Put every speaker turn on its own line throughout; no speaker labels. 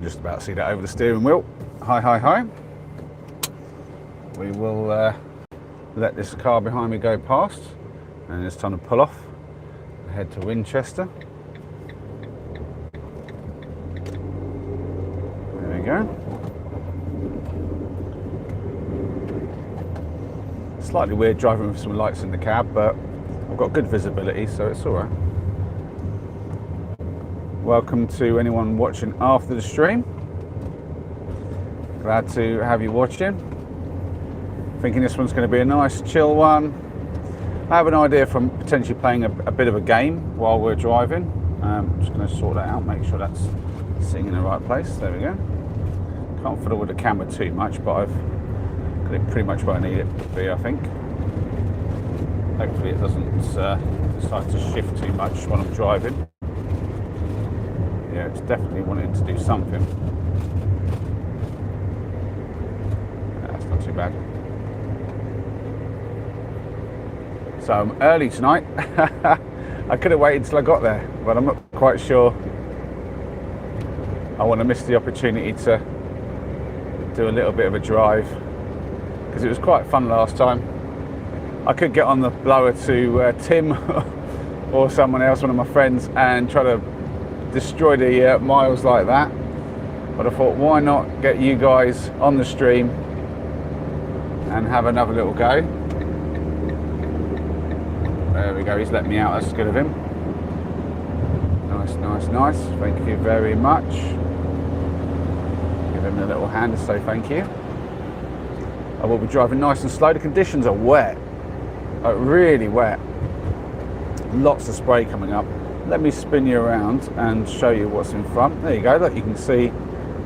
Just about see that over the steering wheel. Hi, hi, hi. We will let this car behind me go past, and it's time to pull off, head to Winchester. There we go. Slightly weird driving with some lights in the cab, but I've got good visibility, so it's all right. Welcome to anyone watching after the stream. Glad to have you watching. Thinking this one's going to be a nice chill one. I have an idea from potentially playing a bit of a game while we're driving. I'm just going to sort that out, make sure that's sitting in the right place. There we go. Can't fiddle with the camera too much, but I've got it pretty much where I need it to be, I think. Hopefully it doesn't decide to shift too much when I'm driving. Yeah, it's definitely wanting to do something. That's not too bad. So I'm early tonight. I could have waited till I got there, but I'm not quite sure I want to miss the opportunity to do a little bit of a drive, because it was quite fun last time. I could get on the blower to Tim or someone else, one of my friends, and try to destroy the miles like that, but I thought, why not get you guys on the stream and have another little go. There we go, he's let me out, that's good of him. Nice, nice, nice, thank you very much. Give him a little hand to say thank you. I will be driving nice and slow. The conditions are wet, really wet, lots of spray coming up. Let me spin you around and show you what's in front. There you go, look, you can see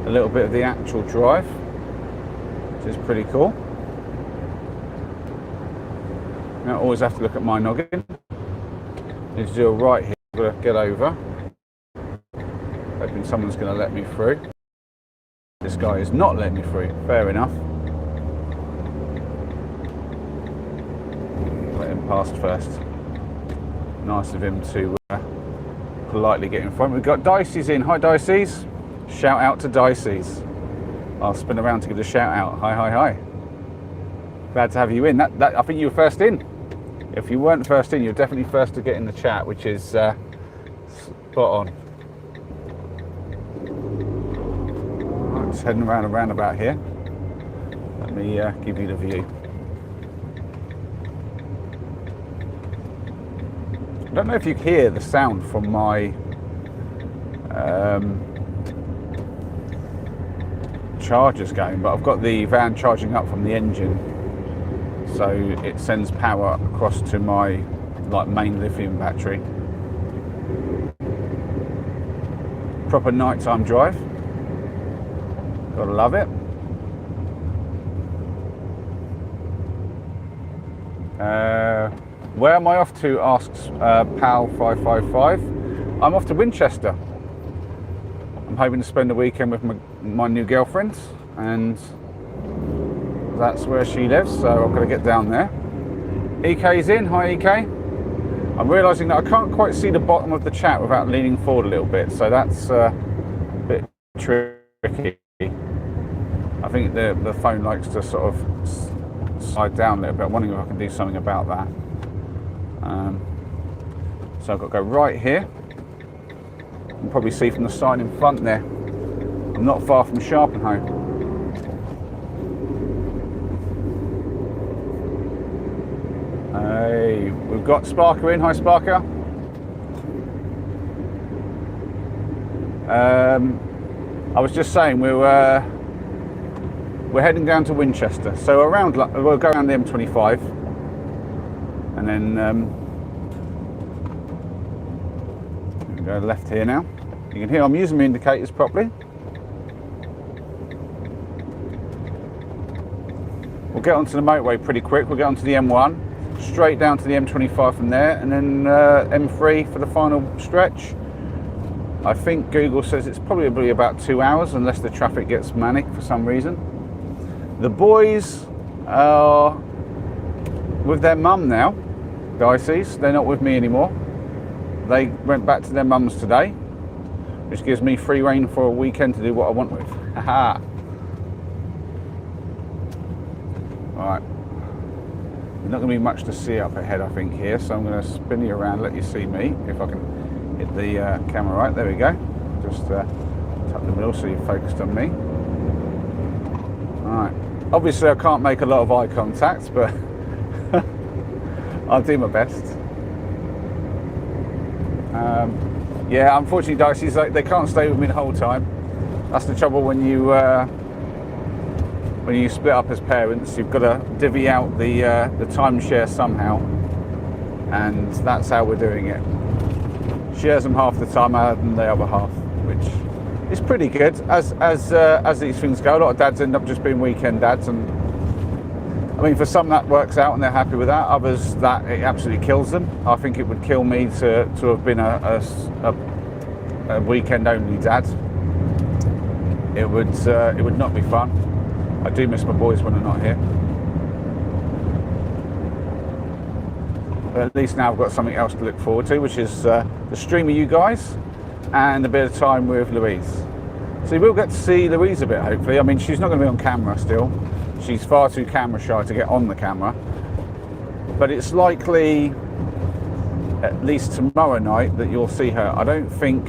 a little bit of the actual drive, which is pretty cool. Now I always have to look at my noggin. Need to do a right here, I've got to get over. Hoping someone's going to let me through. This guy is not letting me through, fair enough. Let him pass first. Nice of him to politely get in front. We've got Dicey's in. Hi Dicey's. Shout out to Dicey's. I'll spin around to give a shout out. Hi, hi, hi. Glad to have you in. I think you were first in. If you weren't first in, you're definitely first to get in the chat, which is spot on. Right, just heading around a roundabout here. Let me give you the view. I don't know if you can hear the sound from my chargers going, but I've got the van charging up from the engine, so it sends power across to my main lithium battery. Proper nighttime drive. Gotta love it. Where am I off to, asks Pal555. I'm off to Winchester. I'm hoping to spend the weekend with my new girlfriend, and that's where she lives, so I've got to get down there. EK's in. Hi EK. I'm realising that I can't quite see the bottom of the chat without leaning forward a little bit, so that's a bit tricky. I think the phone likes to sort of slide down a little bit. I'm wondering if I can do something about that. So I've got to go right here. You can probably see from the sign in front there, I'm not far from Sharpenhole. Hey, we've got Sparker in. Hi Sparker. I was just saying we're heading down to Winchester, so we'll go around the M25 and then go left here now. You can hear I'm using my indicators properly. We'll get onto the motorway pretty quick. We'll get onto the M1, straight down to the M25 from there, and then M3 for the final stretch. I think Google says it's probably about 2 hours, unless the traffic gets manic for some reason. The boys are with their mum now, Dicey's. They're not with me anymore. They went back to their mums today. which gives me free reign for a weekend to do what I want with. Haha. Alright. There's not going to be much to see up ahead, I think, here, so I'm going to spin you around, let you see me, if I can hit the camera right. There we go. Just tap the middle so you're focused on me. Alright. Obviously, I can't make a lot of eye contact, but I'll do my best. Yeah, unfortunately, Dicey's like, they can't stay with me the whole time. That's the trouble when you split up as parents. You've got to divvy out the timeshare somehow, and that's how we're doing it. She has them half the time, I have them the other half, which is pretty good. As these things go, a lot of dads end up just being weekend dads, and I mean, for some that works out and they're happy with that. Others, that it absolutely kills them. I think it would kill me to have been a weekend only dad. It would not be fun. I do miss my boys when they're not here. But at least now I've got something else to look forward to, which is the stream of you guys and a bit of time with Louise. So you will get to see Louise a bit, hopefully. I mean, she's not going to be on camera still. She's far too camera shy to get on the camera. But it's likely, at least tomorrow night, that you'll see her. I don't think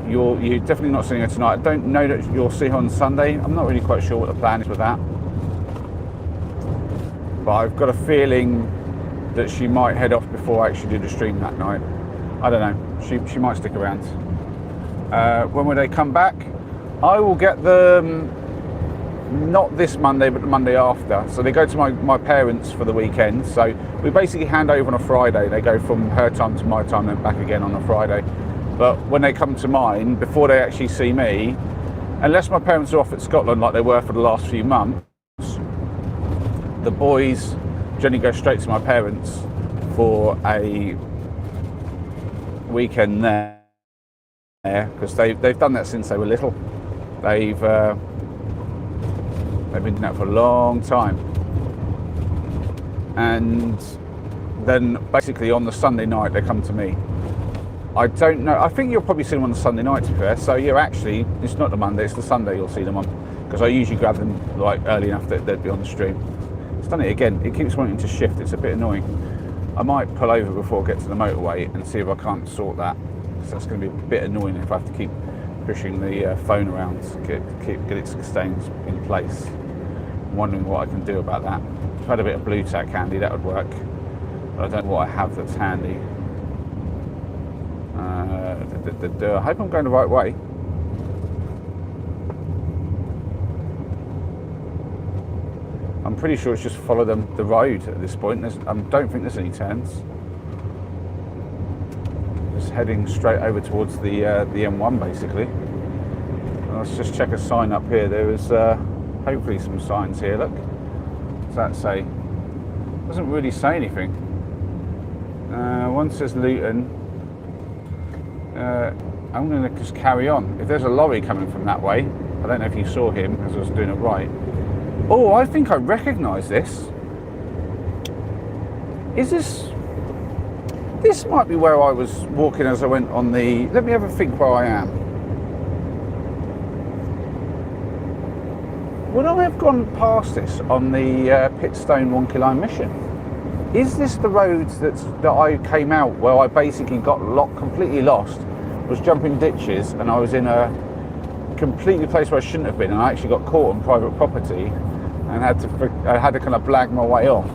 you're definitely not seeing her tonight. I don't know that you'll see her on Sunday. I'm not really quite sure what the plan is with that. But I've got a feeling that she might head off before I actually do the stream that night. I don't know. She might stick around. When will they come back? I will get them not this Monday, but the Monday after. So they go to my parents for the weekend. So we basically hand over on a Friday. They go from her time to my time, then back again on a Friday. But when they come to mine, before they actually see me, unless my parents are off at Scotland like they were for the last few months, the boys generally go straight to my parents for a weekend there, because they've done that since they were little. They've been doing that for a long time. And then basically on the Sunday night they come to me. I don't know, I think you'll probably see them on the Sunday night, to be fair. So yeah, actually, it's not the Monday, it's the Sunday you'll see them on, because I usually grab them like early enough that they'd be on the stream. It's done it again, it keeps wanting to shift, it's a bit annoying. I might pull over before I get to the motorway and see if I can't sort that, because that's going to be a bit annoying if I have to keep pushing the phone around to get it sustained in place. I'm wondering what I can do about that. If I had a bit of blue tack handy, that would work, but I don't know what I have that's handy. I hope I'm going the right way. I'm pretty sure it's just follow the road at this point. I don't think there's any turns. Just heading straight over towards the M1 basically. Let's just check a sign up here. There is hopefully some signs here. Look, what's that say? Doesn't really say anything. One says Luton. I'm going to just carry on. If there's a lorry coming from that way, I don't know if you saw him as I was doing it right. Oh, I think I recognise this. Is this... This might be where I was walking as I went on the... Let me have a think where I am. Would I have gone past this on the Pitstone 1 km mission? Is this the road that I came out where I basically got completely lost, was jumping ditches, and I was in a completely place where I shouldn't have been, and I actually got caught on private property and I had to kind of blag my way off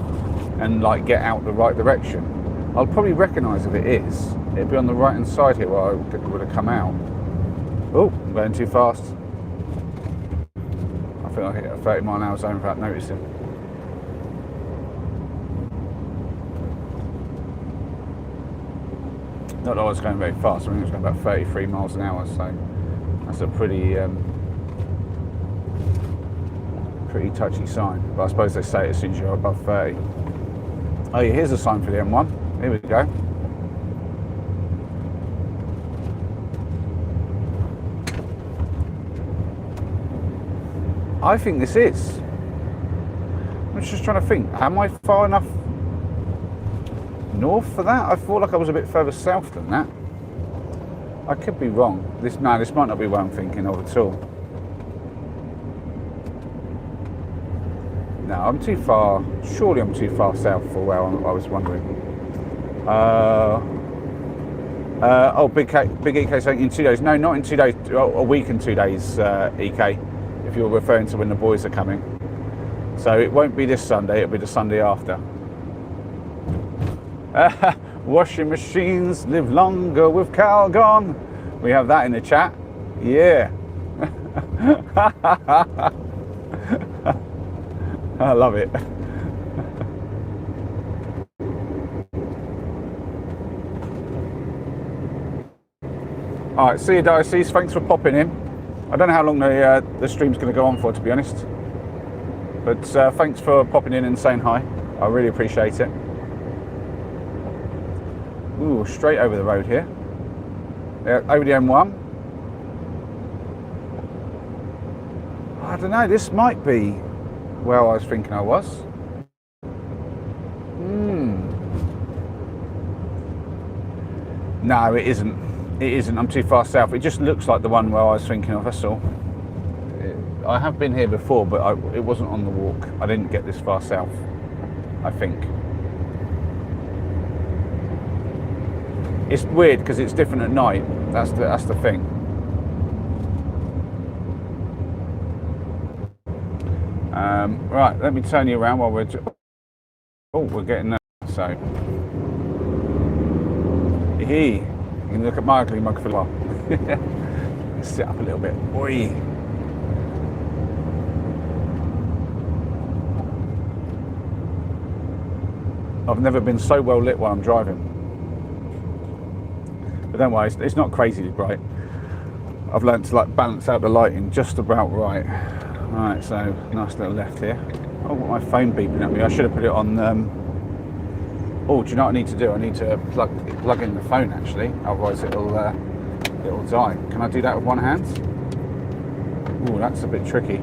and like get out the right direction? I'll probably recognise if it is. It'd be on the right hand side here where I would have come out. Oh, I'm going too fast. I think I hit a 30-mile-an-hour zone without noticing. Not that I was going very fast, I think it was going about 33 miles an hour, so that's a pretty touchy sign. But I suppose they say it as soon as you're above 30. Oh yeah, here's a sign for the M1. Here we go. I think this is. I'm just trying to think, am I far enough north for that? I feel like I was a bit further south than that. I could be wrong. This might not be what I'm thinking of at all. No, I'm too far. Surely I'm too far south for where I was wondering. Oh, Big EK saying in 2 days. No, not in 2 days. A week and 2 days, EK, if you're referring to when the boys are coming. So it won't be this Sunday, it'll be the Sunday after. Washing machines live longer with Calgon. We have that in the chat. Yeah. I love it. All right, see you, Diocese. Thanks for popping in. I don't know how long the stream's going to go on for, to be honest. But thanks for popping in and saying hi. I really appreciate it. Ooh, straight over the road here. Over the M1. I don't know, this might be where I was thinking I was. No, it isn't. It isn't. I'm too far south. It just looks like the one where I was thinking of, that's all. I have been here before, but it wasn't on the walk. I didn't get this far south, I think. It's weird because it's different at night. That's the thing. Right, let me turn you around while we're getting there. So, you can look at my ugly mug for a while. Sit up a little bit. Oi. I've never been so well lit while I'm driving. But don't worry, it's not crazily bright. I've learned to like balance out the lighting just about right. Right, so nice little left here. Oh, got my phone beeping at me. I should have put it on. Oh, do you know what I need to do? I need to plug in the phone actually. Otherwise, it'll die. Can I do that with one hand? Oh, that's a bit tricky.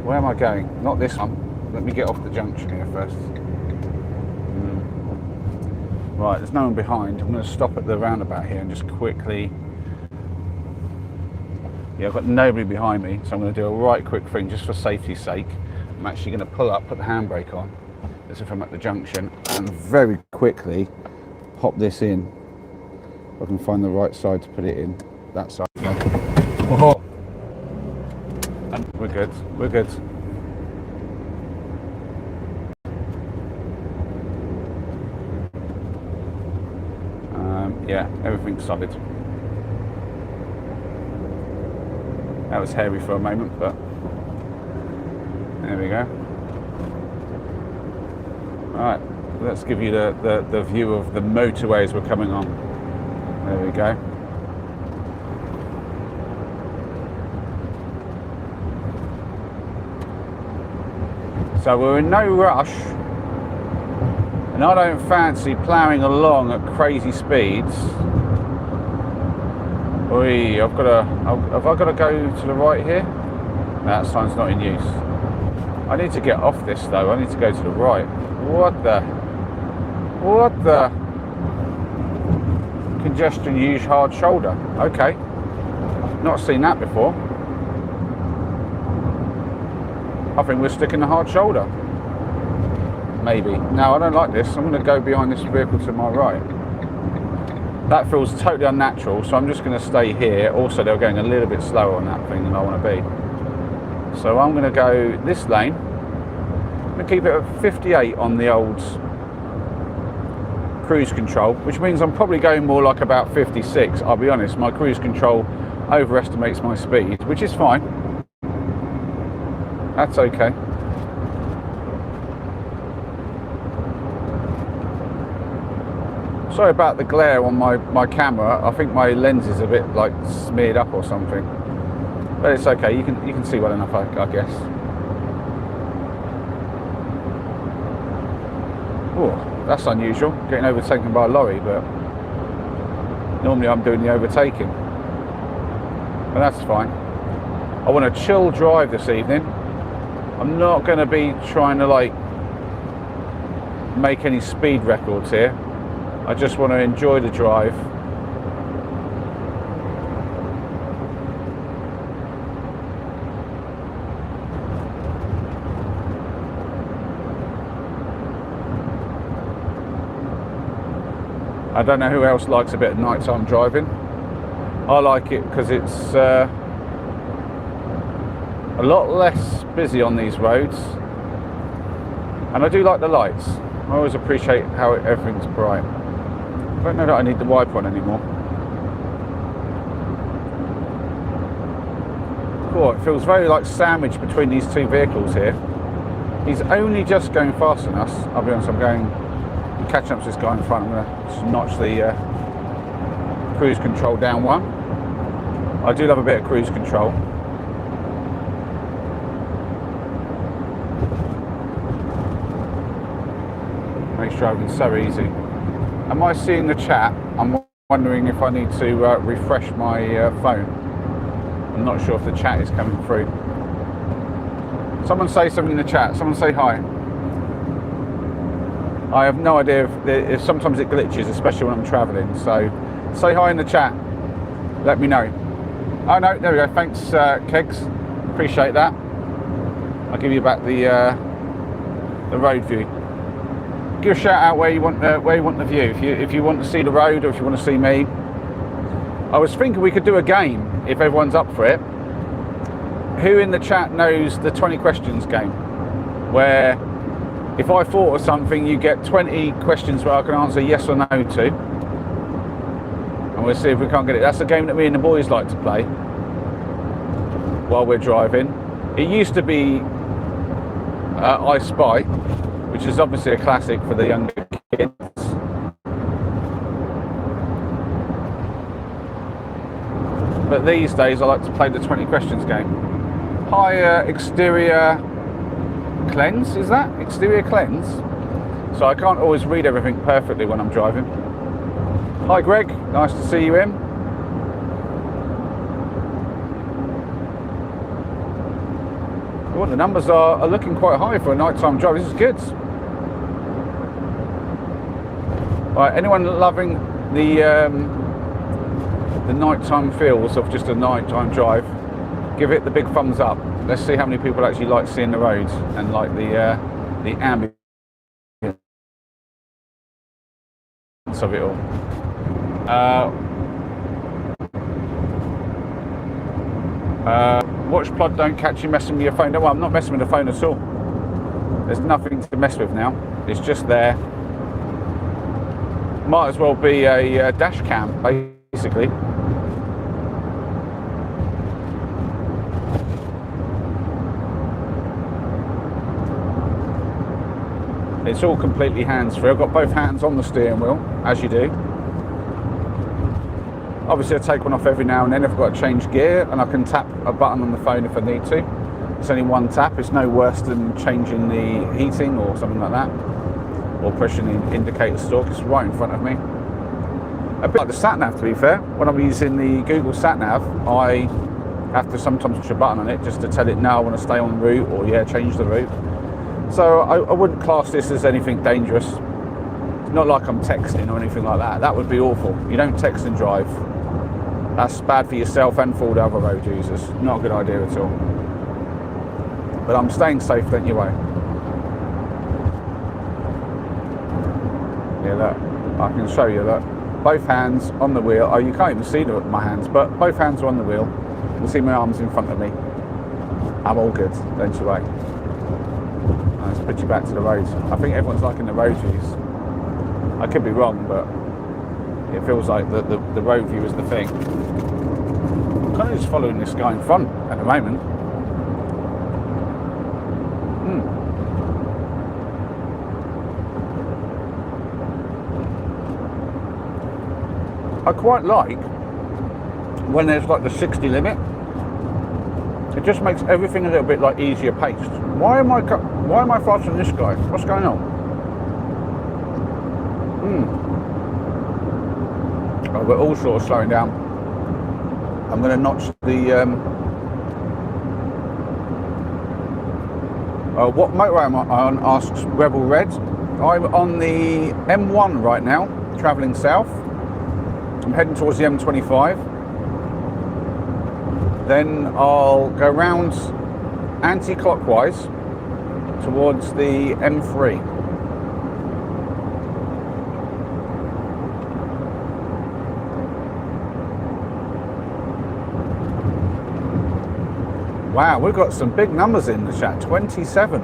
Where am I going? Not this one. Let me get off the junction here first. Right, there's no one behind. I'm going to stop at the roundabout here and just quickly... Yeah, I've got nobody behind me, so I'm going to do a right quick thing just for safety's sake. I'm actually going to pull up, put the handbrake on, as if I'm at the junction, and very quickly pop this in. If I can find the right side to put it in. That side. Oh. We're good. We're good. Yeah, everything's solid. That was hairy for a moment, but there we go. Right, let's give you the view of the motorway as we're coming on. There we go. So we're in no rush, and I don't fancy ploughing along at crazy speeds. Oi, have I got to go to the right here? No, that sign's not in use. I need to get off this though. I need to go to the right. What the congestion use hard shoulder? Okay, not seen that before. I think we're sticking the hard shoulder. Maybe. No, I don't like this. I'm going to go behind this vehicle to my right. That feels totally unnatural, so I'm just going to stay here. Also, they're going a little bit slower on that thing than I want to be. So I'm going to go this lane. I'm going to keep it at 58 on the old cruise control, which means I'm probably going more like about 56. I'll be honest, my cruise control overestimates my speed, which is fine. That's okay. Sorry about the glare on my camera. I think my lens is a bit like smeared up or something. But it's okay, you can see well enough, I guess. Oh, that's unusual, getting overtaken by a lorry, but normally I'm doing the overtaking. But that's fine. I want a chill drive this evening. I'm not going to be trying to like make any speed records here. I just want to enjoy the drive. I don't know who else likes a bit of nighttime driving. I like it because it's a lot less busy on these roads, and I do like the lights. I always appreciate how everything's bright. I don't know that I need the wiper on anymore. Oh, it feels very like sandwiched between these two vehicles here. He's only just going faster than us. I'll be honest, I'm catching up to this guy in front. I'm going to just notch the cruise control down one. I do love a bit of cruise control. Makes driving so easy. Am I seeing the chat? I'm wondering if I need to refresh my phone. I'm not sure if the chat is coming through. Someone say something in the chat. Someone say hi. I have no idea if sometimes it glitches, especially when I'm travelling. So say hi in the chat. Let me know. Oh no, there we go. Thanks, Kegs. Appreciate that. I'll give you back the road view. Give a shout out where you want the view. If you want to see the road or if you want to see me. I was thinking we could do a game if everyone's up for it. Who in the chat knows the 20 questions game? Where if I thought of something, you get 20 questions where I can answer yes or no to. And we'll see if we can't get it. That's a game that me and the boys like to play while we're driving. It used to be I Spy, which is obviously a classic for the younger kids. But these days I like to play the 20 questions game. Hi, exterior cleanse, is that? Exterior cleanse? So I can't always read everything perfectly when I'm driving. Hi Greg, nice to see you in. Well, the numbers are looking quite high for a nighttime drive. This is good. Right, anyone loving the nighttime feels of just a nighttime drive, give it the big thumbs up. Let's see how many people actually like seeing the roads and like the ambience of it all. Watch Plod, don't catch you messing with your phone. No, I'm not messing with the phone at all. There's nothing to mess with now. It's just there. Might as well be a dash cam, basically. It's all completely hands-free. I've got both hands on the steering wheel, as you do. Obviously I take one off every now and then if I've got to change gear, and I can tap a button on the phone if I need to. It's only one tap. It's no worse than changing the heating or something like that, or pushing the indicator stalk. It's right in front of me. A bit like the sat-nav, to be fair. When I'm using the Google sat-nav, I have to sometimes push a button on it just to tell it, no, I want to stay on route, or yeah, change the route. So I wouldn't class this as anything dangerous. It's not like I'm texting or anything like that. That would be awful. You don't text and drive. That's bad for yourself and for all the other road users. Not a good idea at all. But I'm staying safe, don't you worry. Yeah, look. I can show you, look. Both hands on the wheel. Oh, you can't even see my hands, but both hands are on the wheel. You can see my arms in front of me. I'm all good, don't you worry. Let's put you back to the roads. I think everyone's liking the road views. I could be wrong, but it feels like the road view is the thing. I'm kind of just following this guy in front at the moment. I quite like when there's like the 60 limit. It just makes everything a little bit like easier paced. Why am I faster than this guy? What's going on? Oh, we're all sort of slowing down. I'm going to notch the. What motorway am I on? Asks Rebel Red. I'm on the M1 right now, travelling south. I'm heading towards the M25. Then I'll go round anti-clockwise towards the M3. Wow, we've got some big numbers in the chat, 27.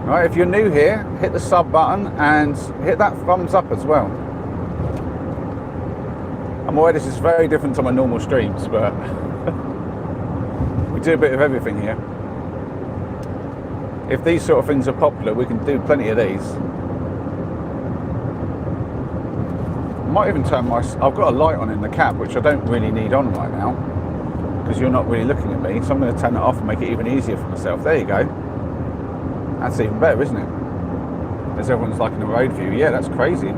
Right, if you're new here, hit the sub button and hit that thumbs up as well. I'm aware this is very different to my normal streams, but we do a bit of everything here. If these sort of things are popular, we can do plenty of these. I might even turn I've got a light on in the cab, which I don't really need on right now, because you're not really looking at me, so I'm going to turn it off and make it even easier for myself. There you go. That's even better, isn't it? As everyone's liking the road view. Yeah, that's crazy.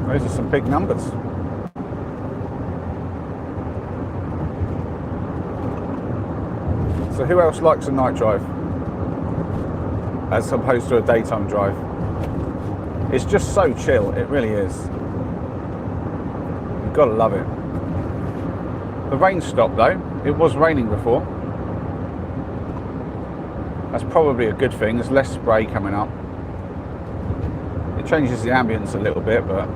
Those are some big numbers. So who else likes a night drive as opposed to a daytime drive? It's just so chill, it really is. You've got to love it. The rain stopped though. It was raining before. That's probably a good thing. There's less spray coming up. It changes the ambience a little bit, but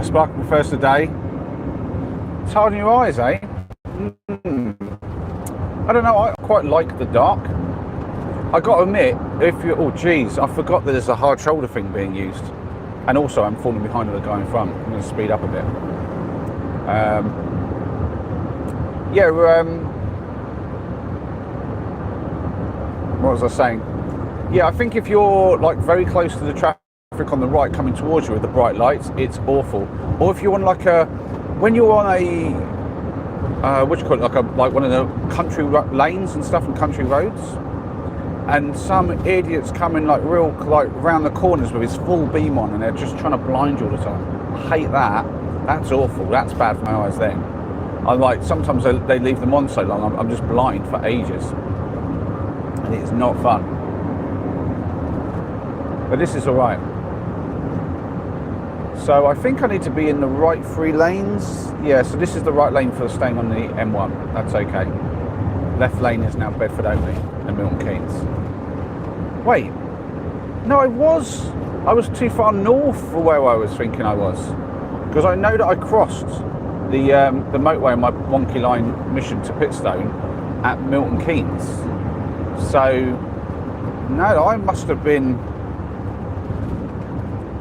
sparkling first of the day. It's hard on your eyes, eh? I don't know, I quite like the dark. I got to admit, if you, oh geez, I forgot that there's a hard shoulder thing being used. And also I'm falling behind the guy in front. I'm going to speed up a bit. What was I saying? Yeah, I think if you're like very close to the traffic on the right coming towards you with the bright lights, it's awful. Or if you're on like a, when you're on a, what do you call it, like one of the country lanes and stuff and country roads, and some idiots coming like around the corners with his full beam on and they're just trying to blind you all the time. I hate that. That's awful. That's bad for my eyes then. I like, sometimes they leave them on so long, I'm just blind for ages. And it's not fun. But this is all right. So I think I need to be in the right 3 lanes. Yeah, so this is the right lane for staying on the M1. That's okay. Left lane is now Bedford only and Milton Keynes. Wait, no, I was too far north for where I was thinking I was, because I know that I crossed the motorway on my wonky line mission to Pitstone at Milton Keynes. So no, I must have been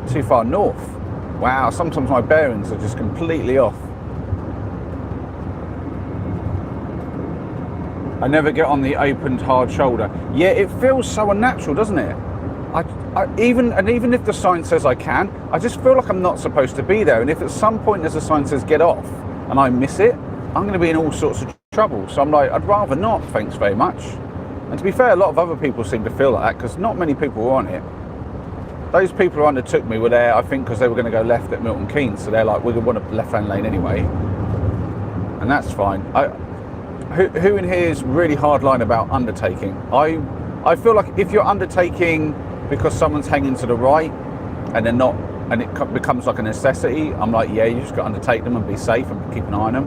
too far north. Wow, sometimes my bearings are just completely off. I never get on the opened hard shoulder. Yeah, it feels so unnatural, doesn't it? Even if the sign says I can, I just feel like I'm not supposed to be there. And if at some point there's a sign that says get off and I miss it, I'm going to be in all sorts of trouble. So I'm like, I'd rather not, thanks very much. And to be fair, a lot of other people seem to feel like that, because not many people were on it. Those people who undertook me were there, I think, because they were going to go left at Milton Keynes. So they're like, we're going to want a left-hand lane anyway. And that's fine. Who in here is really hard line about undertaking? I feel like if you're undertaking because someone's hanging to the right and they're not, and it becomes like a necessity, I'm like, yeah, you just got to undertake them and be safe and keep an eye on them.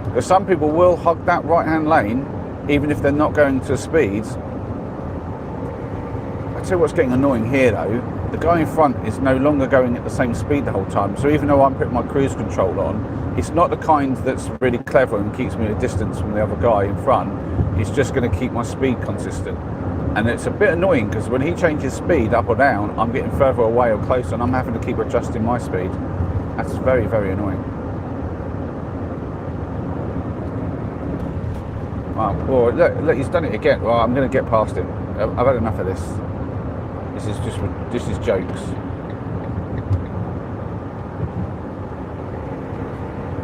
Because some people will hug that right-hand lane even if they're not going to speeds. I tell you what's getting annoying here though, the guy in front is no longer going at the same speed the whole time. So even though I'm putting my cruise control on, it's not the kind that's really clever and keeps me at a distance from the other guy in front. It's just going to keep my speed consistent. And it's a bit annoying because when he changes speed up or down, I'm getting further away or closer and I'm having to keep adjusting my speed. That's very, very annoying. Well, look, he's done it again. Well, I'm going to get past him. I've had enough of this. This is jokes.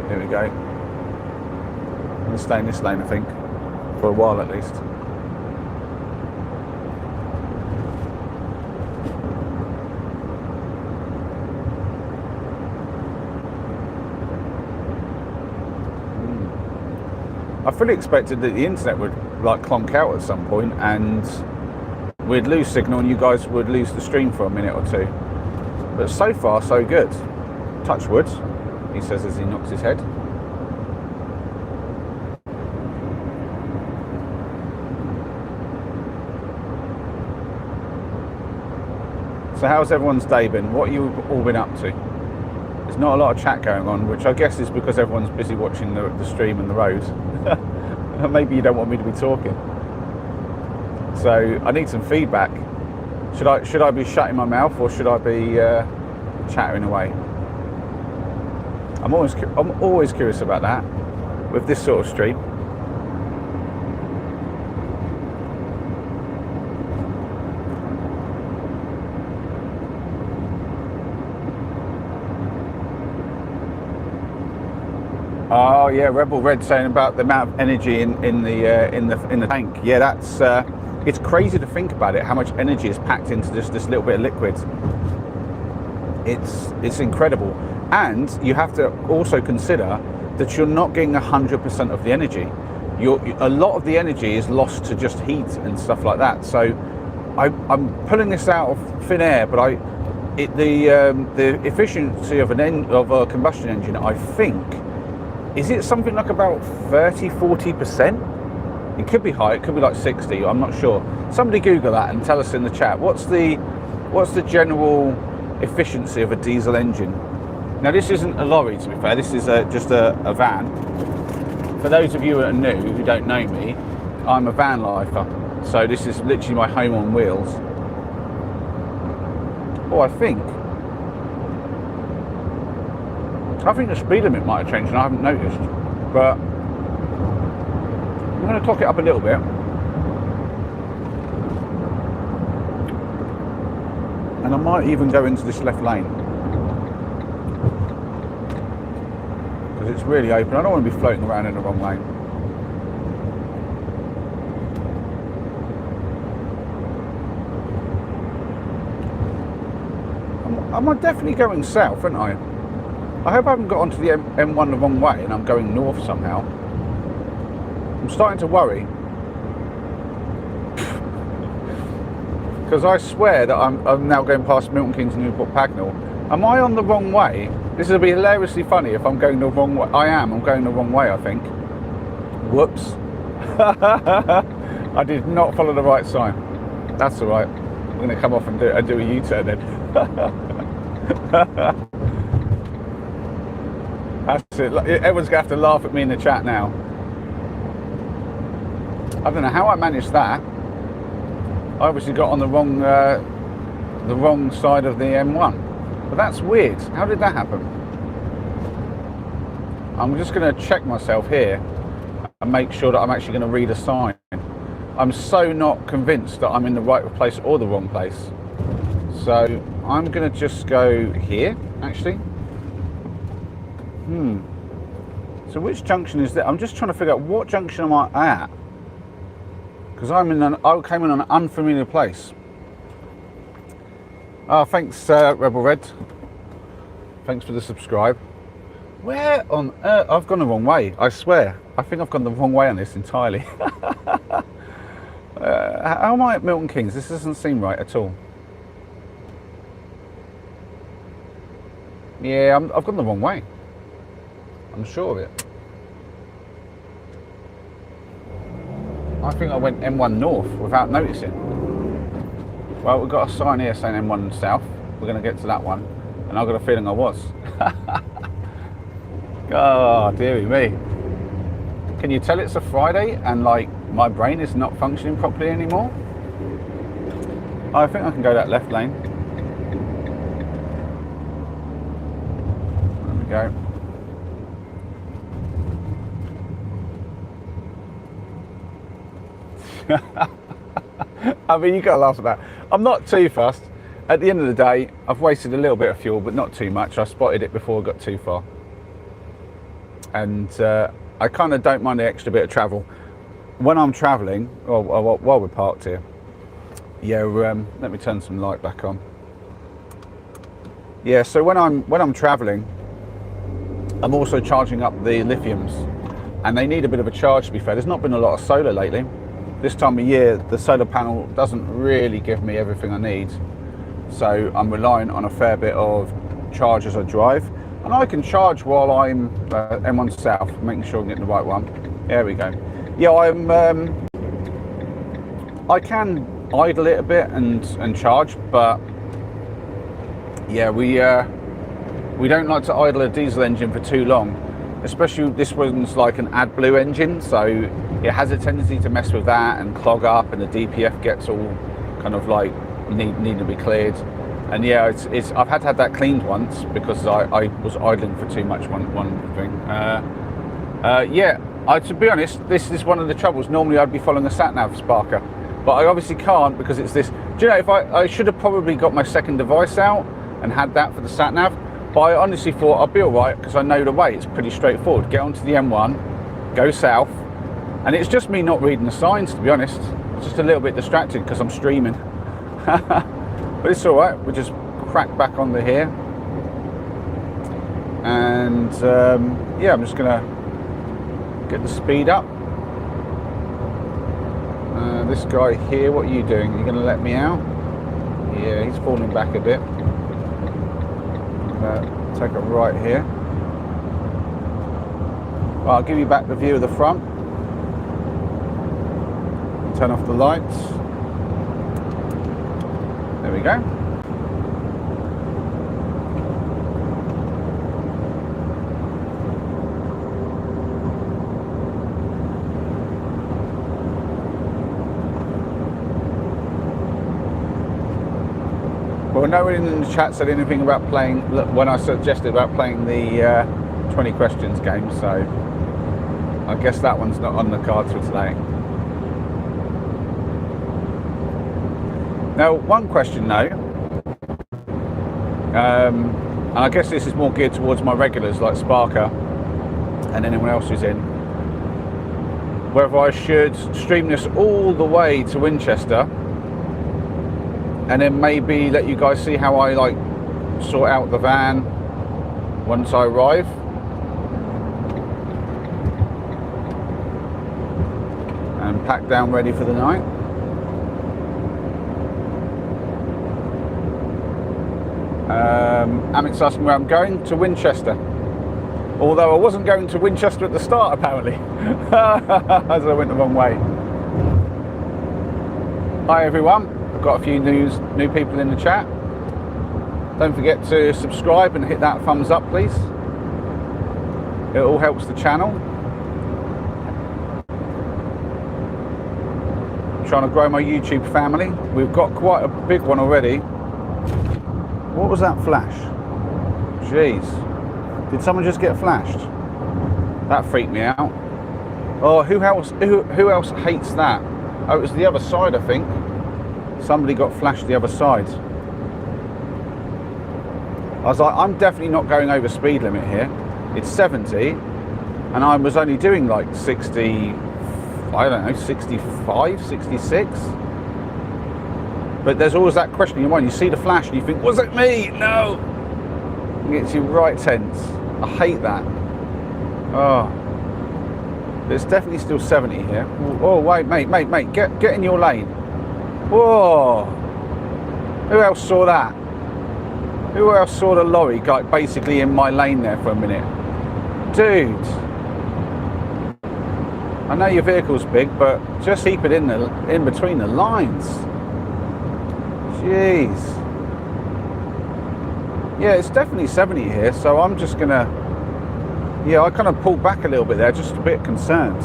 Here we go. I'm going to stay in this lane, I think, for a while at least. I fully expected that the internet would like clonk out at some point and we'd lose signal and you guys would lose the stream for a minute or two. But so far, so good. Touch wood, he says as he knocks his head. So how's everyone's day been? What have you all been up to? There's not a lot of chat going on, which I guess is because everyone's busy watching the stream and the road. Maybe you don't want me to be talking. So I need some feedback. Should I be shutting my mouth or should I be chattering away? I'm always curious about that with this sort of stream. Oh yeah, Rebel Red saying about the amount of energy in the tank. Yeah, that's it's crazy to think about it. How much energy is packed into just this little bit of liquid. It's incredible, and you have to also consider that you're not getting 100% of the energy. A lot of the energy is lost to just heat and stuff like that. So I'm pulling this out of thin air, but the efficiency of a combustion engine, I think. Is it something like about 30-40%? It could be high, it could be like 60, I'm not sure. Somebody Google that and tell us in the chat, what's the general efficiency of a diesel engine? Now this isn't a lorry, to be fair, this is just a van. For those of you who are new, who don't know me, I'm a van lifer. So this is literally my home on wheels. Oh, I think the speed limit might have changed and I haven't noticed, but I'm going to talk it up a little bit. And I might even go into this left lane. Because it's really open. I don't want to be floating around in the wrong lane. Am I definitely going south, aren't I? I hope I haven't got onto the M1 the wrong way and I'm going north somehow. I'm starting to worry. Because I swear that I'm now going past Milton Keynes and Newport Pagnell. Am I on the wrong way? This will be hilariously funny if I'm going the wrong way. I'm going the wrong way, I think. Whoops. I did not follow the right sign. That's all right. I'm going to come off and do a U-turn then. That's it. Everyone's going to have to laugh at me in the chat now. I don't know how I managed that. I obviously got on the wrong side of the M1. But that's weird. How did that happen? I'm just going to check myself here and make sure that I'm actually going to read a sign. I'm so not convinced that I'm in the right place or the wrong place. So I'm going to just go here, actually. So which junction is that? I'm just trying to figure out what junction am I at, because I came in an unfamiliar place. Oh, thanks, Rebel Red. Thanks for the subscribe. Where on earth? I've gone the wrong way. I swear. I think I've gone the wrong way on this entirely. How am I at Milton Keynes? This doesn't seem right at all. Yeah, I've gone the wrong way. I'm sure of it. I think I went M1 north without noticing. Well, we've got a sign here saying M1 south. We're going to get to that one. And I've got a feeling I was. Oh, dearie me. Can you tell it's a Friday and like my brain is not functioning properly anymore? I think I can go that left lane. There we go. I mean, you gotta laugh at that. I'm not too fussed. At the end of the day, I've wasted a little bit of fuel, but not too much. I spotted it before I got too far. And I kind of don't mind the extra bit of travel. When I'm traveling, while we're parked here, yeah, let me turn some light back on. Yeah, so when I'm traveling, I'm also charging up the lithiums, and they need a bit of a charge, to be fair. There's not been a lot of solar lately. this time of year, the solar panel doesn't really give me everything I need. So I'm relying on a fair bit of charge as I drive. And I can charge while I'm M1 South, making sure I'm getting the right one. There we go. Yeah, I can idle it a bit and charge, but yeah, we don't like to idle a diesel engine for too long. Especially this one's like an AdBlue engine, so it has a tendency to mess with that and clog up, and the DPF gets all kind of like need to be cleared. And yeah, it's I've had that cleaned once because I was idling for too much. One thing. Yeah, to be honest, this is one of the troubles. Normally I'd be following a sat nav Sparker, but I obviously can't because it's this. Do you know, if I should have probably got my second device out and had that for the sat nav. But I honestly thought I'd be all right because I know the way. It's pretty straightforward. Get onto the M1, go south, and it's just me not reading the signs, to be honest. It's just a little bit distracted because I'm streaming. But it's all right. We'll just crack back onto here. And yeah, I'm just going to get the speed up. This guy here, what are you doing? Are you going to let me out? Yeah, he's falling back a bit. Take a right here. Well, I'll give you back the view of the front. Turn off the lights. There we go. Well, no one in the chat said anything about playing when I suggested about playing the 20 questions game, so I guess that one's not on the cards for today. Now, one question though, and I guess this is more geared towards my regulars like Sparker and anyone else who's in, whether I should stream this all the way to Winchester and then maybe let you guys see how I like sort out the van once I arrive. And pack down ready for the night. Amit's asking where I'm going. To Winchester. Although I wasn't going to Winchester at the start apparently. As I went the wrong way. Hi everyone. I've got a few new people in the chat. Don't forget to subscribe and hit that thumbs up, please. It all helps the channel. I'm trying to grow my YouTube family. We've got quite a big one already. What was that flash? Jeez. Did someone just get flashed? That freaked me out. Oh, who else hates that? Oh, it was the other side, I think. Somebody got flashed the other side. I was like, I'm definitely not going over speed limit here. It's 70, and I was only doing like 60, I don't know, 65, 66. But there's always that question in your mind. You see the flash and you think, was it me? No. It gets you right tense. I hate that. Oh. But it's definitely still 70 here. Oh, wait, mate, get in your lane. Whoa! Who else saw that? Who else saw the lorry like basically in my lane there for a minute? Dude! I know your vehicle's big, but just keep it in between the lines. Jeez. Yeah, it's definitely 70 here, so I'm just gonna... Yeah, I kind of pulled back a little bit there, just a bit concerned.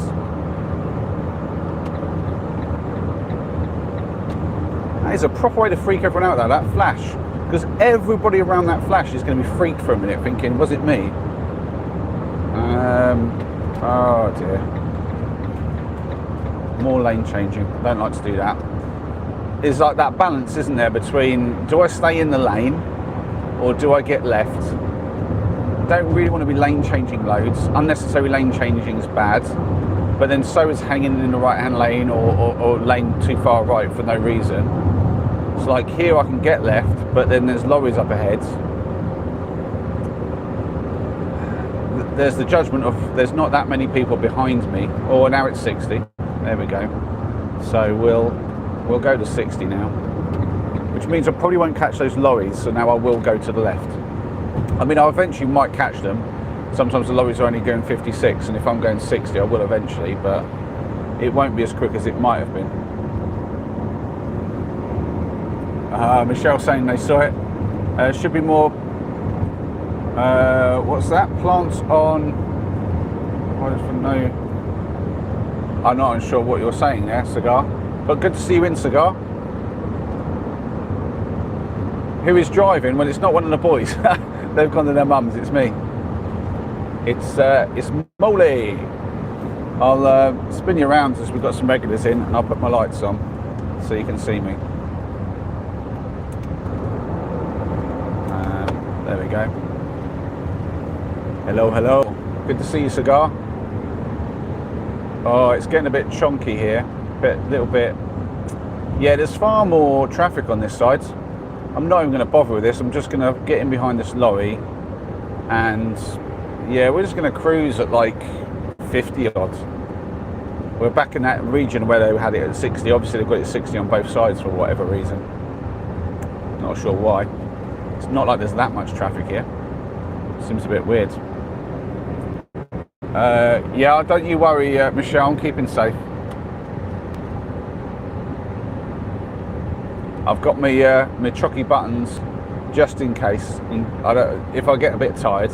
That is a proper way to freak everyone out, though, that flash. Because everybody around that flash is going to be freaked for a minute, thinking, was it me? Oh dear. More lane changing. Don't like to do that. It's like that balance, isn't there, between do I stay in the lane or do I get left? Don't really want to be lane changing loads. Unnecessary lane changing is bad. But then so is hanging in the right hand lane or lane too far right for no reason. It's like here I can get left, but then there's lorries up ahead. There's the judgment of there's not that many people behind me. Oh, now it's 60. There we go. So we'll go to 60 now, which means I probably won't catch those lorries, so now I will go to the left. I mean, I eventually might catch them. Sometimes the lorries are only going 56, and if I'm going 60 I will eventually, but it won't be as quick as it might have been. Michelle saying they saw it. Should be more, what's that? Plants on, what is for no, I'm not unsure what you're saying there, Cigar. But good to see you in, Cigar. Who is driving? Well, it's not one of the boys. They've gone to their mums, it's me. It's Molly. I'll spin you around as we've got some regulars in, and I'll put my lights on so you can see me. There we go. Hello, hello. Good to see you, Cigar. Oh, it's getting a bit chonky here. Little bit. Yeah, there's far more traffic on this side. I'm not even going to bother with this. I'm just going to get in behind this lorry, and yeah, we're just going to cruise at like 50 odd. We're back in that region where they had it at 60. Obviously, they've got it at 60 on both sides for whatever reason. Not sure why. It's not like there's that much traffic here. Seems a bit weird. Yeah, don't you worry, Michelle. I'm keeping safe. I've got my chocky buttons just in case. If I get a bit tired,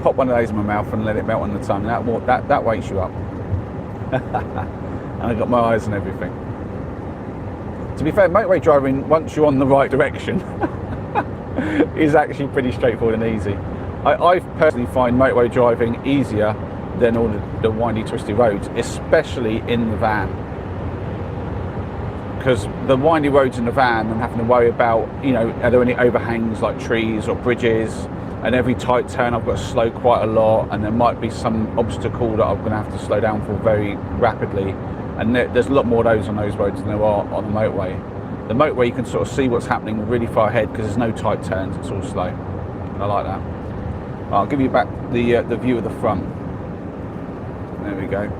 pop one of those in my mouth and let it melt on the tongue. That wakes you up. And I've got my eyes and everything. To be fair, motorway driving, once you're on the right direction, is actually pretty straightforward and easy. I personally find motorway driving easier than all the windy, twisty roads, especially in the van. Because the windy roads in the van, I'm having to worry about, you know, are there any overhangs like trees or bridges, and every tight turn I've got to slow quite a lot, and there might be some obstacle that I'm going to have to slow down for very rapidly, and there's a lot more of those on those roads than there are on the motorway. The motorway, you can sort of see what's happening really far ahead because there's no tight turns, it's all slow. I like that. I'll give you back the view of the front. There we go.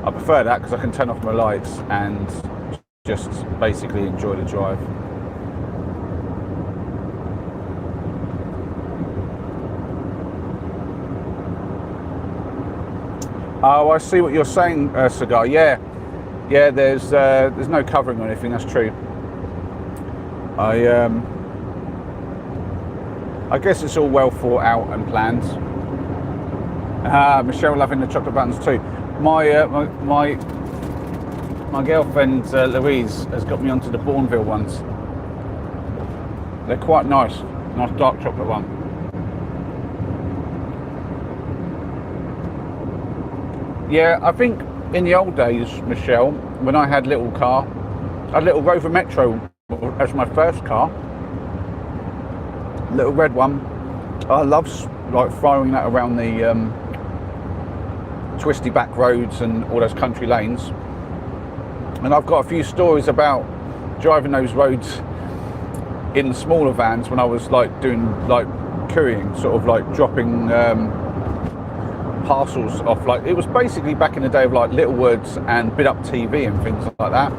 I prefer that because I can turn off my lights and just basically enjoy the drive. Oh, I see what you're saying, Cigar. Yeah, there's no covering or anything. That's true. I guess it's all well thought out and planned. Michelle loving the chocolate buttons too. My girlfriend Louise has got me onto the Bourneville ones. They're quite nice dark chocolate one. Yeah, I think in the old days, Michelle, when I had little car, I had a little Rover Metro as my first car, little red one. I love like firing that around the twisty back roads and all those country lanes. And I've got a few stories about driving those roads in smaller vans when I was like doing like couriering, sort of like dropping parcels off. Like it was basically back in the day of like Littlewoods and Bid Up TV and things like that.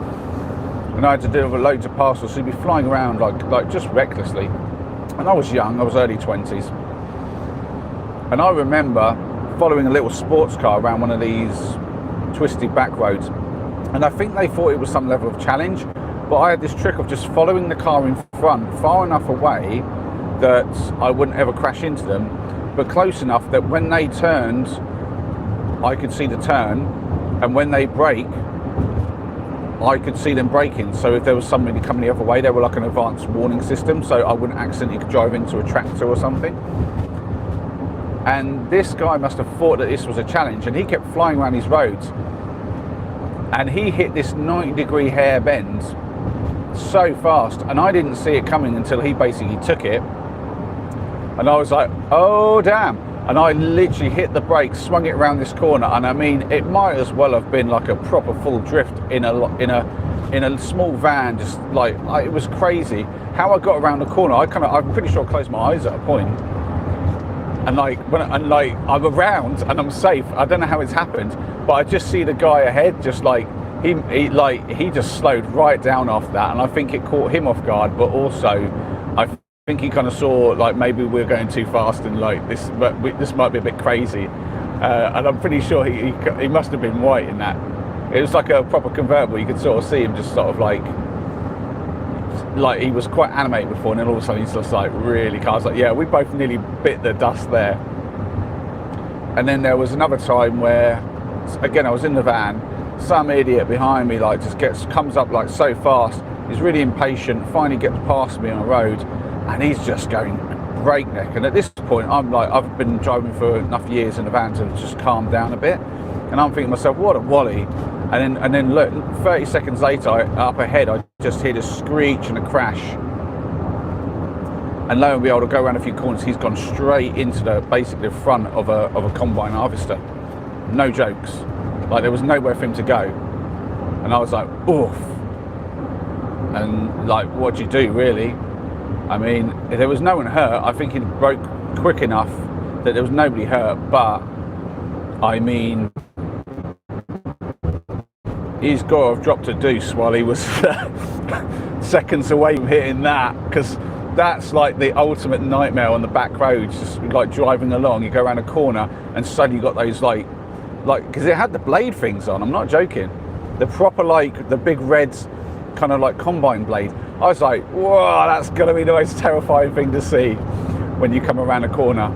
And I had to deliver loads of parcels, so you'd be flying around like just recklessly. And I was young, I was early 20s. And I remember following a little sports car around one of these twisty back roads. And I think they thought it was some level of challenge, but I had this trick of just following the car in front far enough away that I wouldn't ever crash into them, but close enough that when they turned, I could see the turn, and when they brake, I could see them braking. So if there was somebody coming the other way, they were like an advanced warning system, so I wouldn't accidentally drive into a tractor or something. And this guy must have thought that this was a challenge, and he kept flying around these roads. And he hit this 90-degree hair bend so fast, and I didn't see it coming until he basically took it. And I was like, oh damn. And I literally hit the brake, swung it around this corner, and I mean, it might as well have been like a proper full drift in a small van. Just like, it was crazy how I got around the corner. I'm pretty sure I closed my eyes at a point, And like I'm around and I'm safe. I don't know how it's happened, but I just see the guy ahead, just like he just slowed right down off that, and I think it caught him off guard. But also, I think he kind of saw like maybe we're going too fast and like this might be a bit crazy. And I'm pretty sure he must have been white in that. It was like a proper convertible. You could sort of see him just sort of like he was quite animated before, and then all of a sudden he's just like really calm. I was like, yeah, we both nearly bit the dust there. And then there was another time where, again, I was in the van, some idiot behind me like just comes up like so fast. He's really impatient, finally gets past me on a road, and he's just going breakneck. And at this point, I'm like, I've been driving for enough years in the van to just calm down a bit, and I'm thinking to myself, what a wally. And then look, 30 seconds later, up ahead, I just hear this screech and a crash. And lo and behold, I go around a few corners, he's gone straight into basically the front of a combine harvester. No jokes. Like, there was nowhere for him to go. And I was like, oof. And like, what do you do, really? I mean, if there was no one hurt, I think he broke quick enough that there was nobody hurt. But, I mean, he's got to have dropped a deuce while he was seconds away from hitting that, because that's like the ultimate nightmare on the back roads. Just like driving along, you go around a corner and suddenly you got those like because it had the blade things on, I'm not joking, the proper like the big reds kind of like combine blade. I was like, whoa, that's gonna be the most terrifying thing to see when you come around a corner.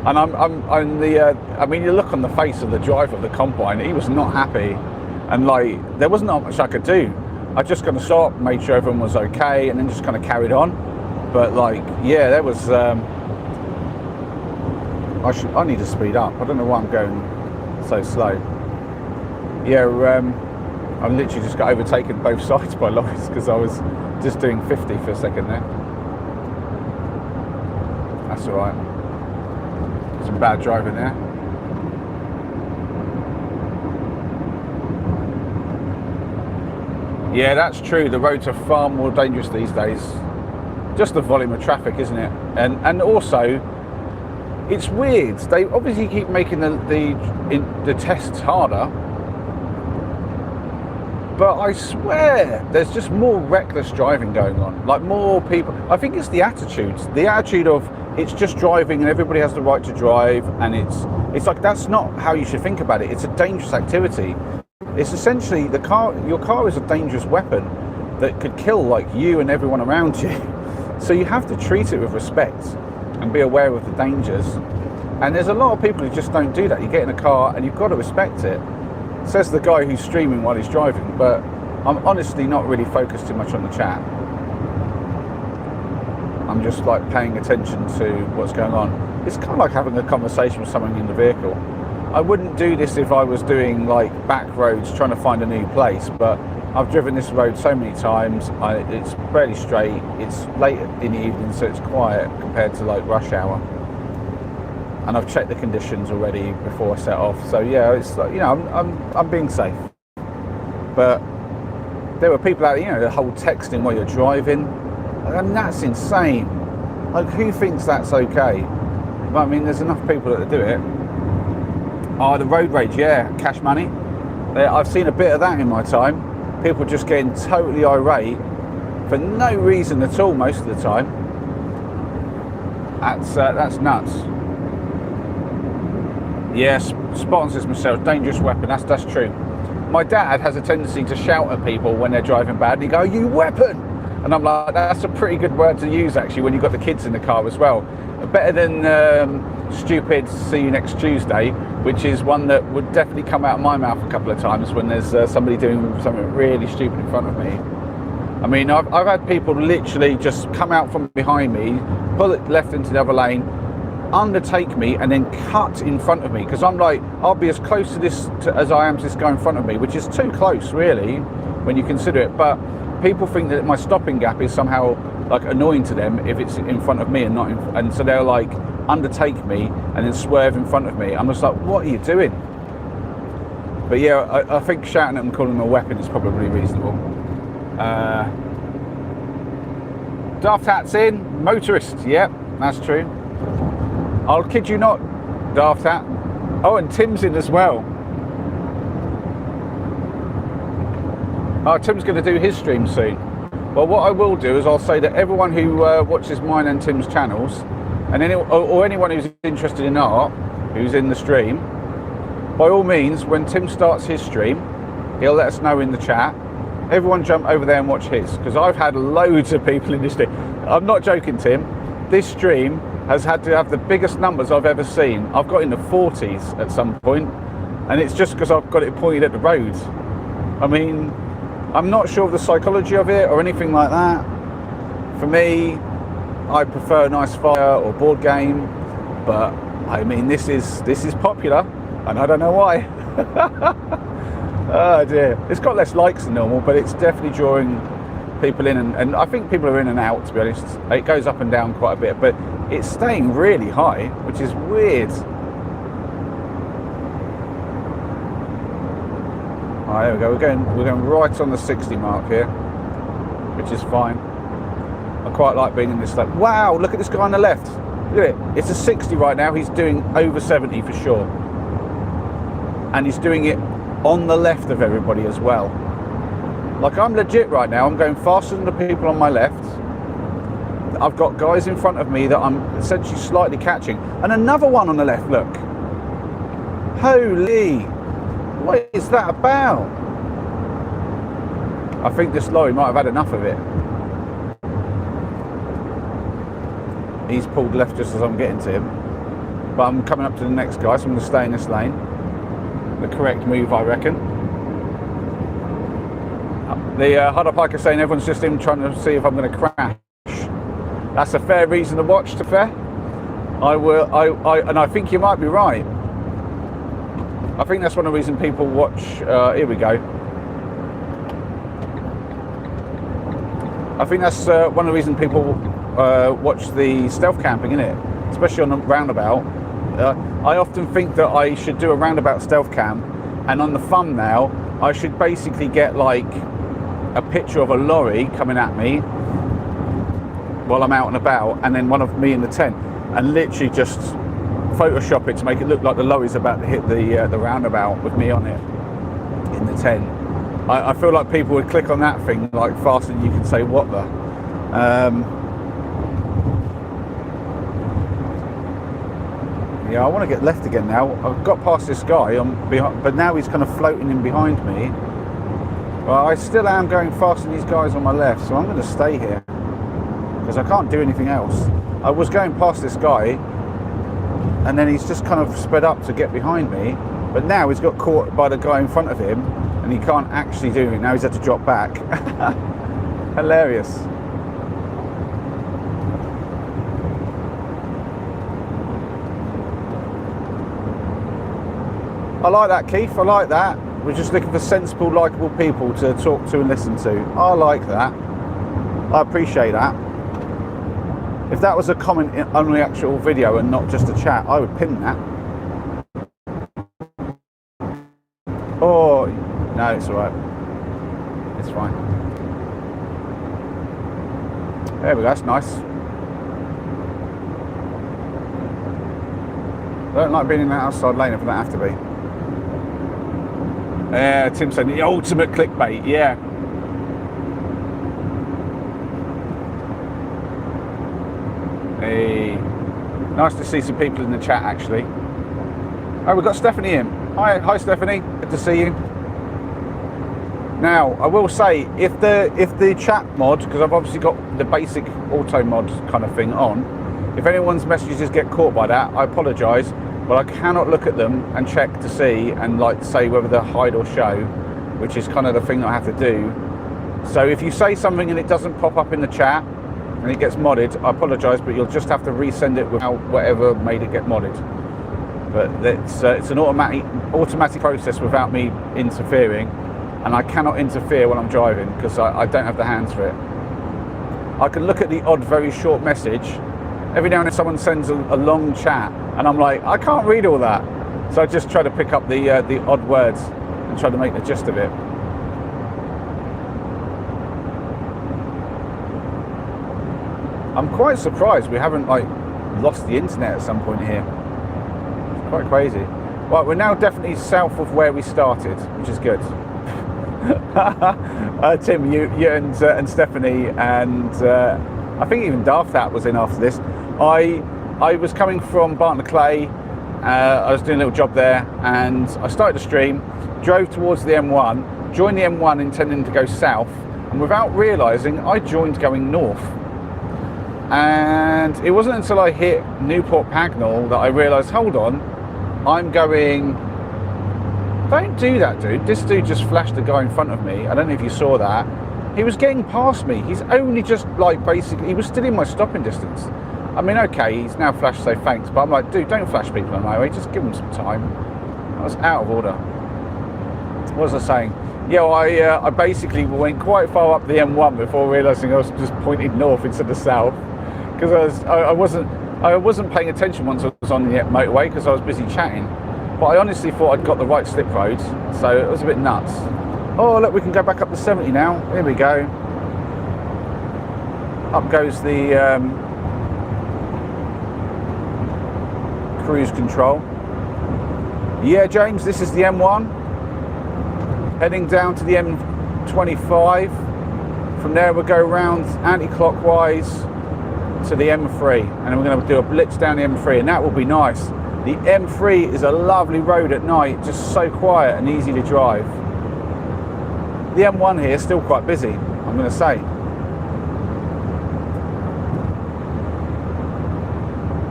And I'm the I mean, you look on the face of the driver of the combine, he was not happy, and like there wasn't much I could do. I just kind of stopped, made sure everyone was okay, and then just kind of carried on. But like, yeah, there was I need to speed up. I don't know why I'm going so slow. Yeah, I literally just got overtaken both sides by Louise because I was just doing 50 for a second there. That's all right. Some bad driving there. Yeah, that's true. The roads are far more dangerous these days. Just the volume of traffic, isn't it? And also, it's weird. They obviously keep making the tests harder, but I swear there's just more reckless driving going on. Like more people. I think it's the attitudes. The attitude of it's just driving and everybody has the right to drive, and it's like that's not how you should think about it. It's a dangerous activity. It's essentially your car is a dangerous weapon that could kill like you and everyone around you. So you have to treat it with respect and be aware of the dangers. And there's a lot of people who just don't do that. You get in a car and you've got to respect it. Says the guy who's streaming while he's driving, but I'm honestly not really focused too much on the chat. I'm just like paying attention to what's going on. It's kind of like having a conversation with someone in the vehicle. I wouldn't do this if I was doing like back roads trying to find a new place, but I've driven this road so many times. It's fairly straight. It's late in the evening, so it's quiet compared to like rush hour. And I've checked the conditions already before I set off. So yeah, it's like, you know, I'm being safe. But there were people out there, you know, the whole texting while you're driving. I mean, that's insane. Like, who thinks that's okay? But I mean, there's enough people that do it. Oh, the road rage, yeah, cash money. I've seen a bit of that in my time. People just getting totally irate for no reason at all most of the time. That's nuts. Yes, spot on, says Michelle, dangerous weapon, that's true. My dad has a tendency to shout at people when they're driving bad, and he go, "You weapon!" And I'm like, that's a pretty good word to use actually when you've got the kids in the car as well. Better than stupid, see you next Tuesday, which is one that would definitely come out of my mouth a couple of times when there's somebody doing something really stupid in front of me. I mean, I've had people literally just come out from behind me, pull it left into the other lane, undertake me, and then cut in front of me, because I'm like, I'll be as close to this as I am to this guy in front of me, which is too close really when you consider it. But people think that my stopping gap is somehow like annoying to them if it's in front of me and not and so they'll like undertake me and then swerve in front of me. I'm just like, what are you doing? But yeah, I think shouting at them, calling them a weapon is probably reasonable. Daft Hat's in, motorist, yep. That's true. I'll kid you not, Daft Hat. Oh, and Tim's in as well. Oh, Tim's going to do his stream soon. Well, what I will do is I'll say that everyone who watches mine and Tim's channels, and anyone who's interested in art, who's in the stream, by all means, when Tim starts his stream, he'll let us know in the chat. Everyone jump over there and watch his, because I've had loads of people in this stream. I'm not joking, Tim. This stream has had to have the biggest numbers I've ever seen. I've got in the 40s at some point, and it's just because I've got it pointed at the road. I mean, I'm not sure of the psychology of it or anything like that. For me, I prefer a nice fire or board game, but I mean, this is popular, and I don't know why. Oh dear, it's got less likes than normal, but it's definitely drawing people in, and I think people are in and out, to be honest. It goes up and down quite a bit, but it's staying really high, which is weird. Right, there we go. We're going right on the 60 mark here, which is fine. I quite like being in this like, wow, look at this guy on the left. Look at it. It's a 60 right now. He's doing over 70 for sure. And he's doing it on the left of everybody as well. Like, I'm legit right now. I'm going faster than the people on my left. I've got guys in front of me that I'm essentially slightly catching. And another one on the left, look. Holy, what is that about? I think this lorry might have had enough of it. He's pulled left just as I'm getting to him. But I'm coming up to the next guy, so I'm going to stay in this lane. The correct move, I reckon. The Huddle Pike is saying everyone's just in trying to see if I'm going to crash. That's a fair reason to watch, to fair. And I think you might be right. I think that's one of the reasons people watch. Here we go. I think that's one of the reasons people watch the stealth camping, isn't it? Especially on a roundabout. I often think that I should do a roundabout stealth cam, and on the thumbnail I should basically get like a picture of a lorry coming at me while I'm out and about, and then one of me in the tent, and literally just Photoshop it to make it look like the lorry's about to hit the roundabout with me on it in the tent. I feel like people would click on that thing like faster than you can say what the. Yeah, I want to get left again now. I've got past this guy, but now he's kind of floating in behind me. Well, I still am going faster than these guys on my left, so I'm going to stay here because I can't do anything else. I was going past this guy, and then he's just kind of sped up to get behind me, but now he's got caught by the guy in front of him, and he can't actually do it. Now he's had to drop back. Hilarious. I like that, Keith. I like that. We're just looking for sensible, likeable people to talk to and listen to. I like that. I appreciate that. If that was a comment on the actual video and not just a chat, I would pin that. Oh, no, it's all right. It's fine. There we go. That's nice. I don't like being in that outside lane if I don't have to be. Tim said the ultimate clickbait, yeah. Hey, nice to see some people in the chat actually. Oh, we've got Stephanie in. Hi Stephanie, good to see you. Now, I will say, if the chat mod, because I've obviously got the basic auto mod kind of thing on, if anyone's messages get caught by that, I apologise. But I cannot look at them and check to see and like say whether they're hide or show, which is kind of the thing that I have to do. So if you say something and it doesn't pop up in the chat and it gets modded, I apologise, but you'll just have to resend it without whatever made it get modded. But it's an automatic process without me interfering, and I cannot interfere when I'm driving because I don't have the hands for it. I can look at the odd very short message. Every now and then someone sends a long chat and I'm like, I can't read all that. So I just try to pick up the odd words and try to make the gist of it. I'm quite surprised we haven't like lost the internet at some point here. It's quite crazy. Right, we're now definitely south of where we started, which is good. Tim, you and Stephanie, and I think even Daft Hat was in after this. I was coming from Barton-le-Clay. I was doing a little job there, and I started to stream, drove towards the M1, joined the M1 intending to go south, and without realising, I joined going north. And it wasn't until I hit Newport Pagnell that I realised, hold on, I'm going... Don't do that, dude. This dude just flashed a guy in front of me. I don't know if you saw that. He was getting past me. He's only just, like, basically... He was still in my stopping distance. I mean, okay, he's now flashed, so thanks. But I'm like, dude, don't flash people on the highway. Just give them some time. I was out of order. What was I saying? Yeah, well, I basically went quite far up the M1 before realising I was just pointing north instead of south. Because I wasn't paying attention once I was on the motorway because I was busy chatting. But I honestly thought I'd got the right slip road, so it was a bit nuts. Oh, look, we can go back up to 70 now. Here we go. Up goes the cruise control. Yeah, James, this is the M1. Heading down to the M25. From there we'll go round anti-clockwise to the M3. And we're going to do a blitz down the M3, and that will be nice. The M3 is a lovely road at night, just so quiet and easy to drive. The M1 here is still quite busy, I'm going to say.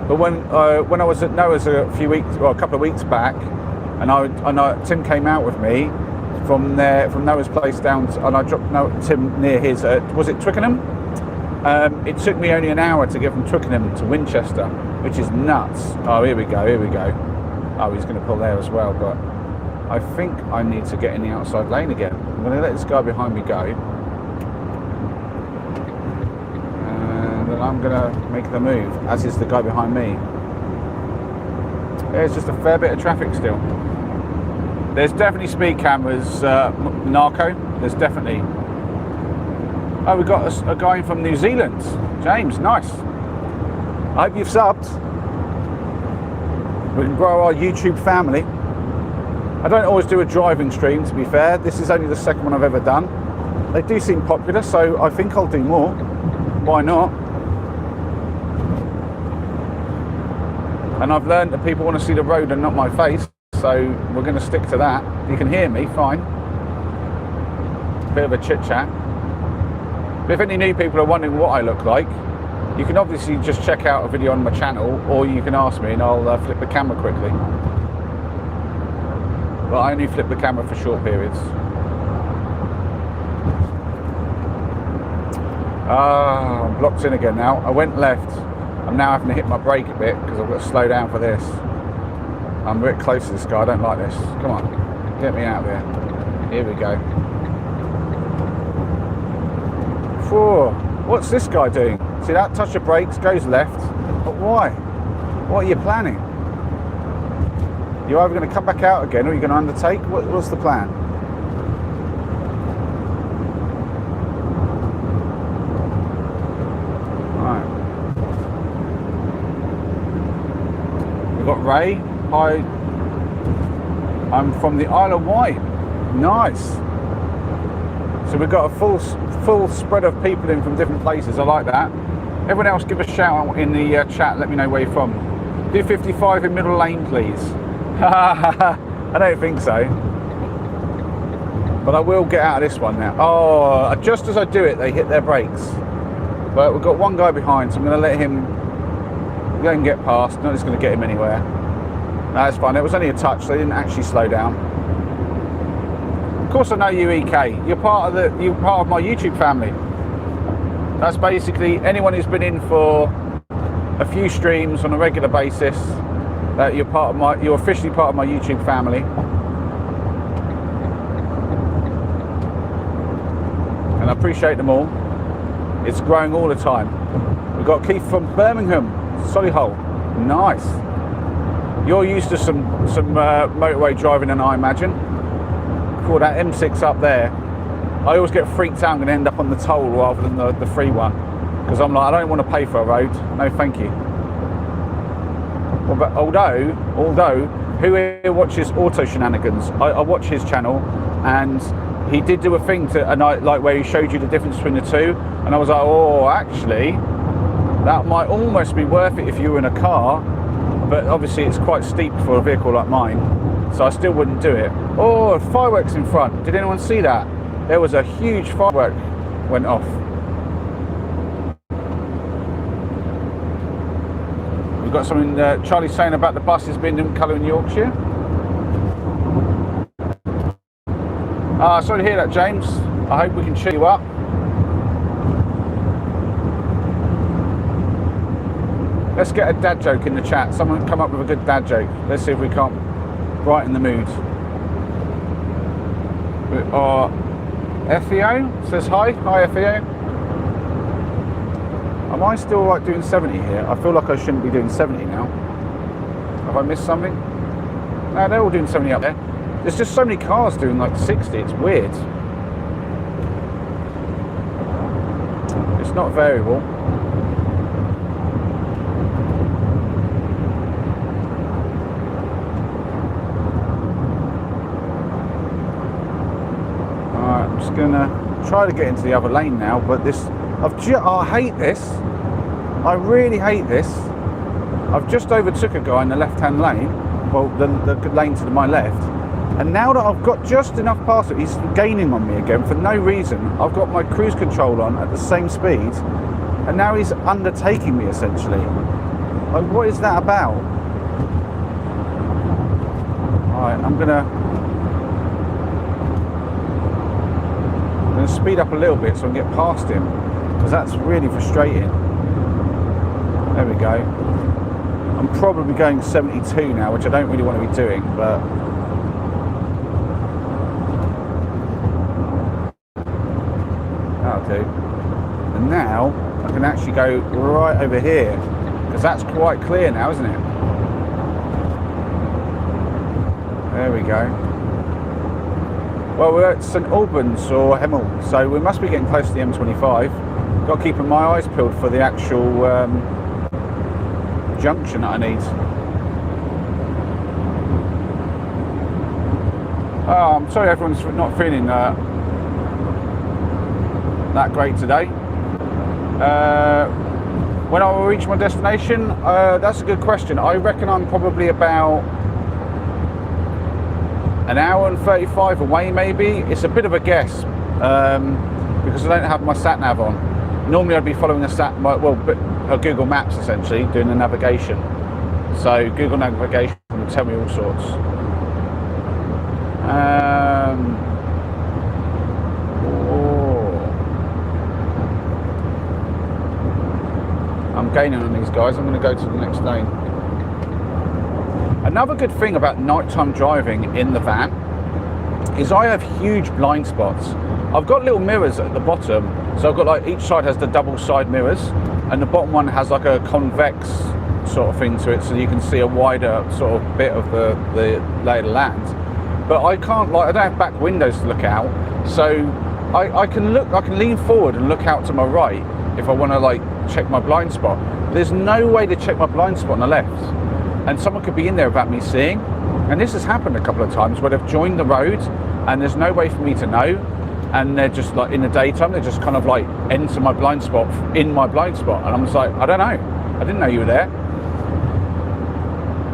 But when I was at Noah's a couple of weeks back, and Tim came out with me from Noah's place down, and I dropped Tim near his. Was it Twickenham? It took me only an hour to get from Twickenham to Winchester, which is nuts. Oh, here we go. Oh, he's going to pull there as well, but I think I need to get in the outside lane again. I'm going to let this guy behind me go. And then I'm going to make the move, as is the guy behind me. There's just a fair bit of traffic still. There's definitely speed cameras, Narco. There's definitely. Oh, we've got a guy from New Zealand. James, nice. I hope you've subbed. We can grow our YouTube family. I don't always do a driving stream, to be fair. This is only the second one I've ever done. They do seem popular, so I think I'll do more. Why not? And I've learned that people want to see the road and not my face, so we're going to stick to that. You can hear me, fine. Bit of a chit-chat. But if any new people are wondering what I look like, you can obviously just check out a video on my channel, or you can ask me and I'll flip the camera quickly. But I only flip the camera for short periods. I'm blocked in again now. I went left. I'm now having to hit my brake a bit because I've got to slow down for this. I'm a bit close to this guy. I don't like this. Come on, get me out of here. Here we go. Whoa, what's this guy doing? See that? Touch of brakes, goes left. But why? What are you planning? You're either going to come back out again or you're going to undertake? What's the plan? Right. We've got Ray. Hi. I'm from the Isle of Wight. Nice. So we've got a full spread of people in from different places. I like that. Everyone else give a shout out in the chat. Let me know where you're from. Do 55 in middle lane, please. I don't think so. But I will get out of this one now. Oh, just as I do it, they hit their brakes. But we've got one guy behind, so I'm going to let him go and get past. Not just going to get him anywhere. No, that's fine. It was only a touch. They didn't actually slow down. Of course, I know you, EK. You're part of my YouTube family. That's basically anyone who's been in for a few streams on a regular basis. That you're officially part of my YouTube family. And I appreciate them all. It's growing all the time. We've got Keith from Birmingham, Solihull. Nice. You're used to some motorway driving than I imagine. Cool, that M6 up there. I always get freaked out and end up on the toll rather than the free one. Because I'm like, I don't want to pay for a road. No, thank you. Well, but although, who here watches Auto Shenanigans? I watch his channel, and he did do a thing like where he showed you the difference between the two, and I was like, oh, actually, that might almost be worth it if you were in a car, but obviously it's quite steep for a vehicle like mine, so I still wouldn't do it. Oh, fireworks in front. Did anyone see that? There was a huge firework went off. We've got something Charlie's saying about the buses being different colour in Yorkshire. Sorry to hear that, James. I hope we can cheer you up. Let's get a dad joke in the chat. Someone come up with a good dad joke. Let's see if we can't brighten the mood. FEO says hi. Hi, FEO. Am I still like doing 70 here? I feel like I shouldn't be doing 70 now. Have I missed something? No, they're all doing 70 up there. There's just so many cars doing like 60. It's weird. It's not variable. Alright, I'm just gonna try to get into the other lane now, but this, I hate this. I really hate this. I've just overtook a guy in the left-hand lane, well, the lane to my left, and now that I've got just enough past it, he's gaining on me again for no reason. I've got my cruise control on at the same speed, and now he's undertaking me essentially. Like, what is that about? Alright, I'm gonna speed up a little bit so I can get past him, because that's really frustrating. There we go. I'm probably going 72 now, which I don't really want to be doing, but that'll do. And now I can actually go right over here, because that's quite clear now, isn't it? There we go. Well, we're at St Albans or Hemel, so we must be getting close to the M25. Got to keep my eyes peeled for the actual junction that I need. Oh, I'm sorry everyone's not feeling that great today. When I will reach my destination, that's a good question. I reckon I'm probably about an hour and 35 away maybe. It's a bit of a guess because I don't have my sat nav on. Normally I'd be following a Google Maps essentially, doing the navigation. So Google navigation will tell me all sorts. I'm gaining on these guys. I'm going to go to the next lane. Another good thing about nighttime driving in the van is I have huge blind spots. I've got little mirrors at the bottom, so I've got like each side has the double side mirrors, and the bottom one has like a convex sort of thing to it, so you can see a wider sort of bit of the lay of the land. But I can't, like, I don't have back windows to look out, so I can lean forward and look out to my right if I want to like check my blind spot. There's no way to check my blind spot on the left, and someone could be in there without me seeing. And this has happened a couple of times where they've joined the road and there's no way for me to know, and they're just like in the daytime they just kind of like enter my blind spot in my blind spot, and I'm just like, I don't know, I didn't know you were there.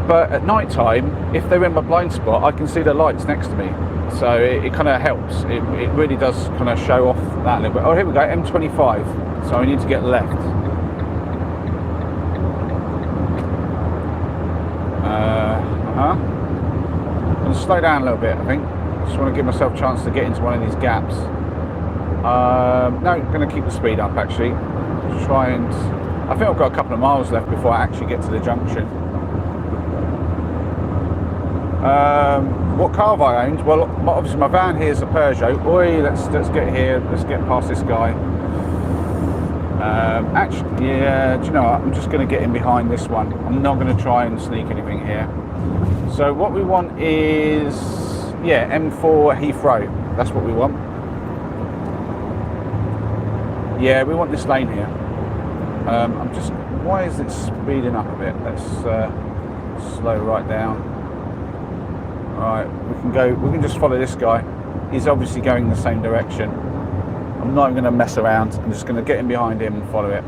But at night time, if they're in my blind spot, I can see the lights next to me, so it kind of helps. It really does kind of show off that a little bit. Oh, here we go, M25, so I need to get left. I'm going to slow down a little bit, I think. Just want to give myself a chance to get into one of these gaps. No, I'm going to keep the speed up actually. Try and, I think I've got a couple of miles left before I actually get to the junction. What car have I owned? Well, obviously my van here is a Peugeot. Oi, let's get here. Let's get past this guy. Actually, yeah, do you know what? I'm just going to get in behind this one. I'm not going to try and sneak anything here. So what we want is, yeah, M4 Heathrow. That's what we want. Yeah, we want this lane here. I'm just, why is it speeding up a bit? Let's Slow right down. Alright, we can just follow this guy. He's obviously going the same direction. I'm not even going to mess around. I'm just going to get in behind him and follow it.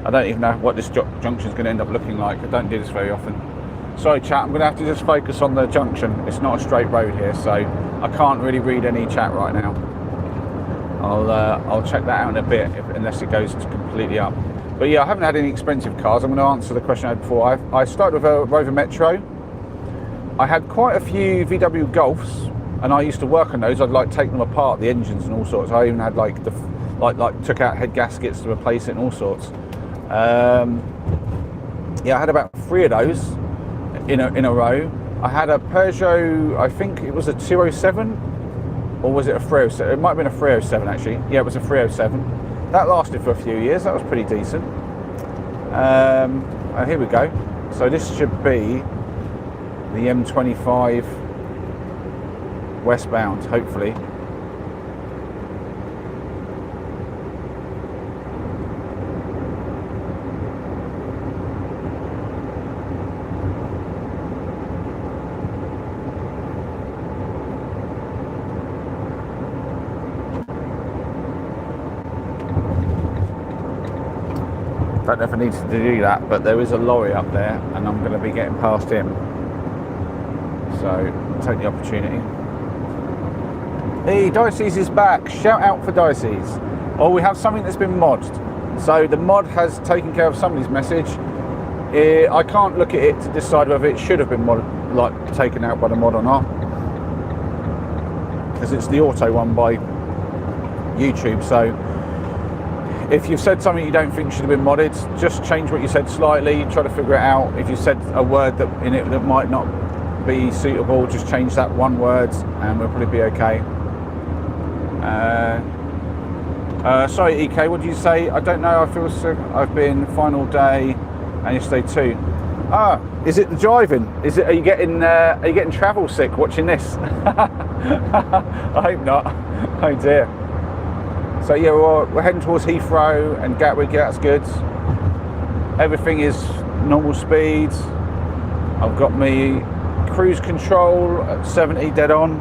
I don't even know what this junction is going to end up looking like. I don't do this very often. Sorry chat, I'm going to have to just focus on the junction. It's not a straight road here, so I can't really read any chat right now. I'll check that out in a bit, unless it goes completely up. But yeah, I haven't had any expensive cars. I'm going to answer the question I had before. I started with a Rover Metro. I had quite a few VW Golfs, and I used to work on those. I'd like take them apart, the engines and all sorts. I even had like took out head gaskets to replace it and all sorts. Yeah, I had about 3 of those in a row. I had a Peugeot, I think it was a 207, or was it a 307? It might have been a 307 actually. Yeah, it was a 307. That lasted for a few years. That was pretty decent. Here we go. So this should be the M25 westbound, hopefully. Don't know if I need to do that, but there is a lorry up there and I'm going to be getting past him. So, take the opportunity. Hey, Dicey's is back. Shout out for Dicey's. Oh, we have something that's been modded. So the mod has taken care of somebody's message. I can't look at it to decide whether it should have been taken out by the mod or not, because it's the auto one by YouTube. So if you've said something you don't think should have been modded, just change what you said slightly, try to figure it out. If you said a word that in it that might not be suitable, just change that one word and we'll probably be okay. Sorry EK, what did you say? I don't know, I feel sick. I've been final day and yesterday too. Ah, is it the driving? Are you getting travel sick watching this? I hope not. Oh dear. So yeah, we're heading towards Heathrow and Gatwick. Yeah, that's good. Everything is normal speeds. I've got me cruise control at 70 dead on.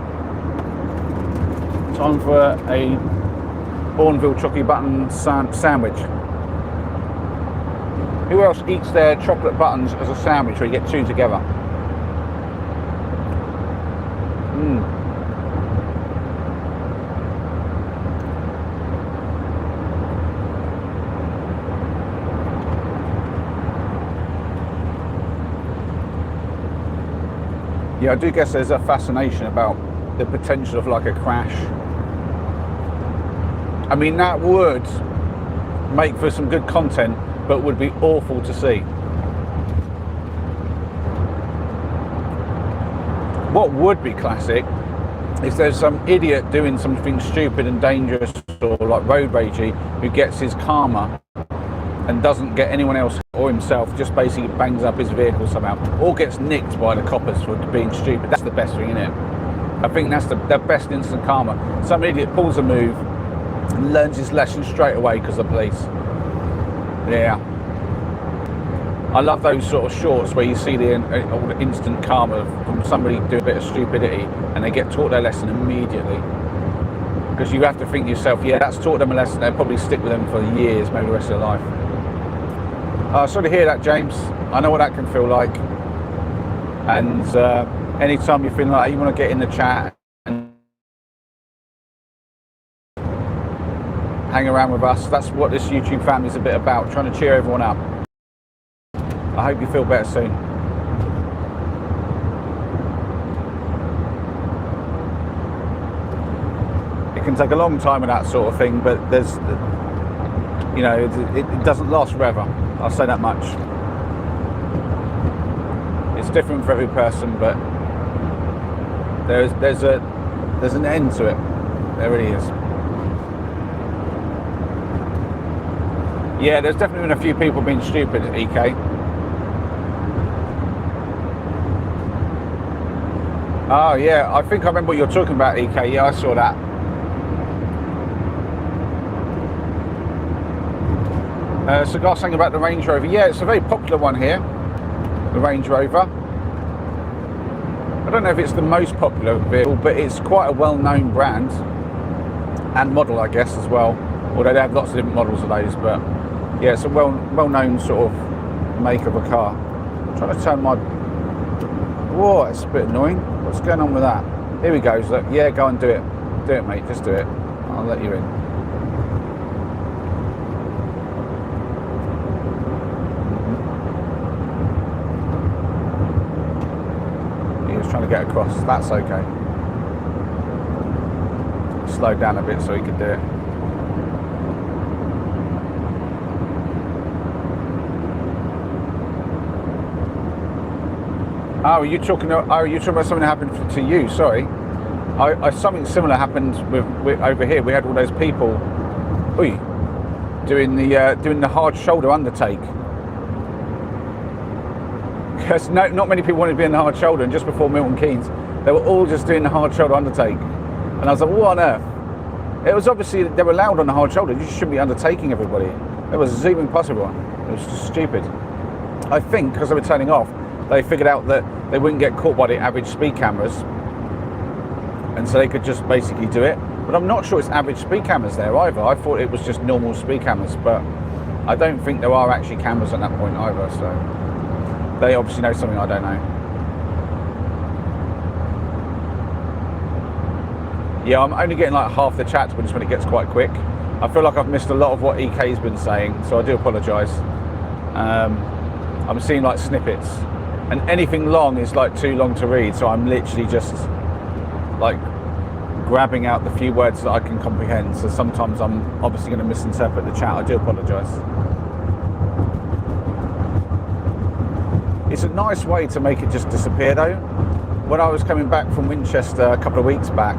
Time for a Bourneville chocolate button sandwich. Who else eats their chocolate buttons as a sandwich where you get two together? Yeah, I do guess there's a fascination about the potential of like a crash. I mean, that would make for some good content, but would be awful to see. What would be classic is there's some idiot doing something stupid and dangerous or like road ragey who gets his karma and doesn't get anyone else or himself, just basically bangs up his vehicle somehow, or gets nicked by the coppers for being stupid. That's the best thing, isn't it? I think that's the best instant karma. Some idiot pulls a move and learns his lesson straight away because of the police. Yeah. I love those sort of shorts where you see the instant karma from somebody doing a bit of stupidity and they get taught their lesson immediately. Because you have to think to yourself, yeah, that's taught them a lesson, they'll probably stick with them for years, maybe the rest of their life. Sorry to hear that, James. I know what that can feel like. And anytime you're feeling like you want to get in the chat and hang around with us, that's what this YouTube family is a bit about, trying to cheer everyone up. I hope you feel better soon. It can take a long time with that sort of thing, but there's, you know, it doesn't last forever. I'll say that much. It's different for every person, but there's an end to it. There really is. Yeah, there's definitely been a few people being stupid at EK. Oh yeah, I think I remember what you're talking about, EK. Yeah, I saw that. Cigar saying about the Range Rover. Yeah, it's a very popular one here. the Range Rover. I don't know if it's the most popular vehicle, but it's quite a well-known brand and model, I guess, as well. Although they have lots of different models of those, but yeah, it's a well-known sort of make of a car. I'm trying to turn my... Whoa, it's a bit annoying. What's going on with that? Here we go. So, yeah, go and do it. Do it, mate. Just do it. I'll let you in. He was trying to get across. That's okay. Slowed down a bit so he could do it. Oh, you're talking about something that happened to you? Sorry, something similar happened with over here. We had all those people, doing the hard shoulder undertake. Because not many people wanted to be in the hard shoulder, and just before Milton Keynes, they were all just doing the hard shoulder undertake. And I was like, what on earth? It was obviously they were allowed on the hard shoulder. You just shouldn't be undertaking everybody. It was zooming possible. It was just stupid. I think because they were turning off, they figured out that they wouldn't get caught by the average speed cameras, and so they could just basically do it. But I'm not sure it's average speed cameras there either. I thought it was just normal speed cameras, but I don't think there are actually cameras at that point either, so they obviously know something I don't know. Yeah, I'm only getting like half the chat just when it gets quite quick. I feel like I've missed a lot of what EK's been saying, so I do apologise. I'm seeing like snippets, and anything long is like too long to read, so I'm literally just like grabbing out the few words that I can comprehend. So sometimes I'm obviously going to misinterpret the chat. I do apologise. It's a nice way to make it just disappear though. When I was coming back from Winchester a couple of weeks back,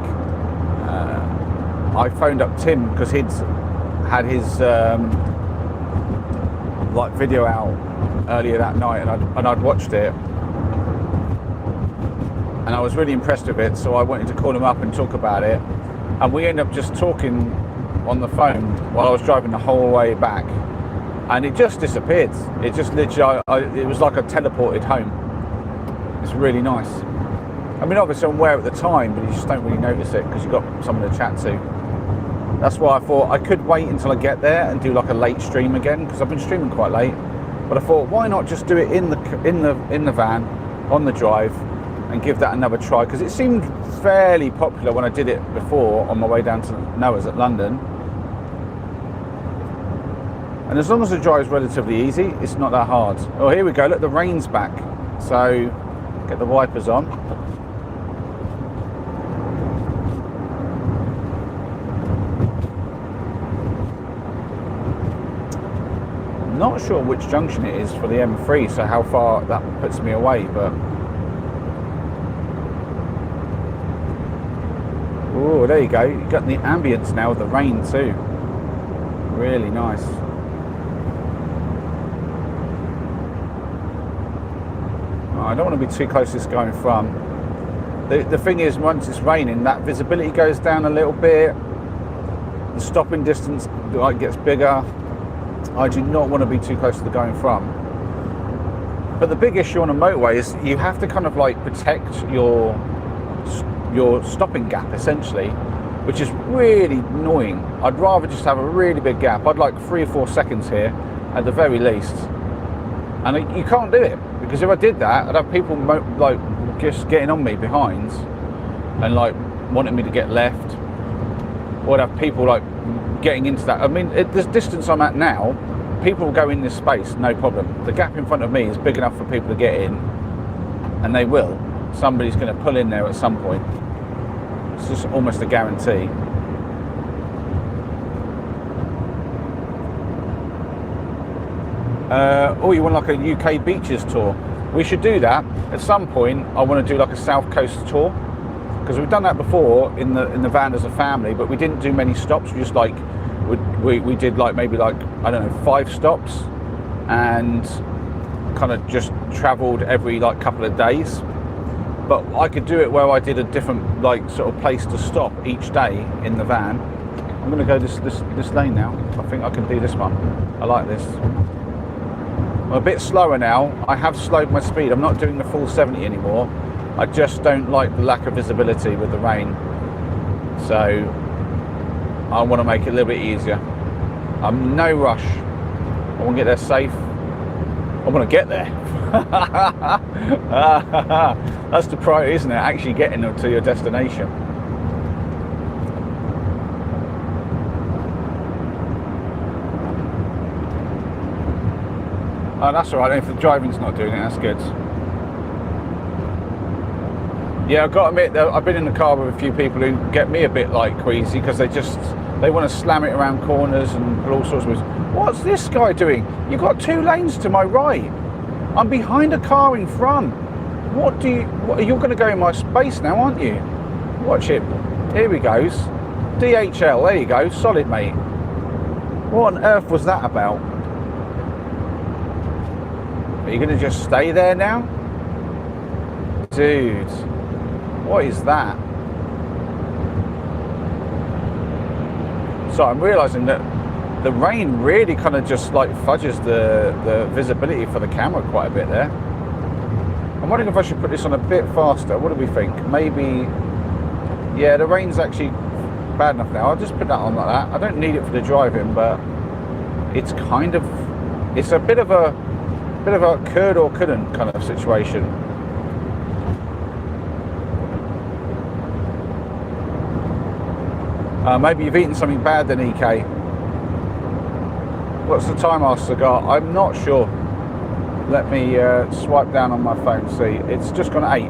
I phoned up Tim because he'd had his like video out earlier that night, and I'd watched it, and I was really impressed with it, so I wanted to call him up and talk about it, and we ended up just talking on the phone while I was driving the whole way back, and it just disappeared. It just literally, it was like I teleported home. It's really nice. I mean, obviously I'm aware at the time, but you just don't really notice it because you've got someone to chat to. That's why I thought I could wait until I get there and do like a late stream again, because I've been streaming quite late. But I thought, why not just do it in the van, on the drive, and give that another try? Because it seemed fairly popular when I did it before on my way down to Noah's at London. And as long as the drive's relatively easy, it's not that hard. Oh, here we go. Look, the rain's back. So get the wipers on. Not sure which junction it is for the M3, so how far that puts me away, but oh, there you go. You got the ambience now with the rain too. Really nice. I don't want to be too close to this guy in front. The thing is, once it's raining, that visibility goes down a little bit. The stopping distance like gets bigger. I do not want to be too close to the guy in front. But the big issue on a motorway is you have to kind of like protect your stopping gap essentially, which is really annoying. I'd rather just have a really big gap. I'd like 3 or 4 seconds here at the very least. And you can't do it, because if I did that, I'd have people like just getting on me behind and like wanting me to get left, or I'd have people like getting into that. I mean, the distance I'm at now, people will go in this space, no problem. The gap in front of me is big enough for people to get in, and they will. Somebody's going to pull in there at some point. It's just almost a guarantee. Oh, you want like a UK beaches tour? We should do that. At some point, I want to do like a South Coast tour, because we've done that before in the van as a family, but we didn't do many stops. We just like we did like maybe like, I don't know, 5 stops, and kind of just travelled every like couple of days. But I could do it where I did a different like sort of place to stop each day in the van. I'm going to go this lane now. I think I can do this one. I like this. I'm a bit slower now. I have slowed my speed. I'm not doing the full 70 anymore. I just don't like the lack of visibility with the rain. So I want to make it a little bit easier. I'm no rush. I want to get there safe. I want to get there. That's the priority, isn't it? Actually getting to your destination. Oh, that's all right. If the driving's not doing it, that's good. Yeah, I've got to admit that I've been in the car with a few people who get me a bit like queasy because they want to slam it around corners and all sorts of. What's this guy doing? You've got 2 lanes to my right. I'm behind a car in front. You're going to go in my space now, aren't you? Watch it. Here he goes. DHL. There you go. Solid, mate. What on earth was that about? Are you going to just stay there now? Dude, what is that? So I'm realising that the rain really kind of just like fudges the visibility for the camera quite a bit there. I'm wondering if I should put this on a bit faster. What do we think? Maybe, yeah, the rain's actually bad enough now. I'll just put that on like that. I don't need it for the driving, but it's a bit of a could or couldn't kind of situation. Maybe you've eaten something bad then, EK. What's the time our cigar? I'm not sure. Let me swipe down on my phone, see. It's just gone 8.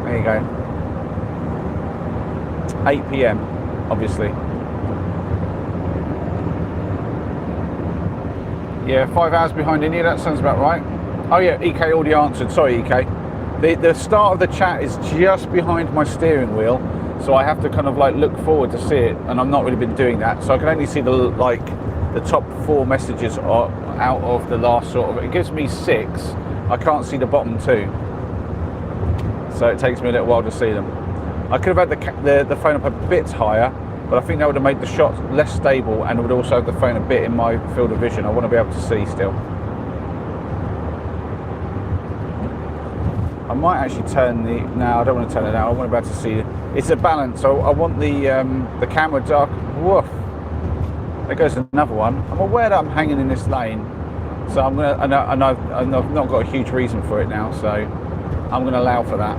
There you go. 8 PM, obviously. Yeah, 5 hours behind India, that sounds about right. Oh yeah, EK already answered, sorry EK. The start of the chat is just behind my steering wheel, so I have to kind of like look forward to see it, and I've not really been doing that, so I can only see the top 4 messages out of the last sort of, it gives me 6, I can't see the bottom 2. So it takes me a little while to see them. I could have had the phone up a bit higher, but I think that would have made the shot less stable, and it would also have the phone a bit in my field of vision. I want to be able to see still. I might actually turn no, I don't want to turn it down. I want to be able to see. It's a balance. So I want the camera dark. Woof. There goes another one. I'm aware that I'm hanging in this lane, so I'm gonna, and I've not got a huge reason for it now, so I'm gonna allow for that.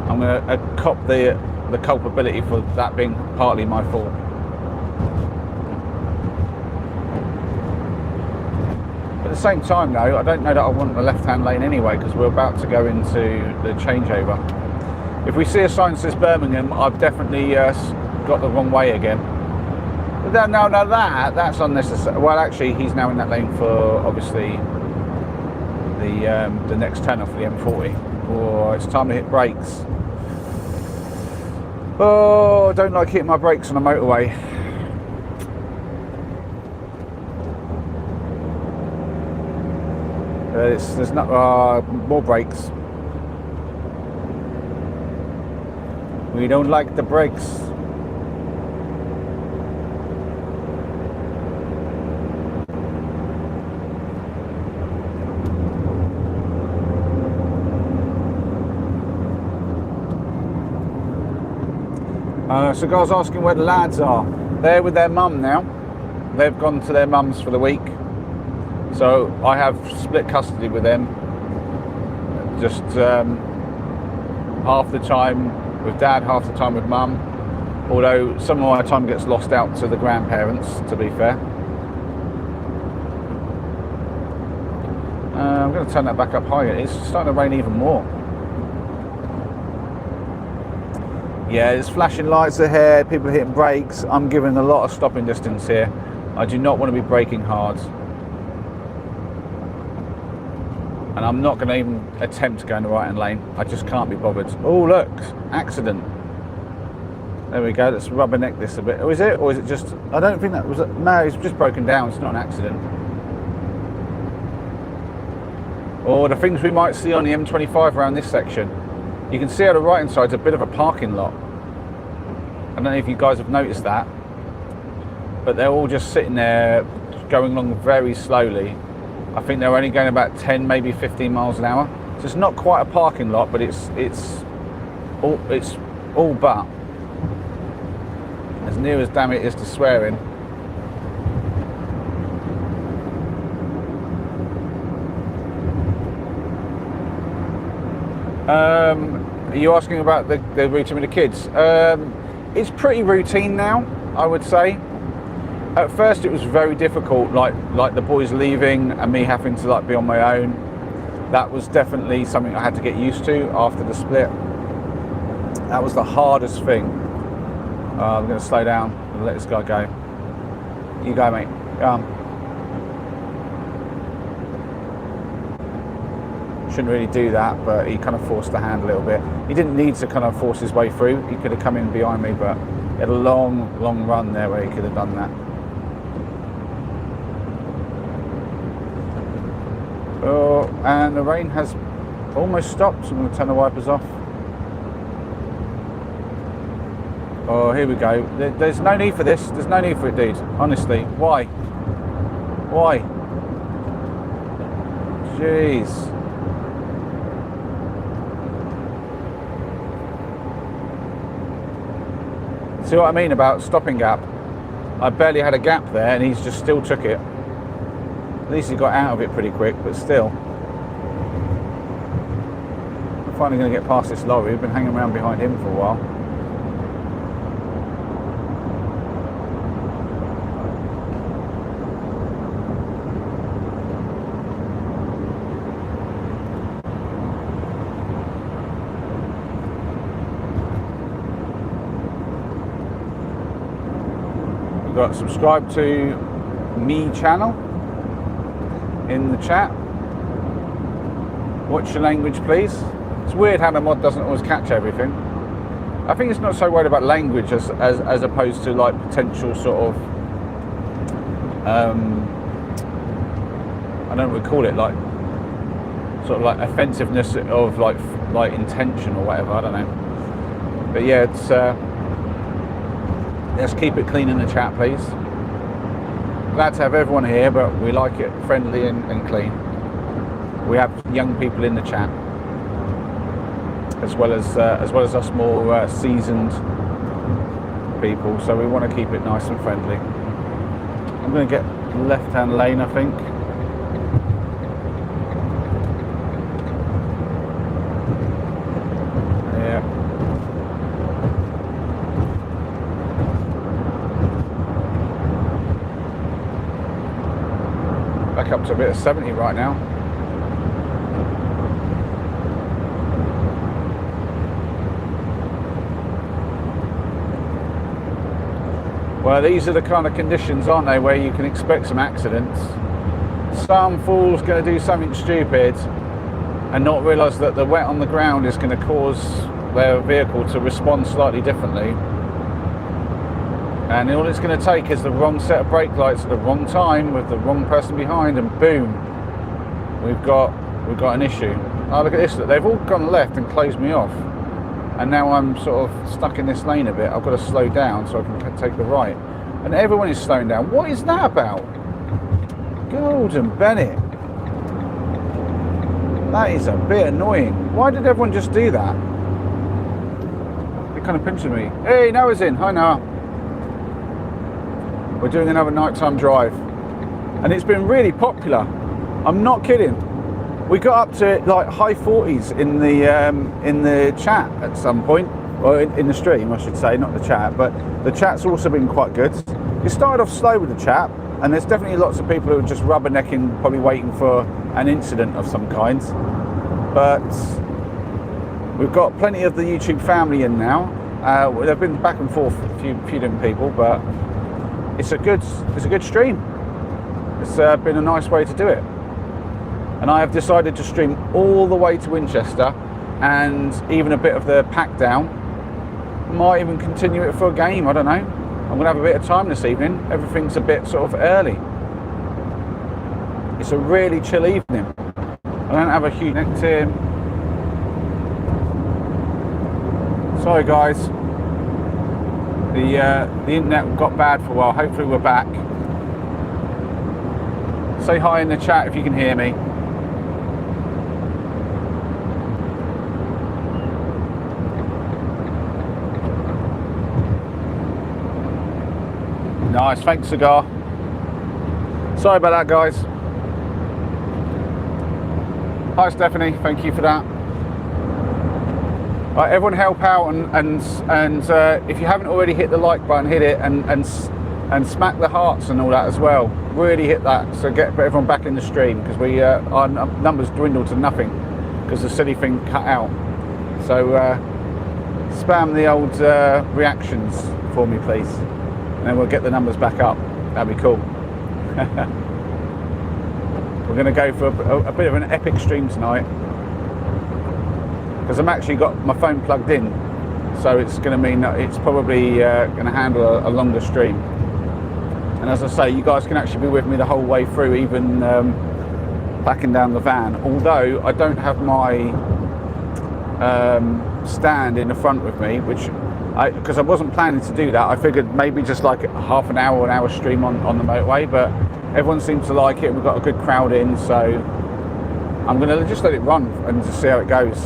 I'm gonna cop the culpability for that being partly my fault. At the same time though, I don't know that I want the left-hand lane anyway, because we're about to go into the changeover. If we see a sign that says Birmingham, I've definitely got the wrong way again. But no, that's unnecessary. Well, actually, he's now in that lane for obviously the next turn off the M40. Oh, it's time to hit brakes. Oh, I don't like hitting my brakes on a motorway. There's not more brakes. We don't like the brakes. So guys asking where the lads are. They're with their mum now. They've gone to their mum's for the week. So I have split custody with them. Just half the time with dad, half the time with mum. Although some of my time gets lost out to the grandparents, to be fair. I'm going to turn that back up higher. It's starting to rain even more. Yeah, there's flashing lights ahead, people hitting brakes. I'm giving a lot of stopping distance here. I do not want to be braking hard. And I'm not going to even attempt to go in the right-hand lane. I just can't be bothered. Oh, look, accident. There we go, let's rubberneck this a bit. Oh, is it? Or is it just, I don't think that was, no, it's just broken down. It's not an accident. Or the things we might see on the M25 around this section. You can see on the right hand side is a bit of a parking lot. I don't know if you guys have noticed that, but they're all just sitting there going along very slowly. I think they're only going about 10, maybe 15 miles an hour. So it's not quite a parking lot, but it's all but as near as damn it is to swearing. Are you asking about the routine with the kids? It's pretty routine now, I would say. At first it was very difficult, like the boys leaving and me having to like be on my own. That was definitely something I had to get used to after the split. That was the hardest thing. I'm going to slow down and let this guy go. You go, mate. Shouldn't really do that, but he kind of forced the hand a little bit. He didn't need to kind of force his way through. He could have come in behind me, but he had a long run there where he could have done that. Oh, and the rain has almost stopped, so I'm going to turn the wipers off. Oh, here we go. There's no need for this. There's no need for it, dude. Honestly, why? Why? Jeez. See what I mean about stopping gap? I barely had a gap there and he's just still took it. At least he got out of it pretty quick, but still. I'm finally going to get past this lorry. We've been hanging around behind him for a while. We've got subscribe to me channel in the chat. What's your language, please? It's weird how the mod doesn't always catch everything. I think it's not so worried about language as opposed to like potential sort of I don't know what we call it, like sort of like offensiveness of like intention or whatever, I don't know. But yeah, it's let's keep it clean in the chat, please. Glad to have everyone here, but we like it friendly and clean. We have young people in the chat, as well as us more seasoned people. So we want to keep it nice and friendly. I'm going to get left-hand lane, I think. Yeah. Back up to a bit of 70 right now. Well, these are the kind of conditions, aren't they, where you can expect some accidents. Some fool's going to do something stupid and not realise that the wet on the ground is going to cause their vehicle to respond slightly differently. And all it's going to take is the wrong set of brake lights at the wrong time with the wrong person behind, and boom, we've got an issue. Oh, look at this! Look, they've all gone left and closed me off, and now I'm sort of stuck in this lane a bit. I've got to slow down so I can take the right, and everyone is slowing down. What is that about? Golden Bennett. That is a bit annoying. Why did everyone just do that? They're kind of pinching me. Hey, Noah's in. Hi, Noah. We're doing another nighttime drive, and it's been really popular. I'm not kidding. We got up to like high 40s in the chat at some point, or in the stream, I should say, not the chat. But the chat's also been quite good. It started off slow with the chat, and there's definitely lots of people who are just rubbernecking, probably waiting for an incident of some kind. But we've got plenty of the YouTube family in now. They've been back and forth, a few different people, but it's a good stream. It's been a nice way to do it. And I have decided to stream all the way to Winchester and even a bit of the pack down. Might even continue it for a game, I don't know. I'm going to have a bit of time this evening. Everything's a bit sort of early. It's a really chill evening. I don't have a huge neck team. Sorry guys. The internet got bad for a while. Hopefully we're back. Say hi in the chat if you can hear me. Nice, thanks, Cigar. Sorry about that, guys. Hi, Stephanie. Thank you for that. Right, everyone, help out and if you haven't already hit the like button, hit it and smack the hearts and all that as well. Really hit that, so get everyone back in the stream, because our numbers dwindled to nothing because the silly thing cut out. So spam the old reactions for me, please. And then we'll get the numbers back up. That'd be cool. We're going to go for a bit of an epic stream tonight, because I'm actually got my phone plugged in, so it's going to mean that it's probably going to handle a longer stream. And as I say, you guys can actually be with me the whole way through, even backing down the van. Although I don't have my stand in the front with me, which because I wasn't planning to do that. I figured maybe just like a half an hour stream on the motorway, but everyone seems to like it. We've got a good crowd in, so I'm going to just let it run and just see how it goes.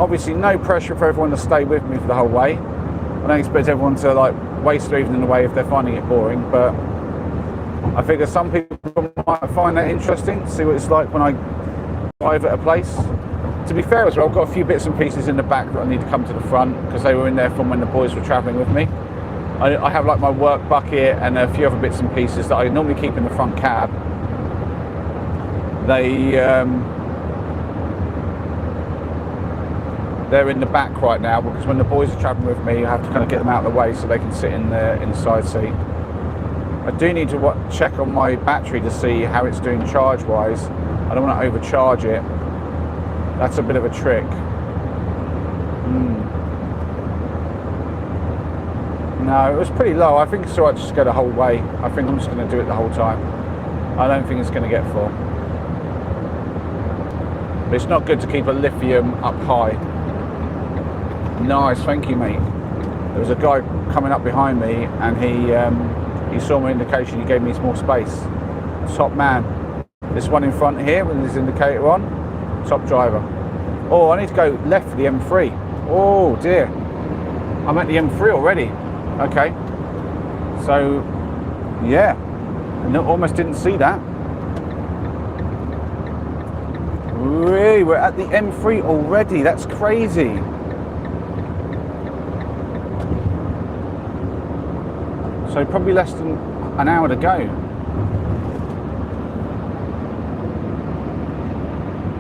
Obviously, no pressure for everyone to stay with me for the whole way. I don't expect everyone to like waste their evening away if they're finding it boring, but I figure some people might find that interesting to see what it's like when I arrive at a place. To be fair as well, I've got a few bits and pieces in the back that I need to come to the front, because they were in there from when the boys were travelling with me. I have like my work bucket and a few other bits and pieces that I normally keep in the front cab. They're in the back right now, because when the boys are travelling with me, I have to kind of get them out of the way so they can sit in the side seat. I do need to check on my battery to see how it's doing charge-wise. I don't want to overcharge it. That's a bit of a trick. No, it was pretty low. I think it's all right to just go the whole way. I think I'm just going to do it the whole time. I don't think it's going to get full. But it's not good to keep a lithium up high. Nice, thank you, mate. There was a guy coming up behind me, and he saw my indication. He gave me more space. Top man. This one in front here with his indicator on. Top driver. Oh, I need to go left for the M3. Oh dear. I'm at the M3 already. Okay. So, yeah. Almost didn't see that. Really, we're at the M3 already. That's crazy. So probably less than an hour to go.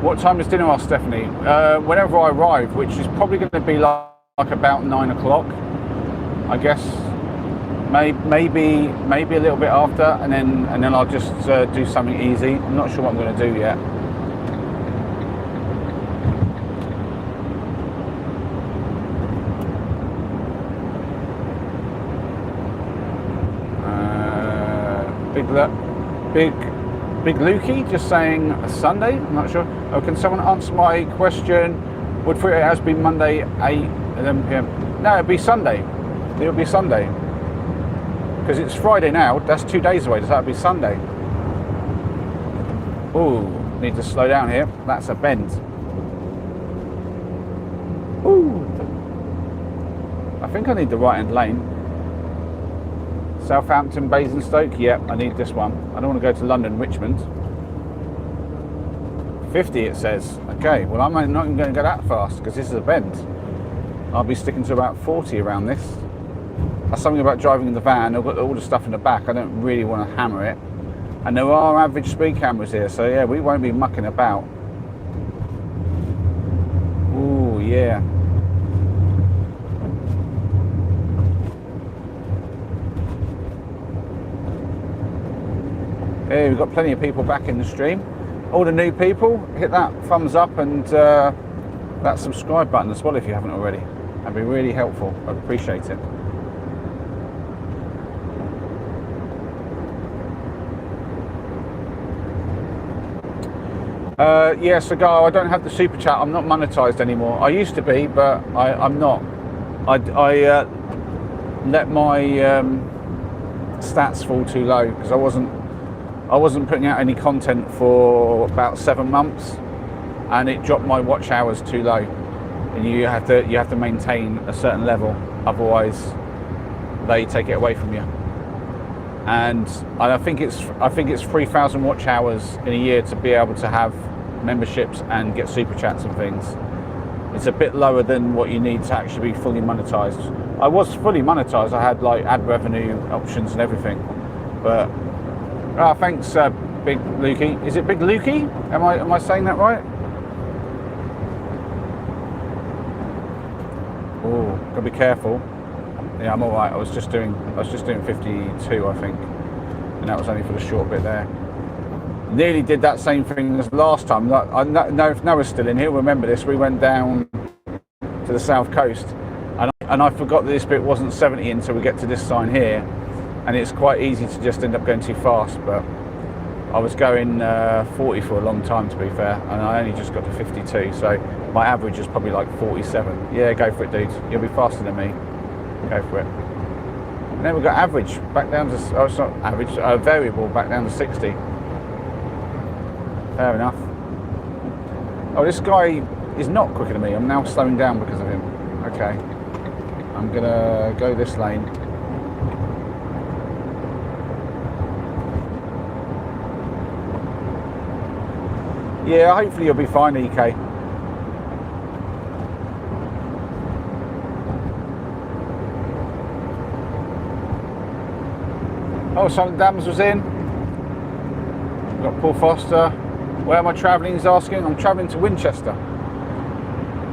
What time is dinner, asked Stephanie? Whenever I arrive, which is probably going to be like about 9 o'clock, I guess. Maybe a little bit after, and then I'll just do something easy. I'm not sure what I'm going to do yet. Big Lukey just saying Sunday. I'm not sure. Oh, can someone answer my question? Would 48 hours be Monday 8 p.m? No, it'd be Sunday. It would be Sunday. Because it's Friday now. That's 2 days away. Does that be Sunday? Ooh, need to slow down here. That's a bend. Ooh. I think I need the right-hand lane. Southampton, Basingstoke. Yep, I need this one. I don't want to go to London, Richmond. 50 it says. Okay, well I'm not even going to go that fast because this is a bend. I'll be sticking to about 40 around this. That's something about driving in the van. I've got all the stuff in the back. I don't really want to hammer it. And there are average speed cameras here, so yeah, we won't be mucking about. Ooh, yeah. Hey, we've got plenty of people back in the stream. All the new people, hit that thumbs up and that subscribe button as well if you haven't already. That'd be really helpful. I'd appreciate it. Yeah, Cigar, I don't have the super chat. I'm not monetized anymore. I used to be, but I'm not. I let my stats fall too low because I I wasn't putting out any content for about 7 months, and it dropped my watch hours too low. And you have to maintain a certain level, otherwise they take it away from you. And I think it's 3,000 watch hours in a year to be able to have memberships and get super chats and things. It's a bit lower than what you need to actually be fully monetized. I was fully monetized. I had like ad revenue options and everything. But thanks, Big Lukey. Is it Big Lukey? Am I saying that right? Oh, gotta be careful. Yeah, I'm all right. I was just doing 52, I think, and that was only for the short bit there. Nearly did that same thing as last time. I know if Noah's still in here, remember this. We went down to the south coast, and I forgot that this bit wasn't 70 until we get to this sign here, and it's quite easy to just end up going too fast. But I was going 40 for a long time, to be fair, and I only just got to 52, so my average is probably like 47. Yeah, go for it, dude. You'll be faster than me. Go for it. And then we've got average back down to, oh, it's not average, variable back down to 60. Fair enough. Oh, this guy is not quicker than me. I'm now slowing down because of him. Okay. I'm gonna go this lane. Yeah, hopefully you'll be fine, EK. Oh, Silent Dams was in. We've got Paul Foster. Where am I travelling? He's asking. I'm travelling to Winchester.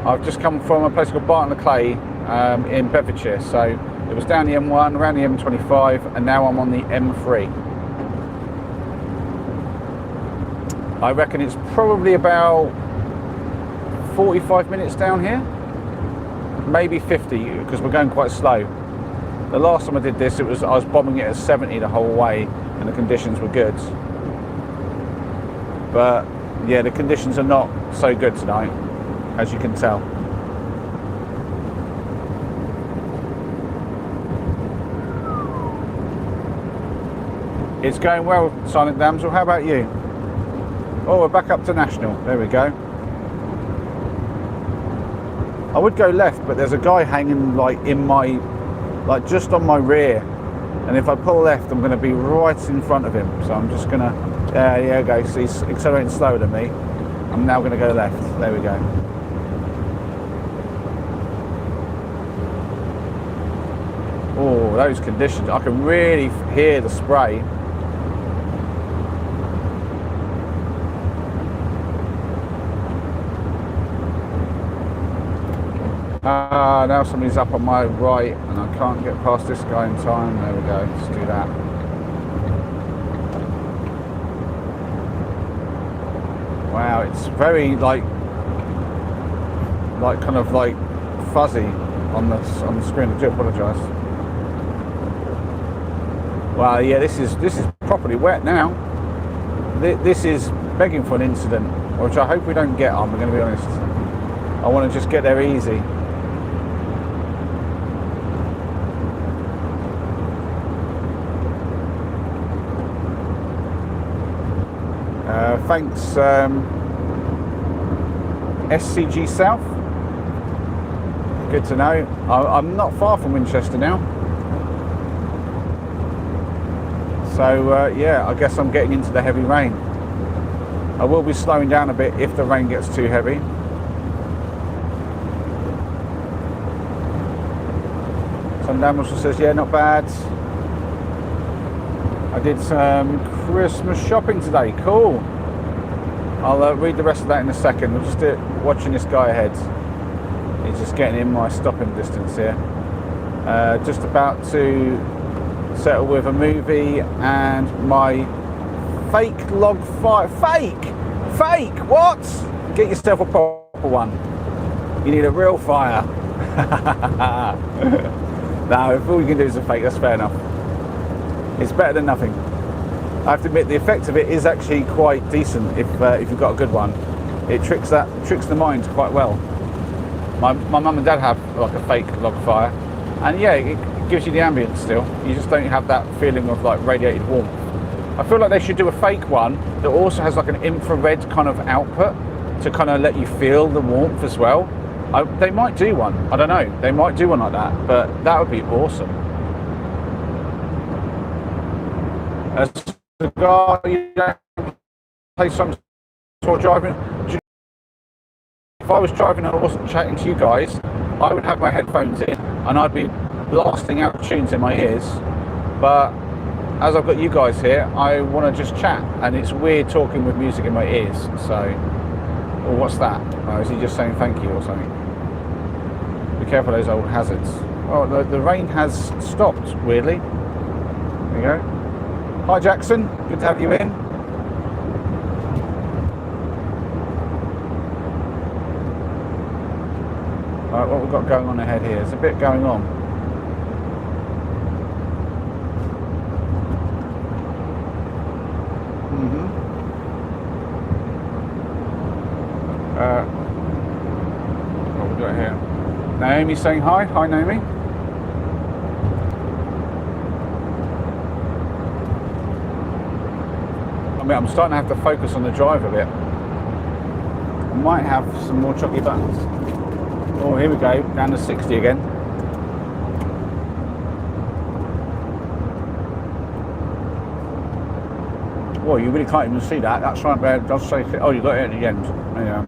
I've just come from a place called Barton-le-Clay in Bedfordshire. So it was down the M1, around the M25, and now I'm on the M3. I reckon it's probably about 45 minutes down here. Maybe 50, because we're going quite slow. The last time I did this, I was bombing it at 70 the whole way, and the conditions were good. But yeah, the conditions are not so good tonight, as you can tell. It's going well, Silent Damsel. How about you? Oh, we're back up to National. There we go. I would go left, but there's a guy hanging like just on my rear, and if I pull left, I'm going to be right in front of him. So I'm just going to, yeah, okay. So he's accelerating slower than me. I'm now going to go left. There we go. Oh, those conditions! I can really hear the spray. Now somebody's up on my right and I can't get past this guy in time. There we go, let's do that. Wow, it's very like kind of like fuzzy on the screen. I do apologise. Wow, yeah, this is properly wet now. This is begging for an incident, which I hope we don't get on, we're going to be honest. I want to just get there easy. Thanks, SCG South. Good to know. I'm not far from Winchester now. So, yeah, I guess I'm getting into the heavy rain. I will be slowing down a bit if the rain gets too heavy. Daniel says, yeah, not bad. I did some Christmas shopping today. Cool. I'll read the rest of that in a second. We're just watching this guy ahead. He's just getting in my stopping distance here. Just about to settle with a movie and my fake log fire. Fake! What? Get yourself a proper one. You need a real fire. No, if all you can do is a fake, that's fair enough. It's better than nothing. I have to admit, the effect of it is actually quite decent if you've got a good one. It tricks the mind quite well. My mum and dad have like a fake log fire, and yeah, it gives you the ambience still. You just don't have that feeling of like radiated warmth. I feel like they should do a fake one that also has like an infrared kind of output to kind of let you feel the warmth as well. They might do one. I don't know. They might do one like that, but that would be awesome. As a guy, you don't play some sort of driving. If I was driving and I wasn't chatting to you guys, I would have my headphones in and I'd be blasting out tunes in my ears. But as I've got you guys here, I want to just chat, and it's weird talking with music in my ears. So, well, what's that? Oh, is he just saying thank you or something? Be careful of those old hazards. Oh, the rain has stopped, weirdly. There you go. Hi Jackson, good to have you in. Alright, what we've got going on ahead here? There's a bit going on. What have we got here? Naomi saying hi. Hi Naomi. I mean, I'm starting to have to focus on the drive a bit. I might have some more chocky buttons. Oh, here we go, down to 60 again. Well, you really can't even see that. That's right there. It does say, oh, you got it at the end. Yeah.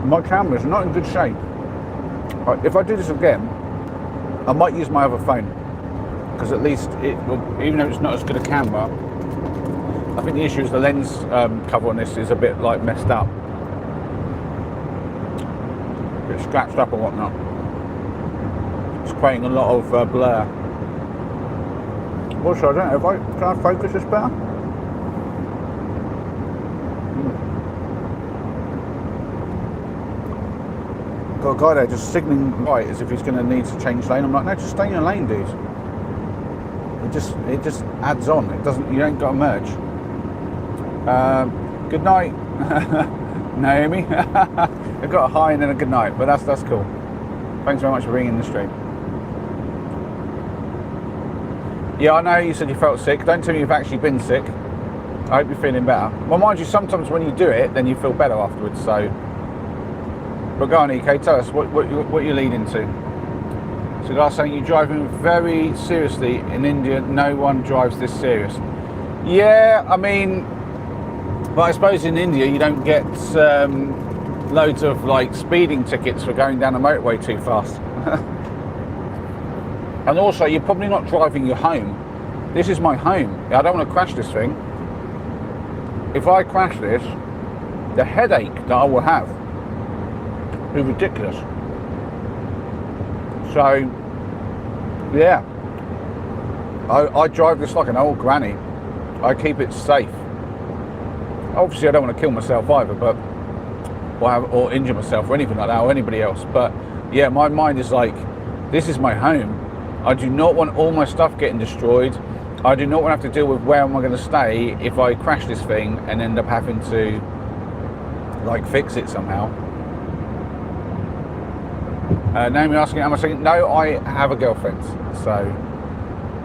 My camera's not in good shape. If I do this again, I might use my other phone, because at least it will, even though it's not as good a camera, I think the issue is the lens cover on this is a bit like messed up, a bit scratched up and whatnot. It's creating a lot of blur. Also, I don't know if can I focus this better? Got a guy there just signalling right as if he's going to need to change lane. I'm like, no, just stay in your lane, dude. It just adds on. It doesn't. You ain't got to merge. Good night, Naomi. I got a hi and then a good night, but that's cool. Thanks very much for being in the stream. Yeah, I know you said you felt sick. Don't tell me you've actually been sick. I hope you're feeling better. Well, mind you, sometimes when you do it, then you feel better afterwards. So, but go on, EK, tell us what you're leading to. So, guys saying you're driving very seriously in India. No one drives this serious. Yeah, I mean, but I suppose in India you don't get loads of like speeding tickets for going down the motorway too fast. And also, you're probably not driving your home. This is my home. I don't want to crash this thing. If I crash this, the headache that I will have is ridiculous. So, yeah. I drive this like an old granny. I keep it safe. Obviously, I don't want to kill myself either, but or injure myself or anything like that, or anybody else. But yeah, my mind is like, this is my home. I do not want all my stuff getting destroyed. I do not want to have to deal with where am I going to stay if I crash this thing and end up having to like fix it somehow. Naomi asking, am I saying no? I have a girlfriend, so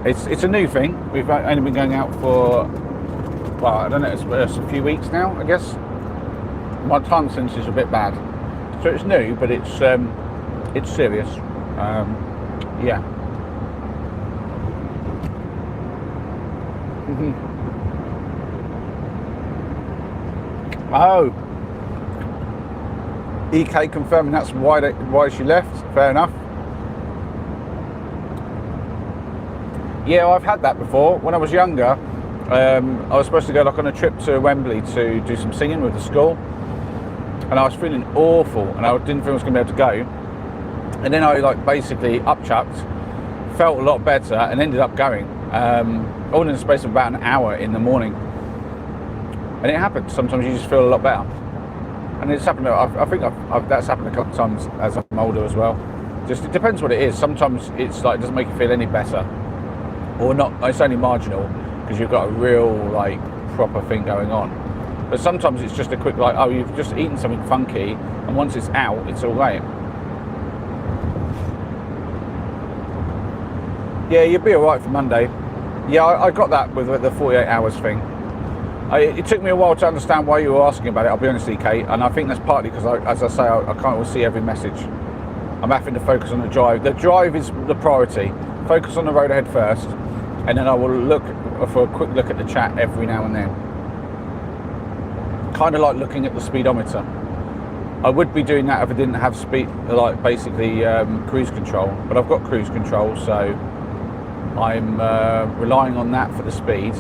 it's a new thing. We've only been going out for, well, I don't know, it's a few weeks now, I guess. My tongue sense is a bit bad, so it's new, but it's serious. Yeah. Oh, EK confirming that's why she left. Fair enough. Yeah, I've had that before. When I was younger, I was supposed to go like on a trip to Wembley to do some singing with the school, and I was feeling awful, and I didn't think I was going to be able to go. And then I like basically upchucked, felt a lot better, and ended up going. All in the space of about an hour in the morning. And it happens. Sometimes you just feel a lot better. And it's happened, I think that's happened a couple of times as I'm older as well. Just, it depends what it is. Sometimes it's like, it doesn't make you feel any better. Or not, it's only marginal, because you've got a real, like, proper thing going on. But sometimes it's just a quick, like, oh, you've just eaten something funky, and once it's out, it's all right. Yeah, you'll be alright for Monday. Yeah, I got that with the 48 hours thing. It took me a while to understand why you were asking about it, I'll be honest, EK, and I think that's partly because, as I say, I can't always see every message. I'm having to focus on the drive. The drive is the priority. Focus on the road ahead first, and then I will look for a quick look at the chat every now and then. Kind of like looking at the speedometer. I would be doing that if I didn't have basically cruise control, but I've got cruise control, so I'm relying on that for the speed.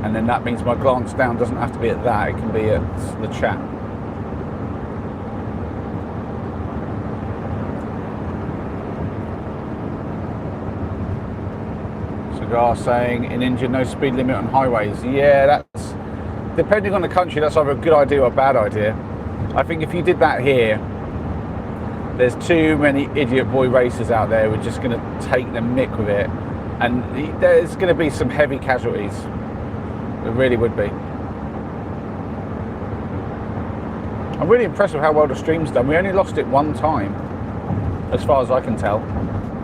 And then that means my glance down doesn't have to be at that, it can be at the chat. Cigar saying, in India, no speed limit on highways. Yeah, that's, depending on the country, that's either a good idea or a bad idea. I think if you did that here, there's too many idiot boy racers out there who are just going to take the mick with it. And there's going to be some heavy casualties. It really would be. I'm really impressed with how well the stream's done. We only lost it one time, as far as I can tell.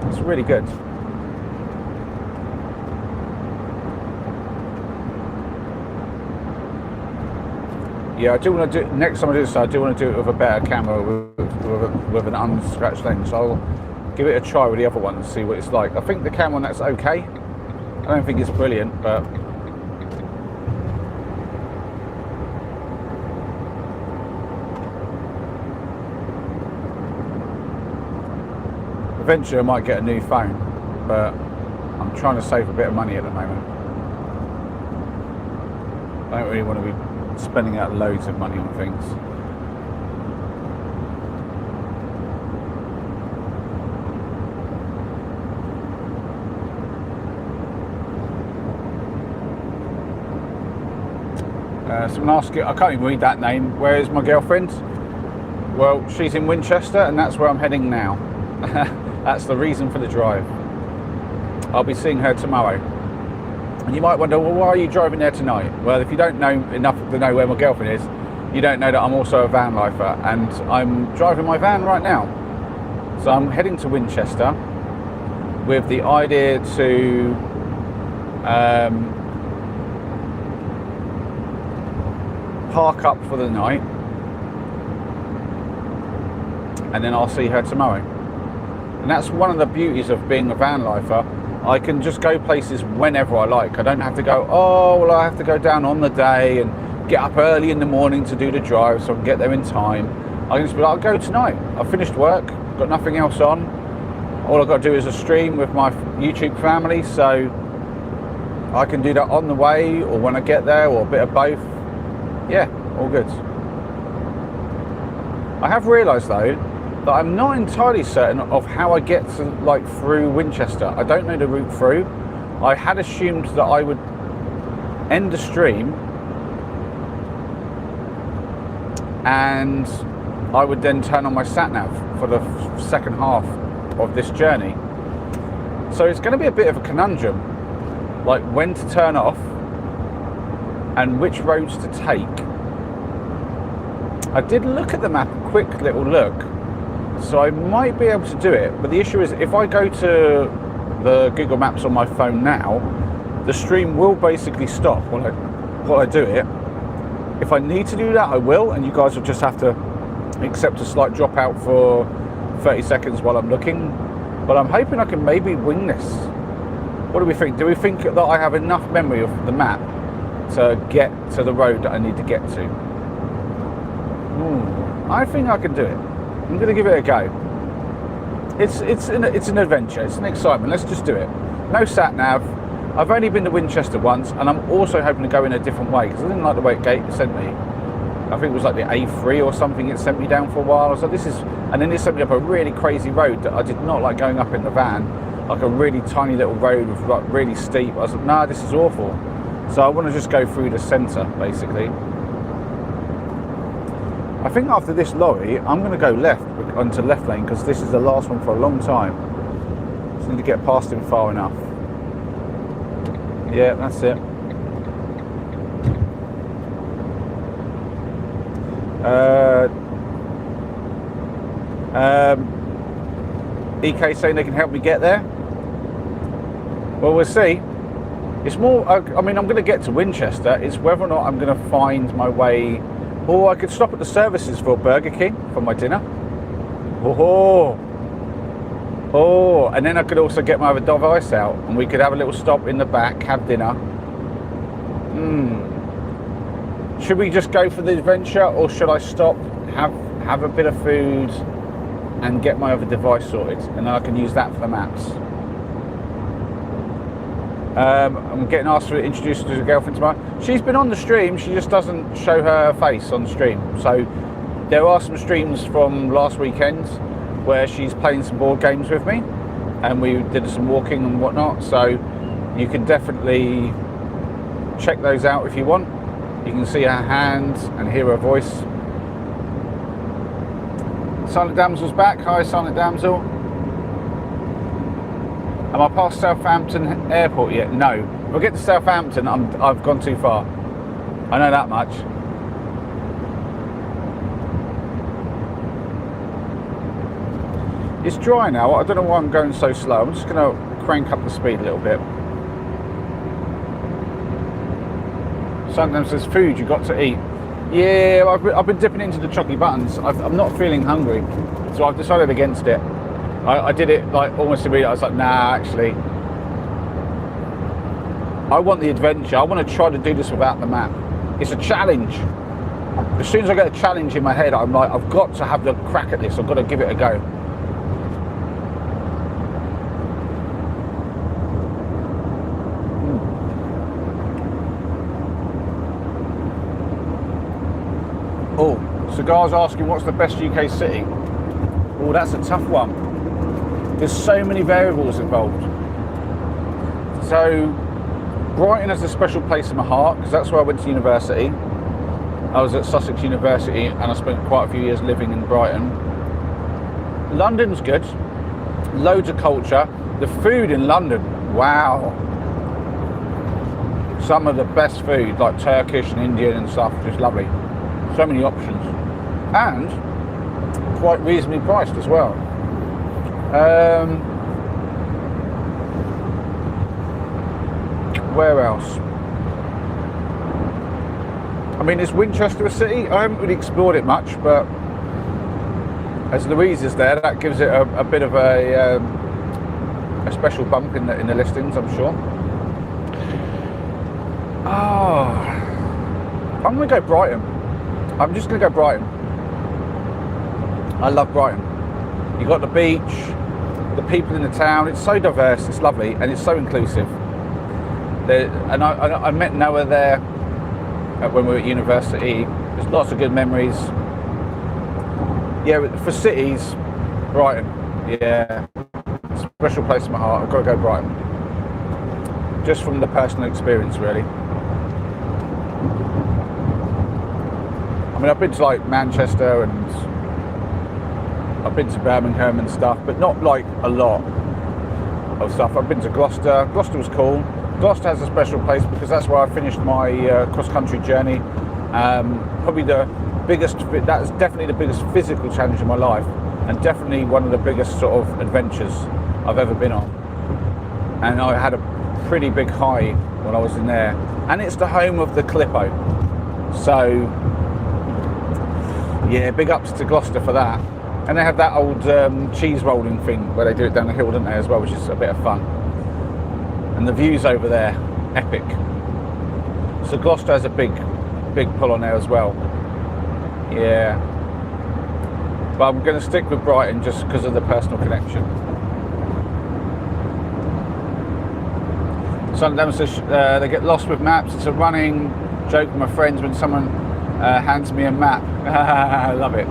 It's really good. Yeah, I do want to do, next time I do this, I do want to do it with a better camera, with an unscratched lens. So I'll give it a try with the other one and see what it's like. I think the camera on that's okay. I don't think it's brilliant, but eventually I might get a new phone, but I'm trying to save a bit of money at the moment. I don't really want to be spending out loads of money on things. Someone asked you, I can't even read that name, where is my girlfriend? Well, she's in Winchester and that's where I'm heading now. That's the reason for the drive. I'll be seeing her tomorrow. And you might wonder, well, why are you driving there tonight? Well, if you don't know enough to know where my girlfriend is, you don't know that I'm also a van lifer, and I'm driving my van right now. So I'm heading to Winchester with the idea to park up for the night, and then I'll see her tomorrow. And that's one of the beauties of being a van lifer. I can just go places whenever I like. I don't have to go, oh, well, I have to go down on the day and get up early in the morning to do the drive so I can get there in time. I can just be like, I'll go tonight. I've finished work, got nothing else on. All I've got to do is a stream with my YouTube family, so I can do that on the way or when I get there, or a bit of both. Yeah, all good. I have realised though that I'm not entirely certain of how I get to through Winchester. I don't know the route through. I had assumed that I would end the stream and I would then turn on my sat nav for the second half of this journey. So it's going to be a bit of a conundrum, like when to turn off and which roads to take. I did look at the map, a quick little look, so I might be able to do it, but the issue is if I go to the Google Maps on my phone now, the stream will basically stop while I do it. If I need to do that, I will, and you guys will just have to accept a slight dropout for 30 seconds while I'm looking. But I'm hoping I can maybe wing this. What do we think? Do we think that I have enough memory of the map to get to the road that I need to get to? I think I can do it. I'm going to give it a go. It's an adventure. It's an excitement. Let's just do it. No sat nav. I've only been to Winchester once, and I'm also hoping to go in a different way because I didn't like the way it sent me. I think it was like the A3 or something. It sent me down for a while. I was like, this is, and then it sent me up a really crazy road that I did not like going up in the van, like a really tiny little road with like really steep. I was like, nah, this is awful. So I want to just go through the centre basically. I think after this lorry, I'm going to go left onto left lane because this is the last one for a long time. Just need to get past him far enough. Yeah, that's it. EK saying they can help me get there. Well, we'll see. It's more, I mean, I'm going to get to Winchester. It's whether or not I'm going to find my way, or I could stop at the services for Burger King for my dinner. Oh, and then I could also get my other device out and we could have a little stop in the back, have dinner. Should we just go for the adventure, or should I stop, have a bit of food and get my other device sorted, and then I can use that for the maps? I'm getting asked to introduce her to a girlfriend tomorrow. She's been on the stream, she just doesn't show her face on the stream. So there are some streams from last weekend where she's playing some board games with me, and we did some walking and whatnot, so you can definitely check those out if you want. You can see her hand and hear her voice. Silent Damsel's back. Hi, Silent Damsel. Am I past Southampton Airport yet? No. If I get to Southampton, I've gone too far. I know that much. It's dry now. I don't know why I'm going so slow. I'm just going to crank up the speed a little bit. Sometimes there's food you got to eat. Yeah, I've been dipping into the chocolate buttons. I'm not feeling hungry, so I've decided against it. I did it like almost immediately. I was like, nah, actually, I want the adventure. I want to try to do this without the map. It's a challenge. As soon as I get a challenge in my head, I'm like, I've got to have the crack at this. I've got to give it a go. Oh, Cigar's asking what's the best UK city? Oh, that's a tough one. There's so many variables involved. So, Brighton has a special place in my heart because that's where I went to university. I was at Sussex University and I spent quite a few years living in Brighton. London's good. Loads of culture. The food in London, wow. Some of the best food, like Turkish and Indian and stuff, just lovely. So many options, and quite reasonably priced as well. Where else? I mean, is Winchester a city? I haven't really explored it much, but as Louise is there, that gives it a bit of a special bump in the listings, I'm sure. I'm going to go Brighton. I'm just going to go Brighton. I love Brighton. You've got the beach, the people in the town. It's so diverse, it's lovely, and it's so inclusive. And I met Noah there when we were at university. There's lots of good memories. Yeah, for cities, Brighton. Yeah, special place in my heart. I've got to go Brighton. Just from the personal experience, really. I mean, I've been to like Manchester and I've been to Birmingham and stuff, but not like a lot of stuff. I've been to Gloucester. Gloucester was cool. Gloucester has a special place because that's where I finished my cross-country journey. Probably the biggest, that is definitely the biggest physical challenge in my life, and definitely one of the biggest sort of adventures I've ever been on. And I had a pretty big high when I was in there. And it's the home of the Calippo. So, yeah, big ups to Gloucester for that. And they have that old cheese rolling thing where they do it down the hill, don't they, as well, which is a bit of fun. And the views over there, epic. So Gloucester has a big pull on there as well. Yeah. But I'm going to stick with Brighton just because of the personal connection. Some of them says they get lost with maps. It's a running joke with my friends when someone hands me a map. I love it.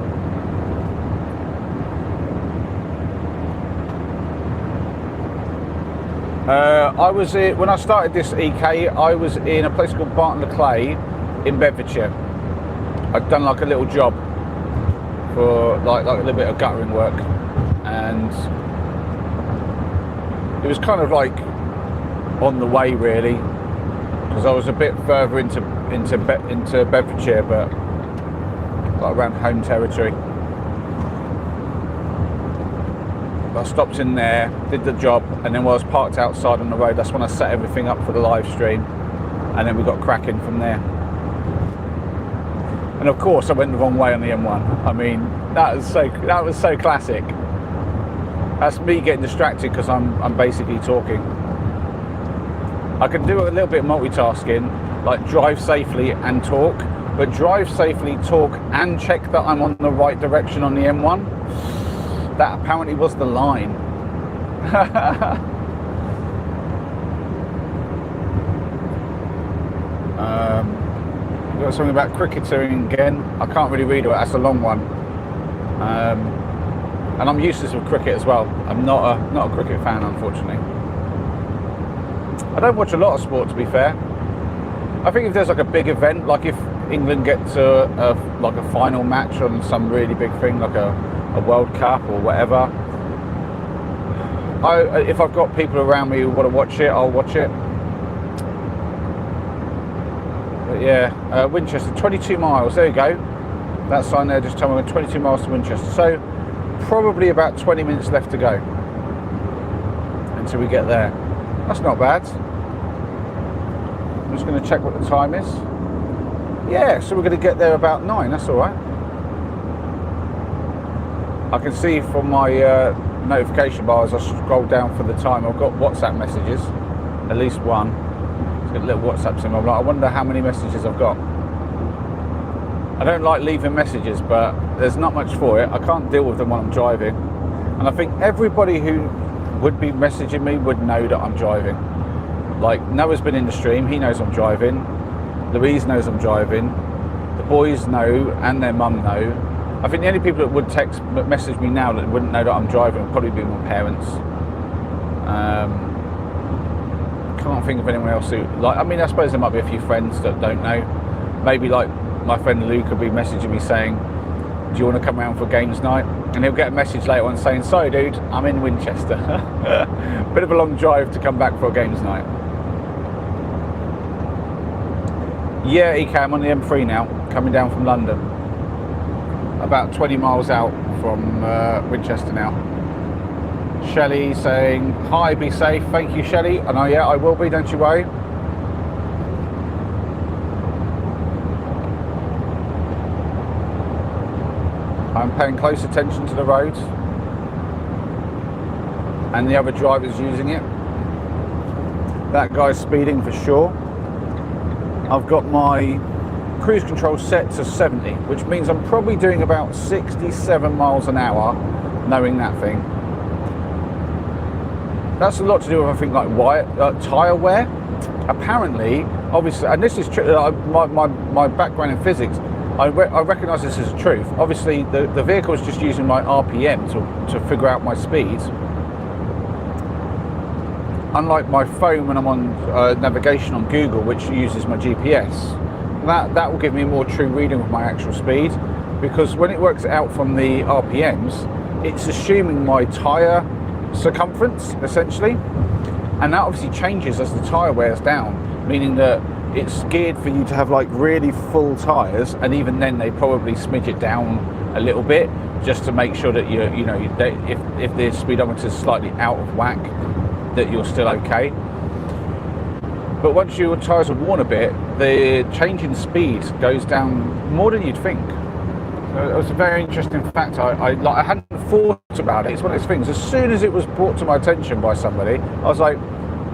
I was when I started this EK, I was in a place called Barton-le-Clay in Bedfordshire. I'd done like a little job for like a little bit of guttering work, and it was kind of like on the way really, because I was a bit further into Bedfordshire, but like around home territory. I stopped in there, did the job, and then while I was parked outside on the road, that's when I set everything up for the live stream, and then we got cracking from there. And of course, I went the wrong way on the M1. I mean, that was so classic. That's me getting distracted because I'm basically talking. I can do a little bit of multitasking, like drive safely and talk, but drive safely, talk, and check that I'm on the right direction on the M1. That apparently was the line. We've got something about cricketing again. I can't really read it, that's a long one. And I'm useless with cricket as well. I'm not a cricket fan, unfortunately. I don't watch a lot of sport, to be fair. I think if there's like a big event, like if England get to like a final match on some really big thing, like a World Cup or whatever, if I've got people around me who want to watch it, I'll watch it. But yeah, Winchester, 22 miles, there you go. That sign there just told me we're 22 miles to Winchester. So probably about 20 minutes left to go until we get there. That's not bad. I'm just going to check what the time is. Yeah, so we're going to get there about 9, that's all right. I can see from my notification bar as I scroll down for the time, I've got WhatsApp messages, at least one. It's got a little WhatsApp symbol. I'm like, I wonder how many messages I've got. I don't like leaving messages, but there's not much for it. I can't deal with them when I'm driving. And I think everybody who would be messaging me would know that I'm driving. Like, Noah's been in the stream, he knows I'm driving. Louise knows I'm driving. The boys know, and their mum know. I think the only people that would message me now that wouldn't know that I'm driving would probably be my parents. Can't think of anyone else who, like, I mean, I suppose there might be a few friends that don't know. Maybe like my friend Luke could be messaging me saying, do you want to come around for games night? And he'll get a message later on saying, sorry dude, I'm in Winchester. Bit of a long drive to come back for a games night. Yeah, EK, I'm on the M3 now, coming down from London. About 20 miles out from Winchester now. Shelley saying, hi, be safe. Thank you, Shelley. I know, yeah, I will be, don't you worry. I'm paying close attention to the road and the other drivers using it. That guy's speeding for sure. I've got my cruise control set to 70, which means I'm probably doing about 67 miles an hour, knowing that thing. That's a lot to do with, I think, like tyre wear. Apparently, obviously, and this is true, my background in physics, I recognise this as truth. Obviously, the vehicle is just using my RPM to figure out my speed. Unlike my phone when I'm on navigation on Google, which uses my GPS, that will give me a more true reading of my actual speed, because when it works it out from the RPMs, it's assuming my tyre circumference, essentially, and that obviously changes as the tyre wears down, meaning that it's geared for you to have like really full tyres, and even then they probably smidge it down a little bit just to make sure that if the speedometer is slightly out of whack, that you're still okay. But once your tyres are worn a bit, the change in speed goes down more than you'd think. So it was a very interesting fact. I hadn't thought about it. It's one of those things. As soon as it was brought to my attention by somebody, I was like,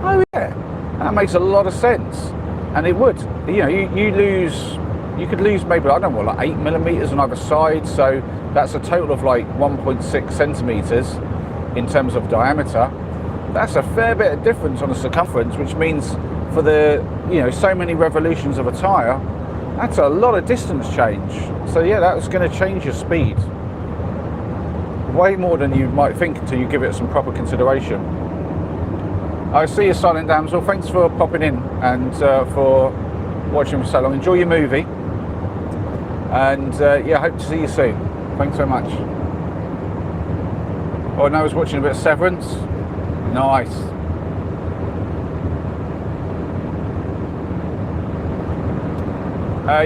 oh yeah, that makes a lot of sense. And it would. You know, you could lose maybe, I don't know, like 8 millimeters on either side. So that's a total of like 1.6 centimeters in terms of diameter. That's a fair bit of difference on the circumference, which means for the, so many revolutions of a tyre, that's a lot of distance change. So yeah, that was going to change your speed. Way more than you might think until you give it some proper consideration. I see you, Silent Damsel. Thanks for popping in and for watching for so long. Enjoy your movie. And yeah, hope to see you soon. Thanks so much. Oh, and I was watching a bit of Severance. Nice.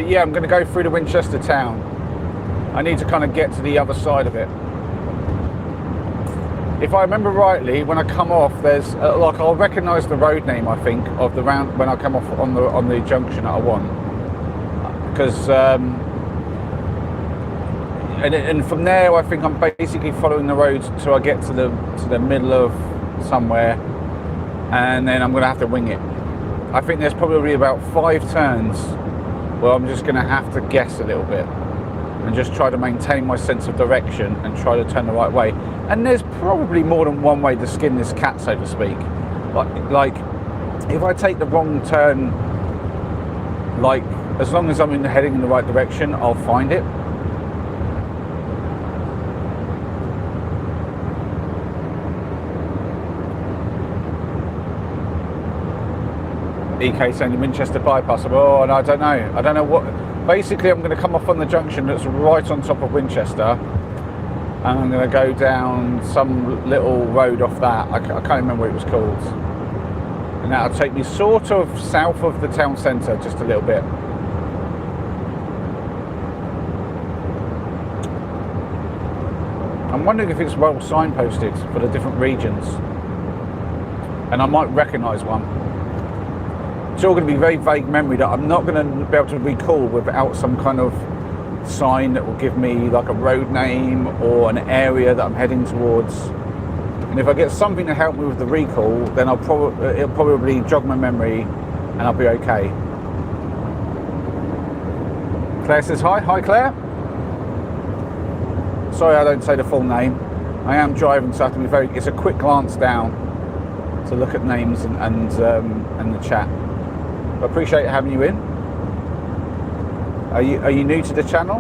Yeah, I'm going to go through the Winchester town. I need to kind of get to the other side of it. if I remember rightly, when I come off, there's like I'll recognise the road name. I think of the round when I come off on the junction that I want, because and from there I think I'm basically following the road till I get to the middle of somewhere, and then I'm going to have to wing it. I think there's probably about 5 turns where I'm just going to have to guess a little bit and just try to maintain my sense of direction and try to turn the right way. And there's probably more than one way to skin this cat, so to speak. Like if I take the wrong turn, like as long as I'm heading in the right direction, I'll find it. EK saying the Winchester bypass. Oh, and I don't know what. Basically, I'm going to come off on the junction that's right on top of Winchester, and I'm going to go down some little road off that. I can't remember what it was called, and that'll take me sort of south of the town centre, just a little bit. I'm wondering if it's well signposted for the different regions, and I might recognise one. It's all going to be very vague memory that I'm not going to be able to recall without some kind of sign that will give me like a road name or an area that I'm heading towards. And if I get something to help me with the recall, then it'll probably jog my memory and I'll be okay. Claire says hi. Hi, Claire. Sorry I don't say the full name. I am driving, so I have to be it's a quick glance down to look at names and the chat. I appreciate having you in. Are you new to the channel?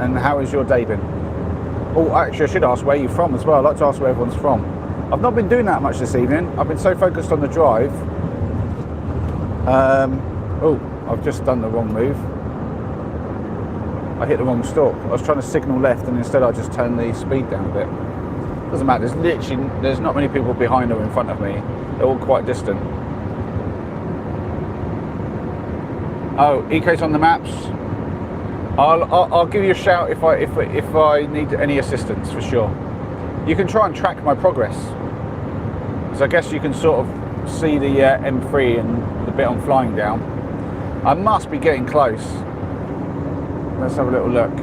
And how has your day been? Oh, actually, I should ask where you're from as well. I'd like to ask where everyone's from. I've not been doing that much this evening. I've been so focused on the drive. Oh, I've just done the wrong move. I hit the wrong stop. I was trying to signal left, and instead I just turned the speed down a bit. Doesn't matter. There's not many people behind or in front of me. They're all quite distant. Oh, EK's on the maps. I'll give you a shout if I need any assistance, for sure. You can try and track my progress, so I guess you can sort of see the M3 and the bit I'm flying down. I must be getting close. Let's have a little look.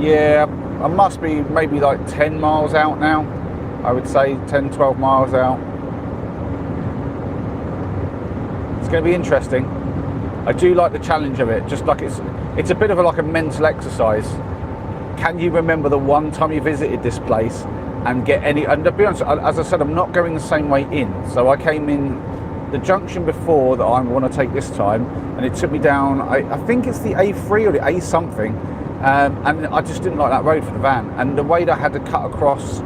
Yeah, I must be maybe like 10 miles out now. I would say 10, 12 miles out. It's going to be interesting. I do like the challenge of it, just like it's a bit of like a mental exercise. Can you remember the one time you visited this place and get any, and to be honest, as I said, I'm not going the same way in. So I came in the junction before that I want to take this time, and it took me down, I think it's the A3 or the A something, and I just didn't like that road for the van. And the way that I had to cut across,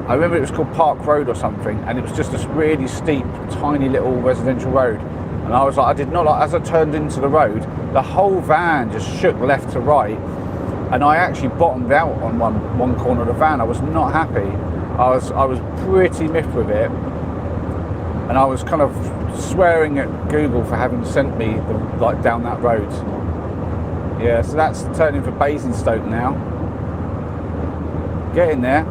I remember it was called Park Road or something, and it was just this really steep, tiny little residential road. And I was like, I did not like, as I turned into the road, the whole van just shook left to right. And I actually bottomed out on one corner of the van. I was not happy. I was pretty miffed with it. And I was kind of swearing at Google for having sent me down that road. Yeah, so that's turning for Basingstoke now. Getting there.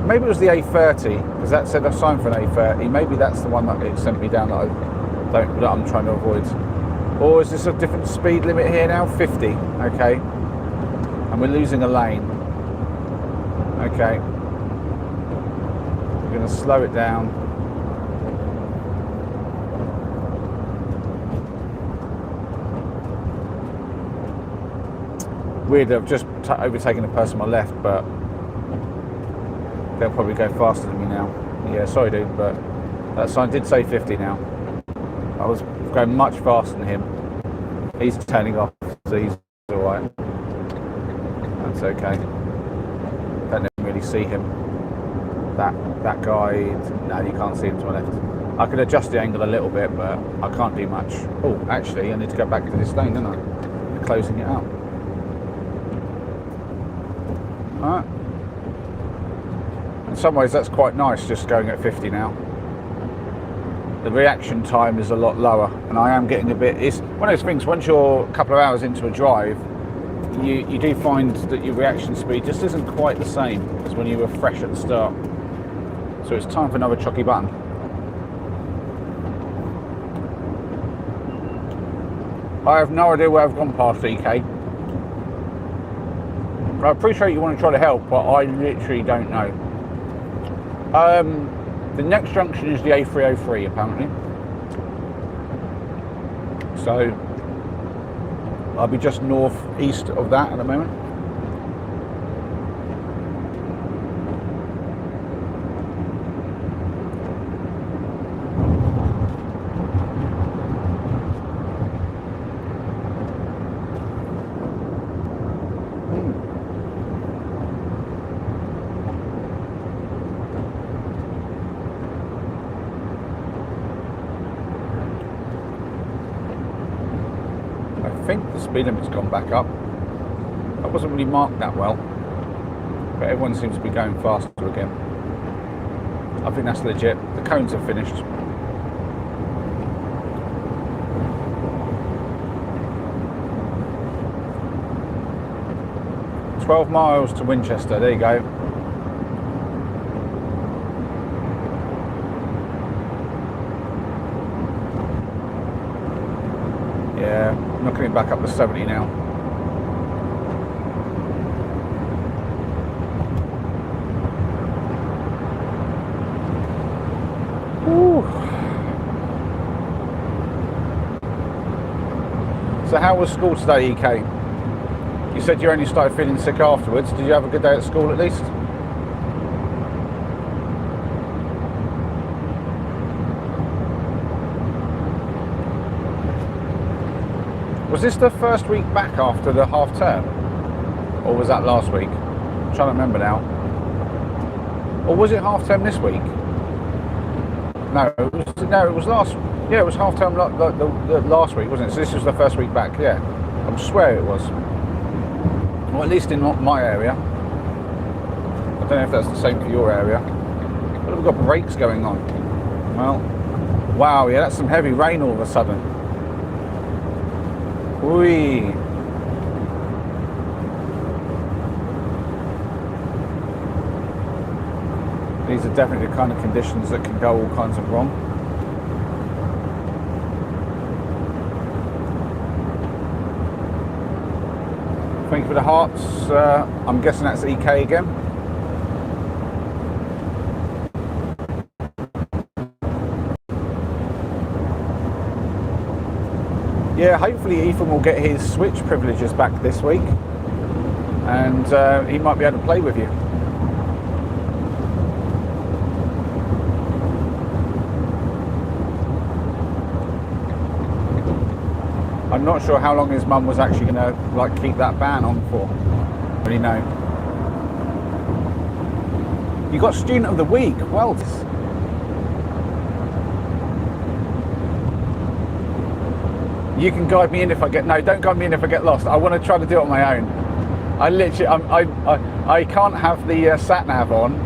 Maybe it was the A30, because that said a sign for an A30. Maybe that's the one that it sent me down that I'm trying to avoid. Or is this a different speed limit here now? 50, okay. And we're losing a lane. Okay. We're going to slow it down. Weird, I've just overtaken the person on my left, but they'll probably go faster than me now. Yeah, sorry dude, but that sign did say 50 now. I was going much faster than him. He's turning off, so he's alright. That's okay. Don't really see him. That guy, no, you can't see him to my left. I can adjust the angle a little bit, but I can't do much. Oh, actually, I need to go back into this lane, don't I? They're closing it out. Alright. In some ways, that's quite nice, just going at 50 now. The reaction time is a lot lower, and I am getting a bit, it's one of those things, once you're a couple of hours into a drive, you do find that your reaction speed just isn't quite the same as when you were fresh at the start. So it's time for another chocky button. I have no idea where I've gone past, EK. I appreciate you want to try to help, but I literally don't know. The next junction is the A303 apparently. So I'll be just northeast of that at the moment. I think the speed limit's gone back up. That wasn't really marked that well, but everyone seems to be going faster again. I think that's legit. The cones are finished. "12 miles to Winchester." There you go. Yeah, knocking it back up to 70 now. Whew. So how was school today, EK? You said you only started feeling sick afterwards. Did you have a good day at school at least? Was this the first week back after the half term? Or was that last week? I'm trying to remember now. Or was it half term this week? No, it was last. Yeah, it was half term the last week, wasn't it? So this was the first week back. Yeah, I swear it was. Well, at least in my area. I don't know if that's the same for your area. But we've got breaks going on. Well, wow, yeah, that's some heavy rain all of a sudden. Whee! These are definitely the kind of conditions that can go all kinds of wrong. Thank you for the hearts. I'm guessing that's EK again. Yeah, hopefully Ethan will get his Switch privileges back this week, and he might be able to play with you. I'm not sure how long his mum was actually going to keep that ban on for. Really know. You got Student of the Week. Well. You can guide me in if I get... No, don't guide me in if I get lost. I want to try to do it on my own. I literally... I can't have the sat-nav on.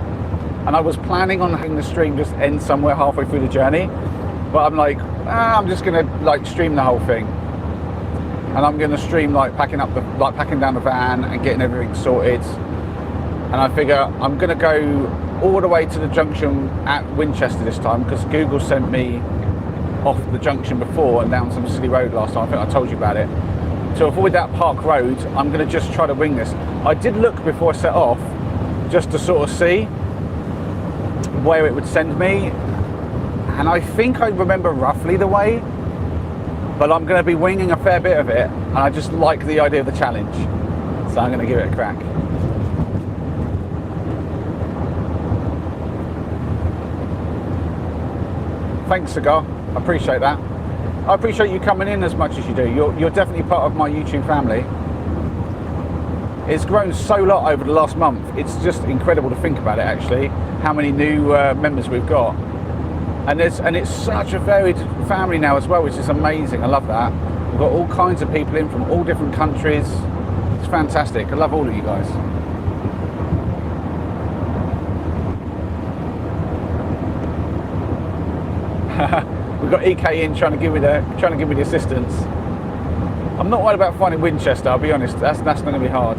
And I was planning on having the stream just end somewhere halfway through the journey. But I'm like, I'm just going to stream the whole thing. And I'm going to stream packing down the van and getting everything sorted. And I figure I'm going to go all the way to the junction at Winchester this time, because Google sent me off the junction before and down some silly road last time. I think I told you about it. To avoid that park road, I'm going to just try to wing this. I did look before I set off just to sort of see where it would send me, and I think I remember roughly the way, but I'm going to be winging a fair bit of it, and I just like the idea of the challenge, so I'm going to give it a crack. Thanks, Cigar. I appreciate that. I appreciate you coming in as much as you do. You're definitely part of my YouTube family. It's grown so lot over the last month. It's just incredible to think about it, actually, how many new members we've got. And it's such a varied family now as well, which is amazing. I love that. We've got all kinds of people in from all different countries. It's fantastic. I love all of you guys. We've got EK in trying to give me the assistance. I'm not worried about finding Winchester, I'll be honest. That's not going to be hard.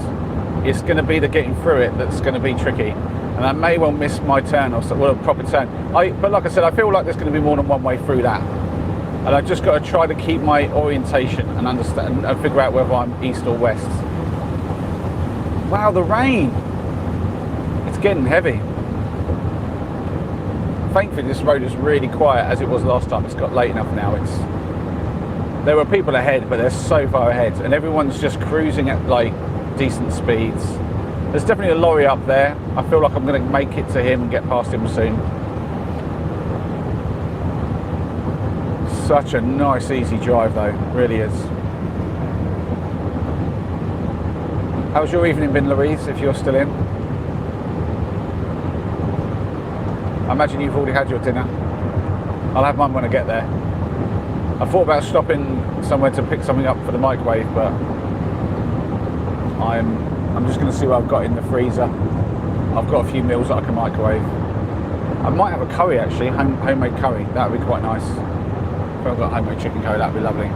It's going to be the getting through it that's going to be tricky. And I may well miss my turn, or well, a proper turn. But like I said, I feel like there's going to be more than one way through that. And I've just got to try to keep my orientation and understand and figure out whether I'm east or west. Wow, the rain. It's getting heavy. Thankfully, this road is really quiet as it was last time. It's got late enough now. There were people ahead, but they're so far ahead, and everyone's just cruising at like decent speeds. There's definitely a lorry up there. I feel like I'm going to make it to him and get past him soon. Such a nice, easy drive, though. Really is. How's your evening been, Louise, if you're still in? I imagine you've already had your dinner. I'll have mine when I get there. I thought about stopping somewhere to pick something up for the microwave, but I'm just going to see what I've got in the freezer. I've got a few meals that I can microwave. I might have a curry, actually, homemade curry. That would be quite nice. If I've got homemade chicken curry, that would be lovely.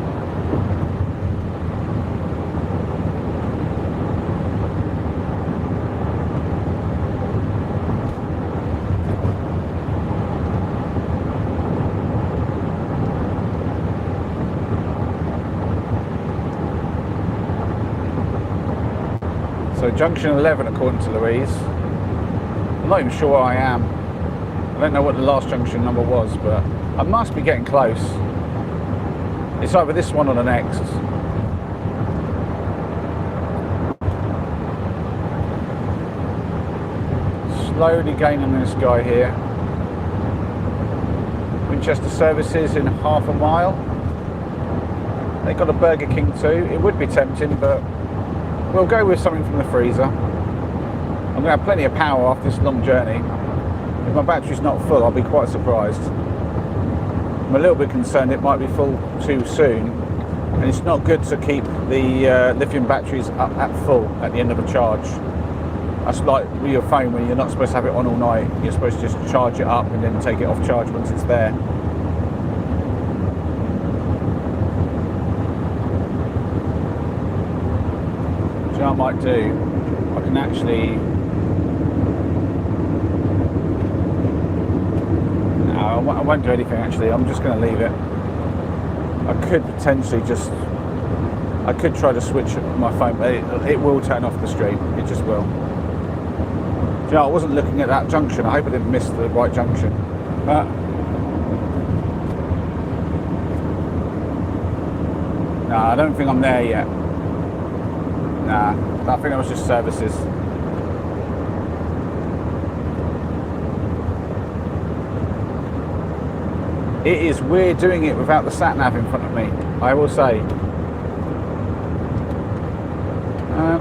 So junction 11 according to Louise. I'm not even sure where I am. I don't know what the last junction number was, but I must be getting close. It's either this one or the next. Slowly gaining this guy here. Winchester services in half a mile. They got a Burger King too. It would be tempting, but we'll go with something from the freezer. I'm going to have plenty of power after this long journey. If my battery's not full, I'll be quite surprised. I'm a little bit concerned it might be full too soon, and it's not good to keep the lithium batteries up at full at the end of a charge. That's like with your phone, when you're not supposed to have it on all night. You're supposed to just charge it up and then take it off charge once it's there. Do you know what I might do? I can actually... No, I won't do anything actually. I'm just going to leave it. I could potentially just... I could try to switch my phone, but it will turn off the stream. It just will. Do you know, I wasn't looking at that junction. I hope I didn't miss the right junction. No, I don't think I'm there yet. Nah, I think that was just services. It is weird doing it without the sat-nav in front of me, I will say.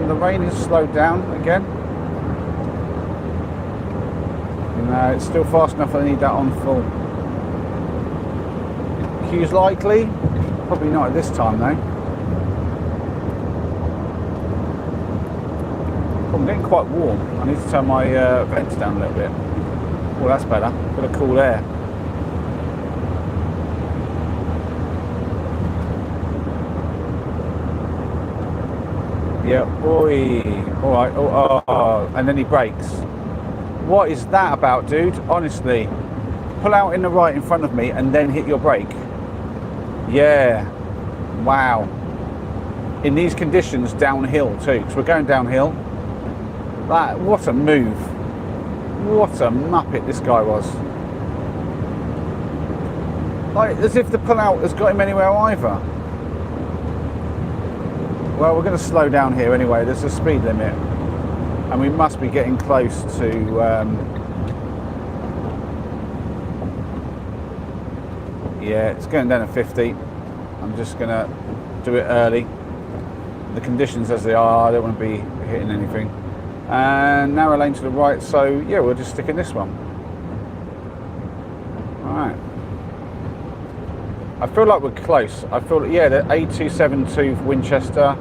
The rain is slowed down again. No, it's still fast enough. I need that on full. Queue's likely. Probably not at this time though. I'm getting quite warm. I need to turn my vents down a little bit. Oh, that's better. Got a cool air. Yeah, boy. All right. Oh, and then he brakes. What is that about, dude? Honestly, pull out in the right in front of me and then hit your brake. Yeah. Wow. In these conditions, downhill too, because we're going downhill. What a move. What a muppet this guy was. Like, as if the pull out has got him anywhere either. Well, we're going to slow down here anyway. There's a speed limit. And we must be getting close to... yeah, it's going down to 50. I'm just going to do it early. The conditions as they are, I don't want to be hitting anything. And narrow lane to the right, so yeah, we'll just stick in this one. Alright. I feel like we're close. I feel, yeah, the A272 Winchester,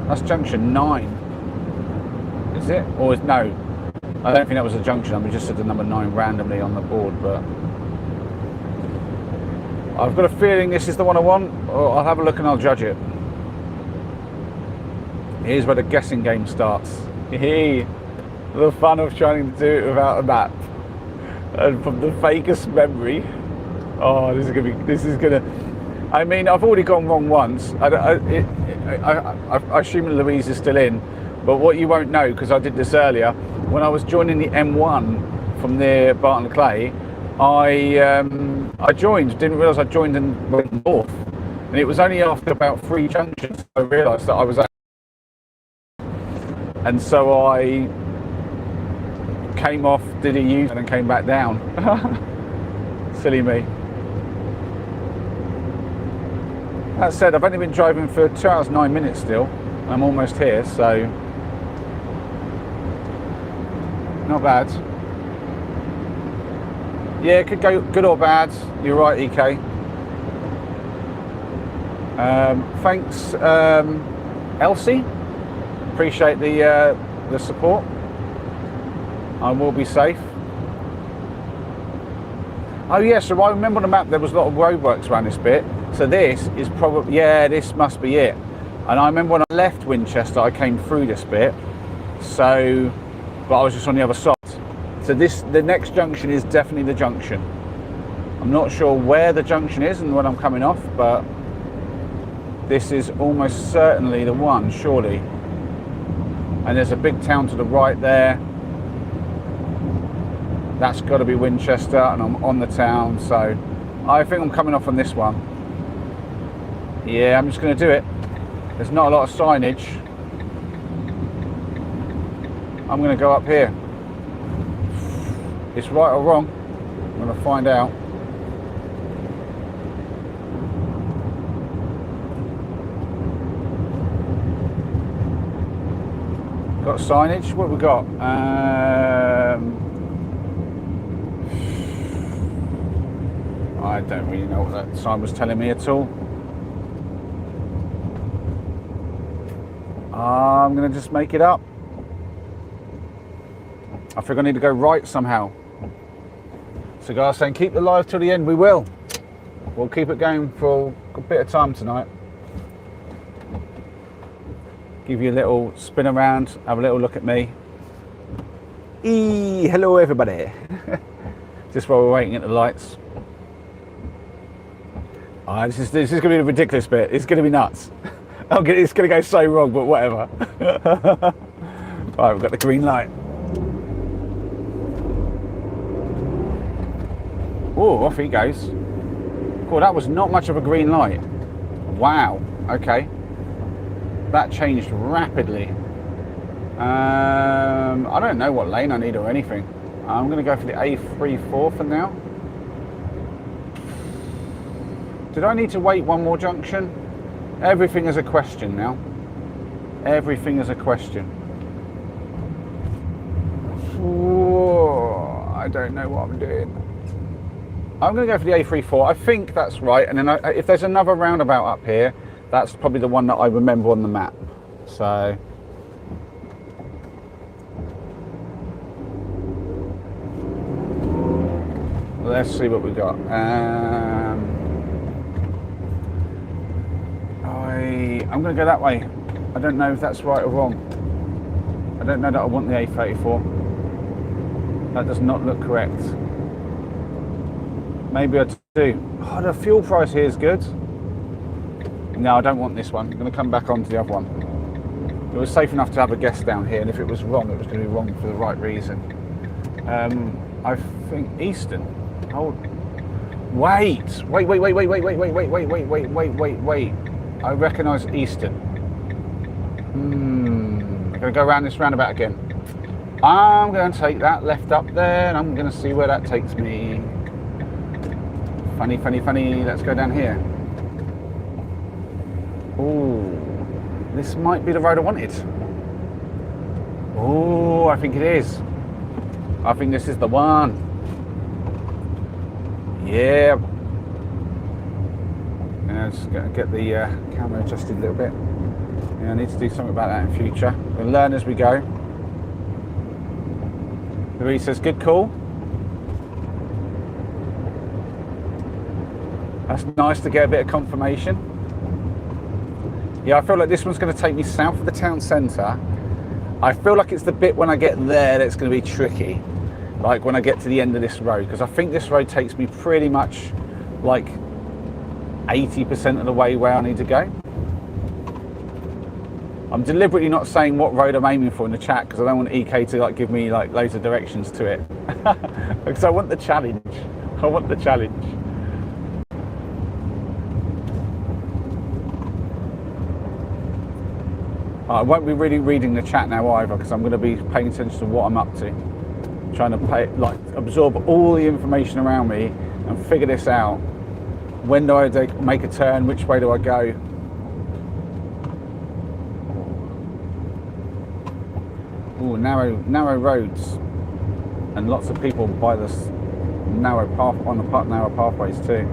that's junction 9. Is it? Or is, no, I don't think that was a junction. I just said the number 9 randomly on the board, but I've got a feeling this is the one I want. Or I'll have a look and I'll judge it. Here's where the guessing game starts. The fun of trying to do it without a map. And from the fakest memory, oh, this is gonna. I mean, I've already gone wrong once. I assume Louise is still in, but what you won't know, because I did this earlier, when I was joining the M1 from near Barton Clay, I joined. Didn't realise I joined and went north, and it was only after about 3 junctions I realised that I was at. And so I came off, did a U, and then came back down. Silly me. That said, I've only been driving for 2 hours 9 minutes still. I'm almost here, so not bad. Yeah, it could go good or bad. You're right, EK. Thanks, Elsie. Appreciate the support. I will be safe. Oh yeah, so I remember on the map there was a lot of roadworks around this bit. So this is probably, yeah, this must be it. And I remember when I left Winchester, I came through this bit. So, but I was just on the other side. So the next junction is definitely the junction. I'm not sure where the junction is and when I'm coming off, but this is almost certainly the one, surely. And there's a big town to the right there. That's got to be Winchester, and I'm on the town, so I think I'm coming off on this one. Yeah, I'm just going to do it. There's not a lot of signage. I'm going to go up here. It's right or wrong. I'm going to find out. Got signage? What have we got? I don't really know what that sign was telling me at all. I'm going to just make it up. I think I need to go right somehow. So guys saying keep the live till the end. We will. We'll keep it going for a bit of time tonight. Give you a little spin around, have a little look at me. Hello everybody. Just while we're waiting at the lights. This is going to be a ridiculous bit. It's going to be nuts. It's going to go so wrong, but whatever. Right, we've got the green light. Oh, off he goes. Cool, that was not much of a green light. Wow, okay. That changed rapidly. I don't know what lane I need or anything. I'm going to go for the A34 for now. Did I need to wait one more junction? Everything is a question now. Everything is a question. Whoa, I don't know what I'm doing. I'm going to go for the A34. I think that's right. And then if there's another roundabout up here, that's probably the one that I remember on the map. So let's see what we got. I'm going to go that way. I don't know if that's right or wrong. I don't know that I want the A34. That does not look correct. Maybe I do. Oh, the fuel price here is good. No, I don't want this one. I'm going to come back onto the other one. It was safe enough to have a guess down here, and if it was wrong, it was going to be wrong for the right reason. I think Eastern. Hold. Wait. I recognise Eastern. I'm going to go around this roundabout again. I'm going to take that left up there, and I'm going to see where that takes me. Funny. Let's go down here. Oh, this might be the road I wanted. Oh, I think it is. I think this is the one. Yeah. And I'm just going to get the camera adjusted a little bit. Yeah, I need to do something about that in future. We'll learn as we go. Louise says, good call. That's nice to get a bit of confirmation. Yeah, I feel like this one's going to take me south of the town centre. I feel like it's the bit when I get there that's going to be tricky. Like when I get to the end of this road, because I think this road takes me pretty much like 80% of the way where I need to go. I'm deliberately not saying what road I'm aiming for in the chat because I don't want EK to like give me like loads of directions to it. Because I want the challenge. I want the challenge. I won't be really reading the chat now either because I'm going to be paying attention to what I'm up to. Trying to absorb all the information around me and figure this out. When do I make a turn? Which way do I go? Ooh, narrow roads, and lots of people by this narrow path narrow pathways too.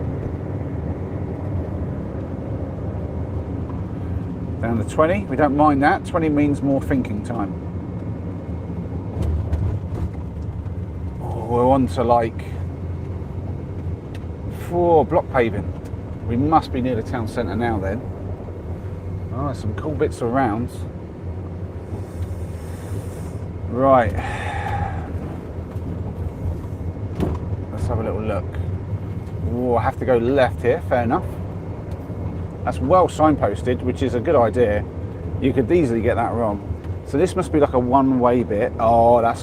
Down to 20. We don't mind that. 20 means more thinking time. Oh, we're on to like 4 block paving. We must be near the town centre now then. Oh, some cool bits around. Right. Let's have a little look. Oh, I have to go left here, fair enough. That's well signposted, which is a good idea. You could easily get that wrong. So this must be like a one-way bit. Oh, that's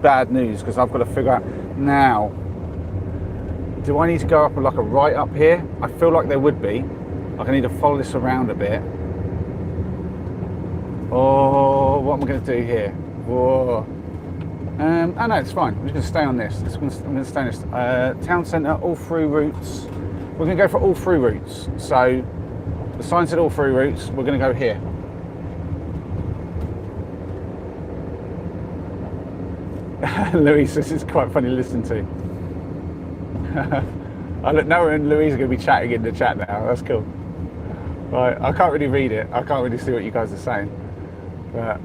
bad news because I've got to figure out now. Do I need to go up like a right up here? I feel like there would be. Like I need to follow this around a bit. Oh, what am I going to do here? Whoa. Oh no, it's fine. I'm just going to stay on this. I'm going to stay on this. Town centre, all through routes. We're going to go for all through routes. So the sign said all through routes. We're going to go here. Louise, this is quite funny to listen to. I look, Noah and Louise are going to be chatting in the chat now. That's cool. Right, I can't really read it. I can't really see what you guys are saying. But,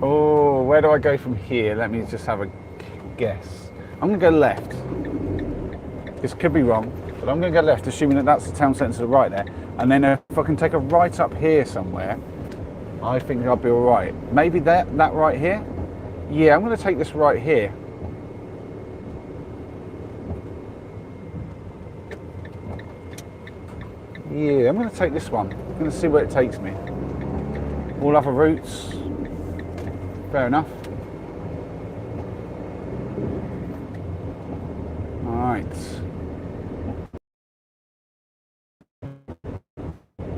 oh, where do I go from here? Let me just have a guess. I'm going to go left. This could be wrong, but I'm going to go left, assuming that that's the town centre to the right there. And then if I can take a right up here somewhere, I think I'll be all right. Maybe that right here? Yeah, I'm going to take this right here. Yeah, I'm going to take this one. I'm going to see where it takes me. All other routes. Fair enough. Alright.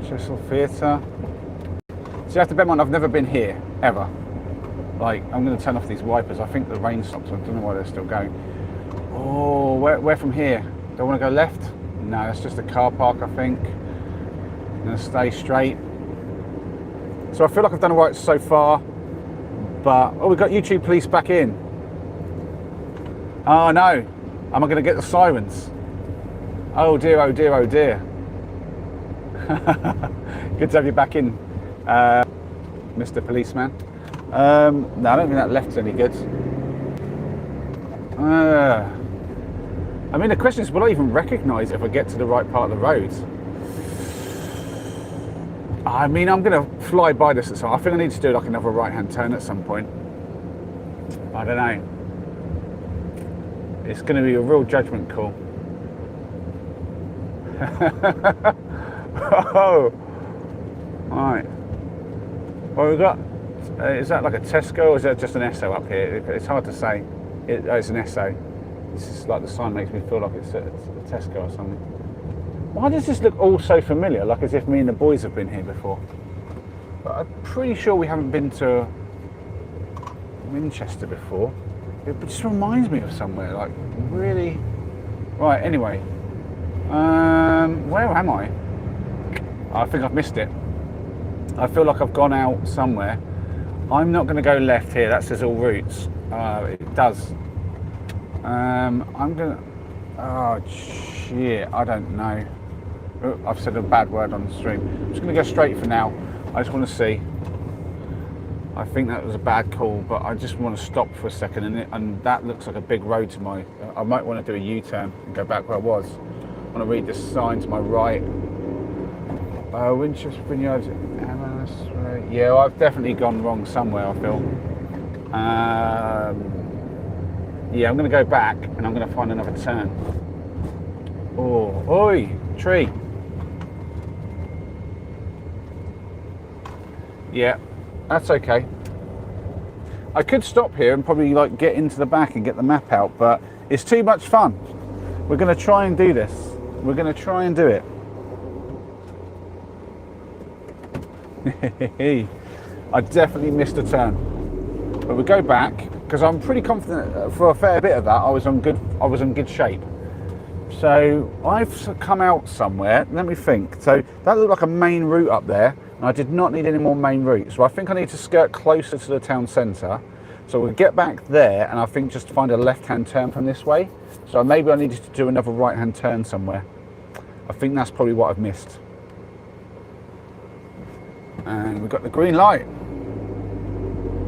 Cecil Theatre. So you have to bear in mind, I've never been here, ever. Like, I'm going to turn off these wipers. I think the rain stopped, so I don't know why they're still going. Oh, where from here? Do I want to go left? No, that's just a car park, I think. I'm going to stay straight. So I feel like I've done all right so far. But, oh, we've got YouTube police back in. Oh no, am I going to get the sirens? Oh dear, oh dear, oh dear. Good to have you back in, Mr. Policeman. No, I don't think that left's any good. I mean, the question is, will I even recognise it if I get to the right part of the road? I mean, I'm going to fly by this at some point. I think I need to do like another right-hand turn at some point. I don't know. It's going to be a real judgment call. Oh, right. Well, we've got. Is that like a Tesco or is that just an Esso up here? It's hard to say. It's an Esso. This is like the sign makes me feel like it's a Tesco or something. Why does this look all so familiar? Like as if me and the boys have been here before. But I'm pretty sure we haven't been to Winchester before. It just reminds me of somewhere. Like really. Right. Anyway. Where am I? I think I've missed it. I feel like I've gone out somewhere. I'm not going to go left here. That says all routes. It does. I'm going to... Oh, shit. I don't know. Oh, I've said a bad word on the stream. I'm just going to go straight for now. I just want to see. I think that was a bad call, but I just want to stop for a second. And that looks like a big road to my... I might want to do a U-turn and go back where I was. I want to read this sign to my right. Winchester Vineyard. Yeah, well, I've definitely gone wrong somewhere, I feel. Yeah, I'm going to go back and I'm going to find another turn. Oh, oi, tree. Yeah, that's okay. I could stop here and probably like get into the back and get the map out, but it's too much fun. We're going to try and do this. We're going to try and do it. I definitely missed a turn, but we go back because I'm pretty confident for a fair bit of that I was in good shape. So I've come out somewhere. Let me think. So that looked like a main route up there, and I did not need any more main routes. So I think I need to skirt closer to the town centre. So we'll get back there, and I think just find a left-hand turn from this way. So maybe I needed to do another right-hand turn somewhere. I think that's probably what I've missed. And we've got the green light.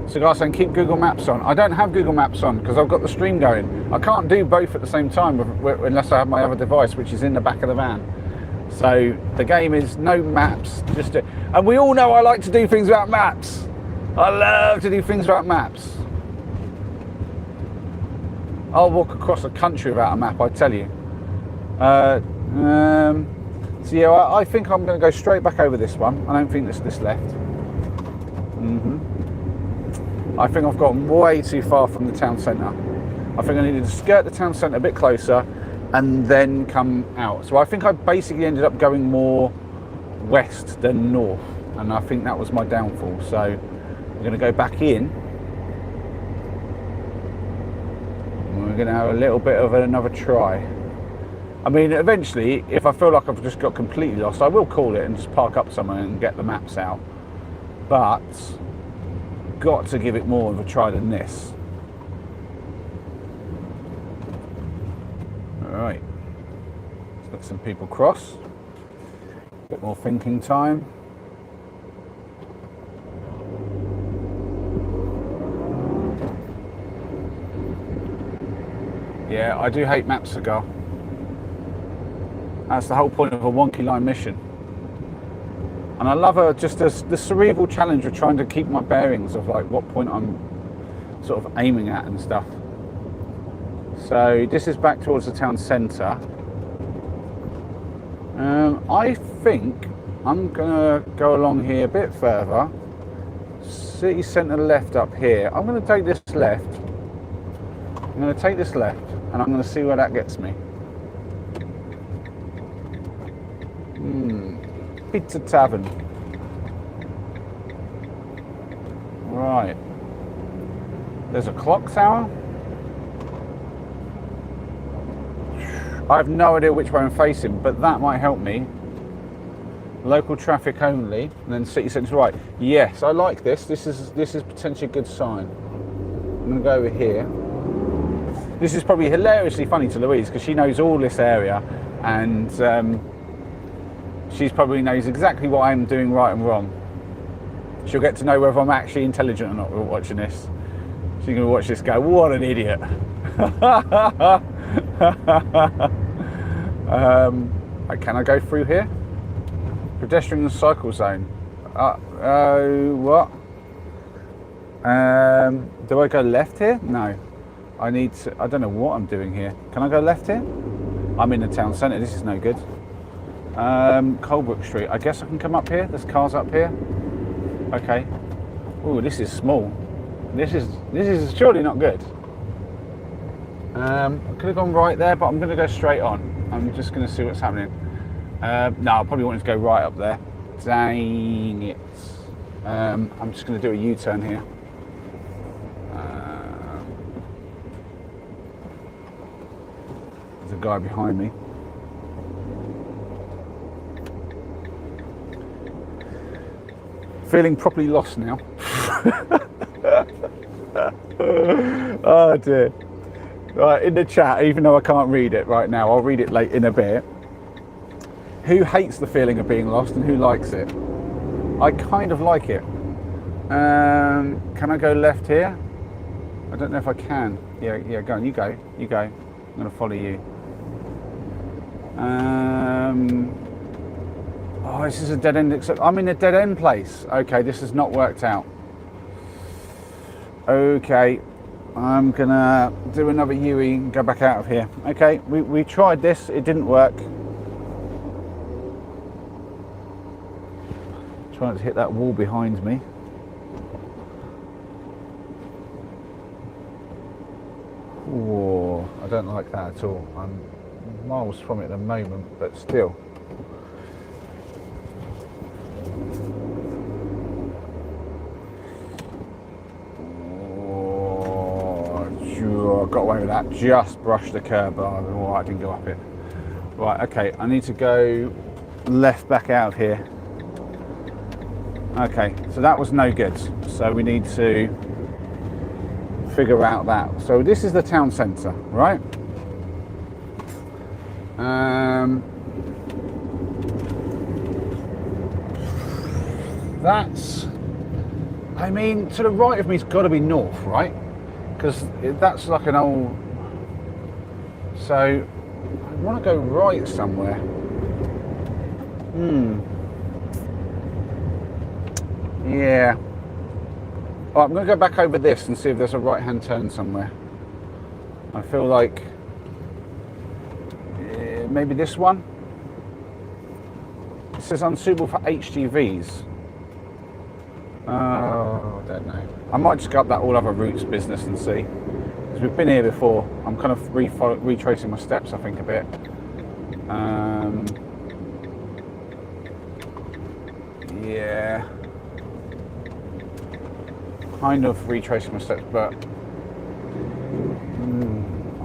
Cigar saying keep Google Maps on. I don't have Google Maps on because I've got the stream going. I can't do both at the same time unless I have my other device, which is in the back of the van. So the game is no maps, and we all know I like to do things without maps. I love to do things without maps. I'll walk across the country without a map, I tell you. So yeah, I think I'm going to go straight back over this one. I don't think there's this left. I think I've gotten way too far from the town centre. I think I needed to skirt the town centre a bit closer and then come out. So I think I basically ended up going more west than north, and I think that was my downfall. So we're going to go back in. We're going to have a little bit of another try. I mean, eventually, if I feel like I've just got completely lost, I will call it and just park up somewhere and get the maps out. But got to give it more of a try than this. Alright, let's let some people cross. A bit more thinking time. Yeah, I do hate maps, Cigar. That's the whole point of a wonky line mission. And I love the cerebral challenge of trying to keep my bearings of like what point I'm sort of aiming at and stuff. So this is back towards the town centre. I think I'm gonna go along here a bit further. City centre left up here. I'm gonna take this left. I'm gonna take this left and I'm gonna see where that gets me. Pizza Tavern. Right. There's a clock tower. I have no idea which way I'm facing, but that might help me. Local traffic only, and then city centre right. Yes, I like this. This is potentially a good sign. I'm gonna go over here. This is probably hilariously funny to Louise because she knows all this area, and she probably knows exactly what I'm doing right and wrong. She'll get to know whether I'm actually intelligent or not watching this. She's going to watch this go, what an idiot. Can I go through here? Pedestrian and cycle zone. What? Do I go left here? No. I don't know what I'm doing here. Can I go left here? I'm in the town centre, this is no good. Colebrook Street. I guess I can come up here. There's cars up here. Okay. Oh, this is small. This is surely not good. I could have gone right there, but I'm going to go straight on. I'm just going to see what's happening. No, I probably wanted to go right up there. Dang it. I'm just going to do a U-turn here. There's a guy behind me. Feeling properly lost now. Oh dear. Right, in the chat, even though I can't read it right now, I'll read it late in a bit. Who hates the feeling of being lost and who likes it? I kind of like it. Can I go left here? I don't know if I can. Yeah, go on, you go. I'm going to follow you. Oh, this is a dead end. I'm in a dead end place. Okay, this has not worked out. Okay, I'm gonna do another UE and go back out of here. Okay, we tried this, it didn't work. Trying to hit that wall behind me. Whoa, I don't like that at all. I'm miles from it at the moment, but still. Oh, got away with that. Just brushed the curb. Oh, I didn't go up it. Right, okay, I need to go left back out of here. Okay, so that was no good. So we need to figure out that. So this is the town centre, right? That's, I mean, to the right of me's got to be north, right? Because that's like an old, so I want to go right somewhere. Yeah. All right, I'm going to go back over this and see if there's a right hand turn somewhere. I feel like maybe this one. It says unsuitable for HGVs. Oh, I don't know. I might just go up that all other routes business and see. Because we've been here before. I'm kind of retracing my steps, I think, a bit. Yeah. Kind of retracing my steps, but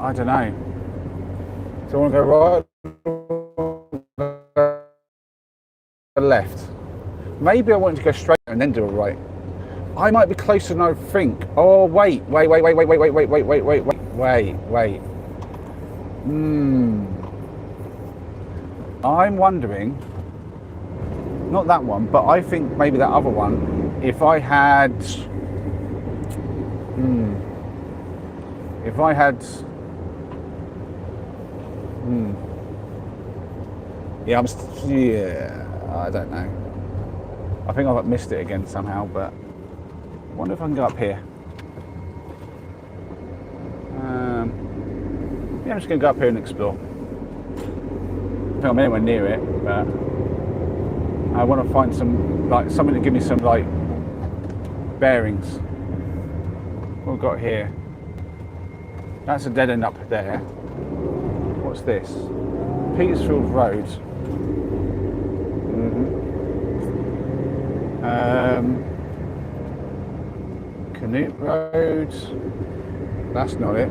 I don't know. Do I want to go right or left? Maybe I want to go straight and then do a right. I might be closer than I think. Oh, wait. I'm wondering, not that one, but I think maybe that other one, if I had, I don't know. I think I've missed it again somehow, but I wonder if I can go up here. Yeah, I'm just going to go up here and explore. I think I'm anywhere near it, but I want to find some, like, something to give me some, like, bearings. What we've got here? That's a dead end up there. What's this? Petersfield Road. Canute Road. That's not it.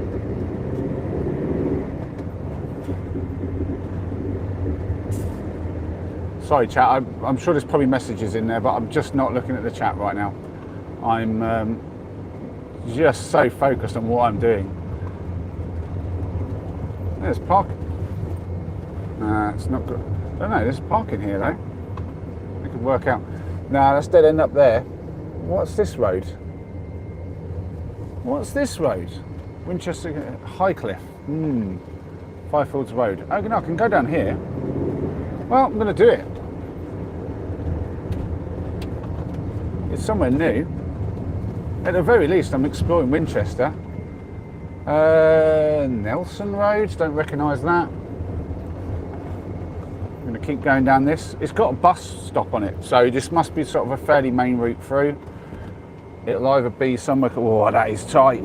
Sorry, chat. I'm sure there's probably messages in there, but I'm just not looking at the chat right now. I'm just so focused on what I'm doing. There's parking. It's not good. I don't know. There's parking here though. I could work out. Nah, that's dead end up there. What's this road? What's this road? Winchester Highcliffe. Firefields Road. Okay, no, I can go down here. Well, I'm going to do it. It's somewhere new. At the very least, I'm exploring Winchester. Nelson Road, don't recognise that. I'm going to keep going down this. It's got a bus stop on it, so this must be sort of a fairly main route through. It'll either be somewhere. Oh, that is tight.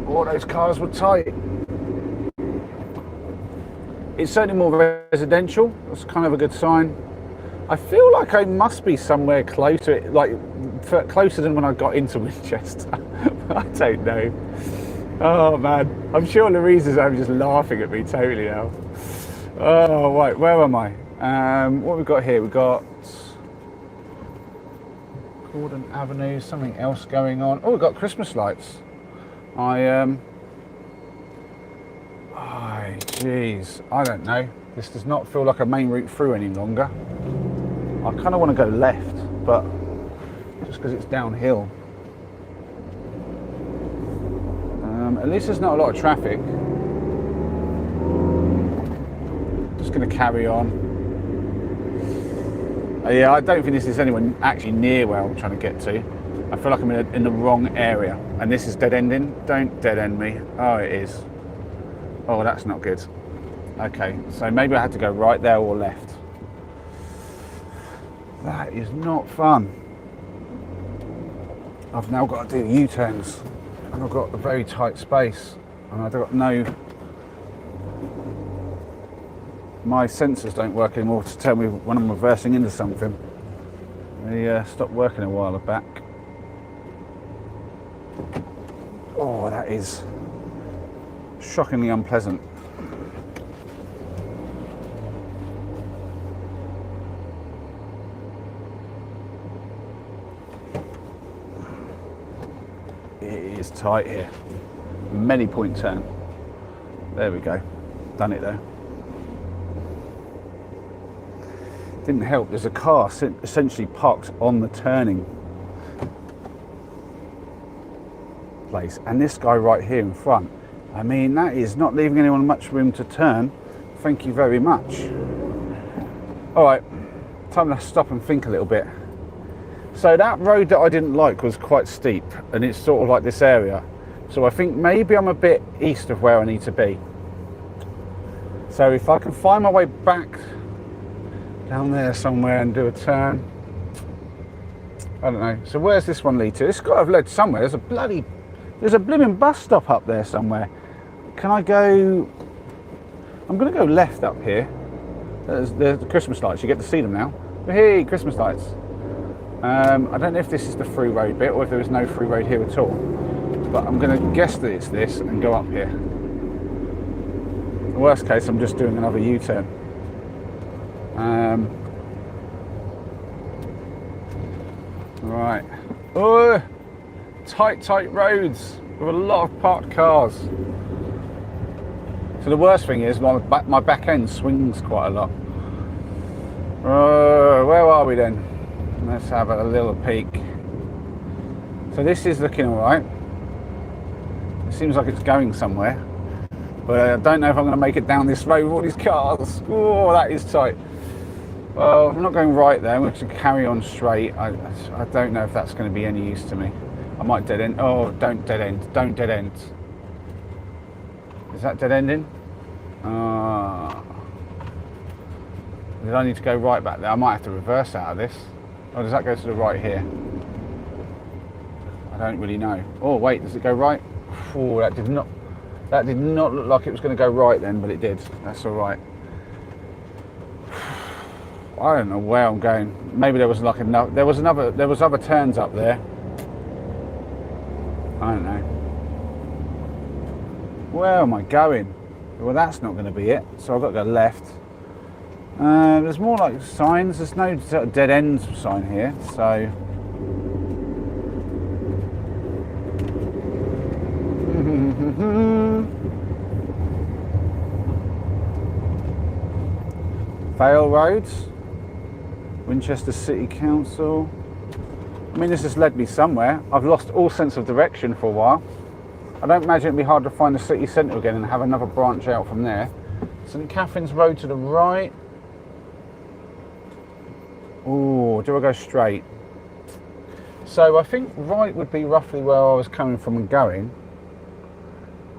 Oh, those cars were tight. It's certainly more residential. That's kind of a good sign. I feel like I must be somewhere closer, like closer than when I got into Winchester. I don't know. Oh man, I'm sure Louise is just laughing at me totally now. Oh right, where am I? What have we got here? We've got Gordon Avenue, something else going on. Oh, we've got Christmas lights. Jeez, I don't know. This does not feel like a main route through any longer. I kind of want to go left, but just because it's downhill. At least there's not a lot of traffic. Just going to carry on. Yeah, I don't think this is anyone actually near where I'm trying to get to. I feel like I'm in the wrong area. And this is dead ending. Don't dead end me. Oh, it is. Oh, that's not good. Okay, so maybe I had to go right there or left. That is not fun. I've now got to do U-turns. And I've got a very tight space. And I've got no... My sensors don't work anymore to tell me when I'm reversing into something. They stopped working a while back. Oh, that is shockingly unpleasant. It is tight here. Many point turn. There we go. Done it though. Didn't help. There's a car essentially parked on the turning place, and this guy right here in front. I mean, that is not leaving anyone much room to turn. Thank you very much. All right, time to stop and think a little bit. So that road that I didn't like was quite steep, and it's sort of like this area. So I think maybe I'm a bit east of where I need to be. So if I can find my way back down there somewhere and do a turn, I don't know. So where's this one lead to? It's got to have led somewhere. There's a blooming bus stop up there somewhere. Can I go? I'm going to go left up here. There's the Christmas lights. You get to see them now. Hey, Christmas lights. I don't know if this is the through road bit or if there is no through road here at all. But I'm going to guess that it's this and go up here. In the worst case, I'm just doing another U-turn. Right. Oh, tight roads with a lot of parked cars. So the worst thing is my back end swings quite a lot. Where are we then? Let's have a little peek. So this is looking all right. It seems like it's going somewhere, but I don't know if I'm going to make it down this road with all these cars. Oh, that is tight. Well, I'm not going right there. I'm going to carry on straight. I don't know if that's going to be any use to me. I might dead end. Oh, don't dead end. Don't dead end. Is that dead ending? Did I need to go right back there? I might have to reverse out of this. Or does that go to the right here? I don't really know. Oh, wait, does it go right? Oh, that did not look like it was going to go right then, but it did. That's all right. I don't know where I'm going. Maybe there was like enough. There was other turns up there. I don't know. Where am I going? Well, that's not going to be it. So I've got to go left. There's more like signs. There's no sort of dead end sign here. So. Vale Roads. Winchester City Council. I mean, this has led me somewhere. I've lost all sense of direction for a while. I don't imagine it'd be hard to find the city centre again and have another branch out from there. St Catherine's Road to the right. Oh, do I go straight? So I think right would be roughly where I was coming from and going.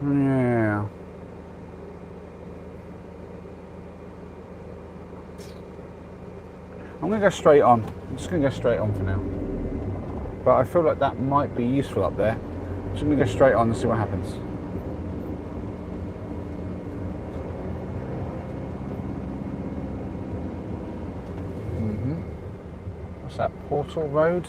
Yeah. I'm going to go straight on. I'm just going to go straight on for now. But I feel like that might be useful up there. I'm just going to go straight on and see what happens. What's that? Portal Road?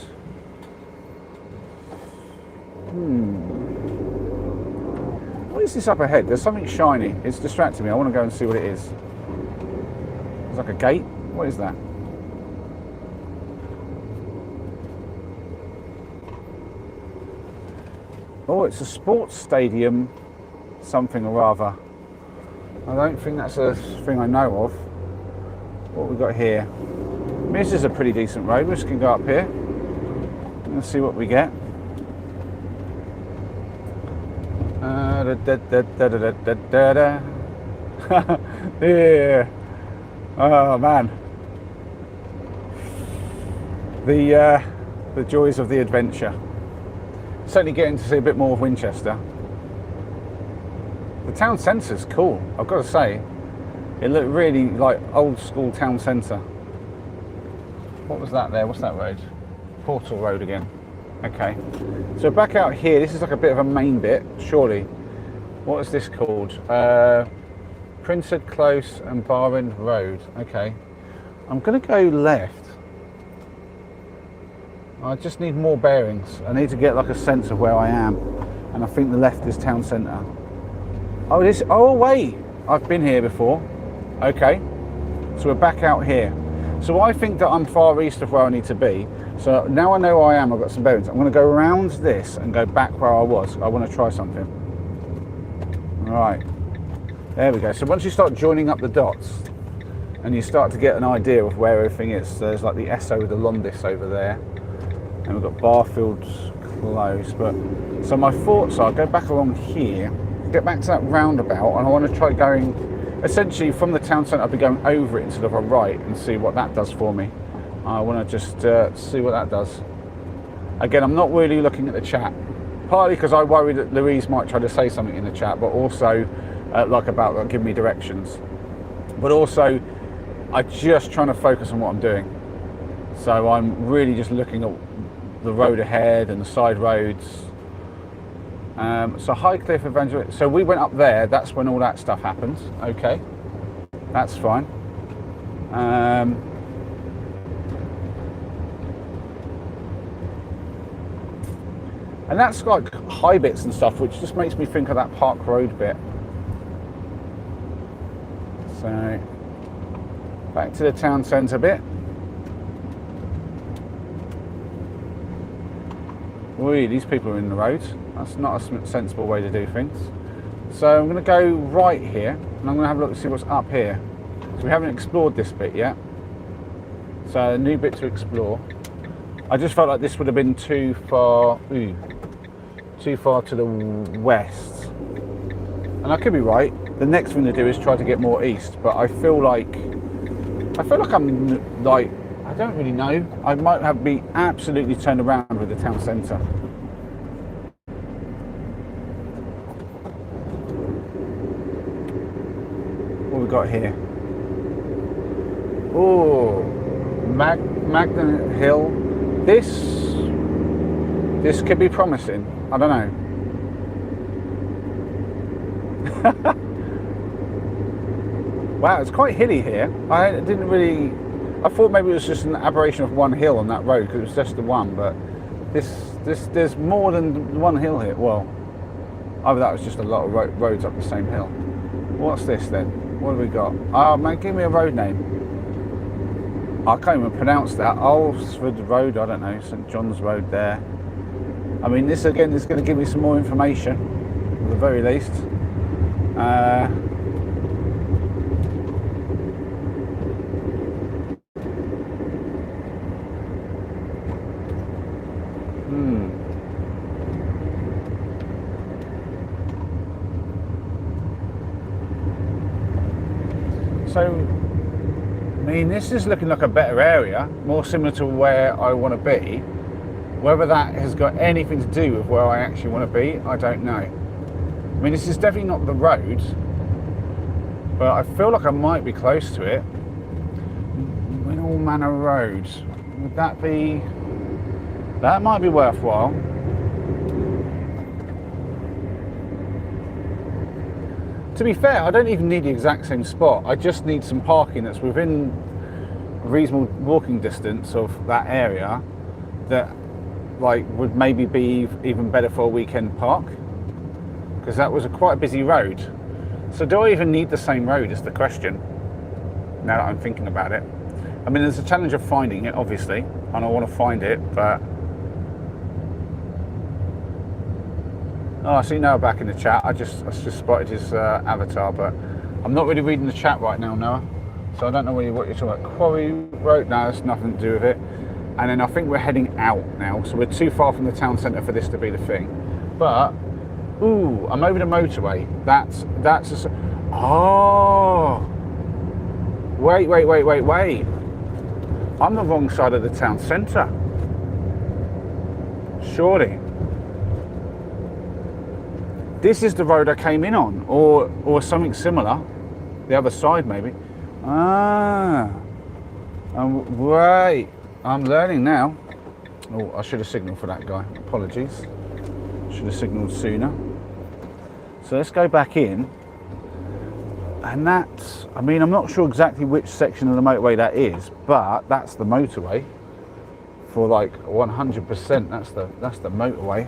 What is this up ahead? There's something shiny. It's distracting me. I want to go and see what it is. It's like a gate. What is that? Oh, it's a sports stadium, something or other. I don't think that's a thing I know of. What we got here? I mean, this is a pretty decent road. We just can go up here and see what we get. Yeah. Oh man. the joys of the adventure. Certainly getting to see a bit more of Winchester. The town centre's cool, I've got to say. It looked really like old school town centre. What was that there? What's that road? Portal Road again. Okay. So back out here, this is like a bit of a main bit, surely. What is this called? Prinsard Close and Bar End Road. Okay. I'm going to go left. I just need more bearings. I need to get like a sense of where I am. And I think the left is town centre. Oh wait, I've been here before. Okay, so we're back out here. So I think that I'm far east of where I need to be. So now I know where I am, I've got some bearings. I'm going to go around this and go back where I was. I want to try something. All right, there we go. So once you start joining up the dots and you start to get an idea of where everything is, so there's like the Esso, the Londis over there. And we've got Barfield Close. But so my thoughts are, go back along here, get back to that roundabout, and I want to try going essentially from the town centre. I'll be going over it instead of a right and see what that does for me. I want to just see what that does. Again, I'm not really looking at the chat, partly because I worry that Louise might try to say something in the chat, but also about giving me directions. But also, I'm just trying to focus on what I'm doing. So I'm really just looking at the road ahead and the side roads. So Highcliffe Evangelist. So we went up there. That's when all that stuff happens. Okay, that's fine. And that's like high bits and stuff, which just makes me think of that Park Road bit. So back to the town centre bit. Oi, these people are in the road. That's not a sensible way to do things. So I'm going to go right here, and I'm going to have a look and see what's up here. So we haven't explored this bit yet. So a new bit to explore. I just felt like this would have been too far to the west. And I could be right. The next thing to do is try to get more east, but I feel like I'm like, I don't really know. I might have be absolutely turned around with the town centre. What we got here? Oh, Magdalen Hill. This could be promising. I don't know. Wow, it's quite hilly here. I thought maybe it was just an aberration of one hill on that road because it was just the one, but there's more than one hill here. Well, either that was just a lot of roads up the same hill. What's this then? What have we got? Oh man, give me a road name. I can't even pronounce that. Alresford Road, I don't know, St John's Road there. I mean, this again is going to give me some more information, at the very least. So, I mean, this is looking like a better area, more similar to where I want to be. Whether that has got anything to do with where I actually want to be, I don't know. I mean, this is definitely not the road, but I feel like I might be close to it. Winall Manor Road. Would that be... That might be worthwhile. To be fair, I don't even need the exact same spot. I just need some parking that's within reasonable walking distance of that area that like would maybe be even better for a weekend park, because that was quite a busy road. So do I even need the same road is the question, now that I'm thinking about it. I mean, there's a challenge of finding it, obviously, and I want to find it, but... Oh, I see Noah back in the chat. I just spotted his avatar, but I'm not really reading the chat right now, Noah. So I don't know what you're talking about. Quarry Road? No, that's nothing to do with it. And then I think we're heading out now, so we're too far from the town centre for this to be the thing. But, ooh, I'm over the motorway. That's oh! Wait. I'm the wrong side of the town centre. surely. This is the road I came in on, or something similar. The other side, maybe. Ah. Right. I'm learning now. Oh, I should have signalled for that guy. Apologies. Should have signalled sooner. So let's go back in. And that's, I mean, I'm not sure exactly which section of the motorway that is, but that's the motorway. For like 100%, that's the motorway.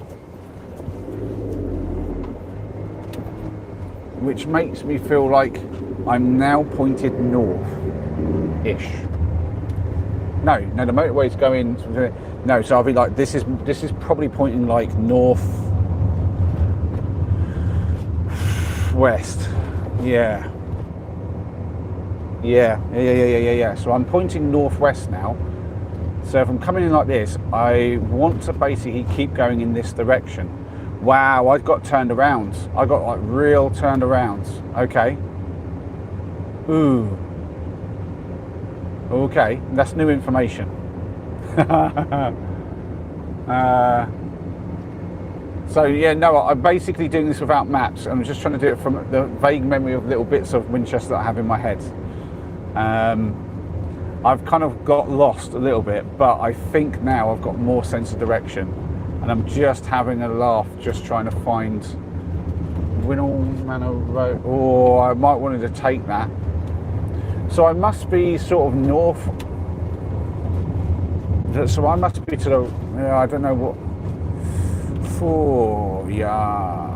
Which makes me feel like I'm now pointed north-ish. No, the motorway's going. No, so I'll be like, this is probably pointing like north west. Yeah. So I'm pointing northwest now. So if I'm coming in like this, I want to basically keep going in this direction. Wow, I got turned around. I got like real turned around. Okay. Ooh. Okay, that's new information. So yeah, no, I'm basically doing this without maps. I'm just trying to do it from the vague memory of little bits of Winchester that I have in my head. I've kind of got lost a little bit, but I think now I've got more sense of direction, and I'm just having a laugh, just trying to find Winnell Manor Road. Oh, I might wanted to take that. So I must be sort of north. So I must be to the, I don't know what. Oh, yeah.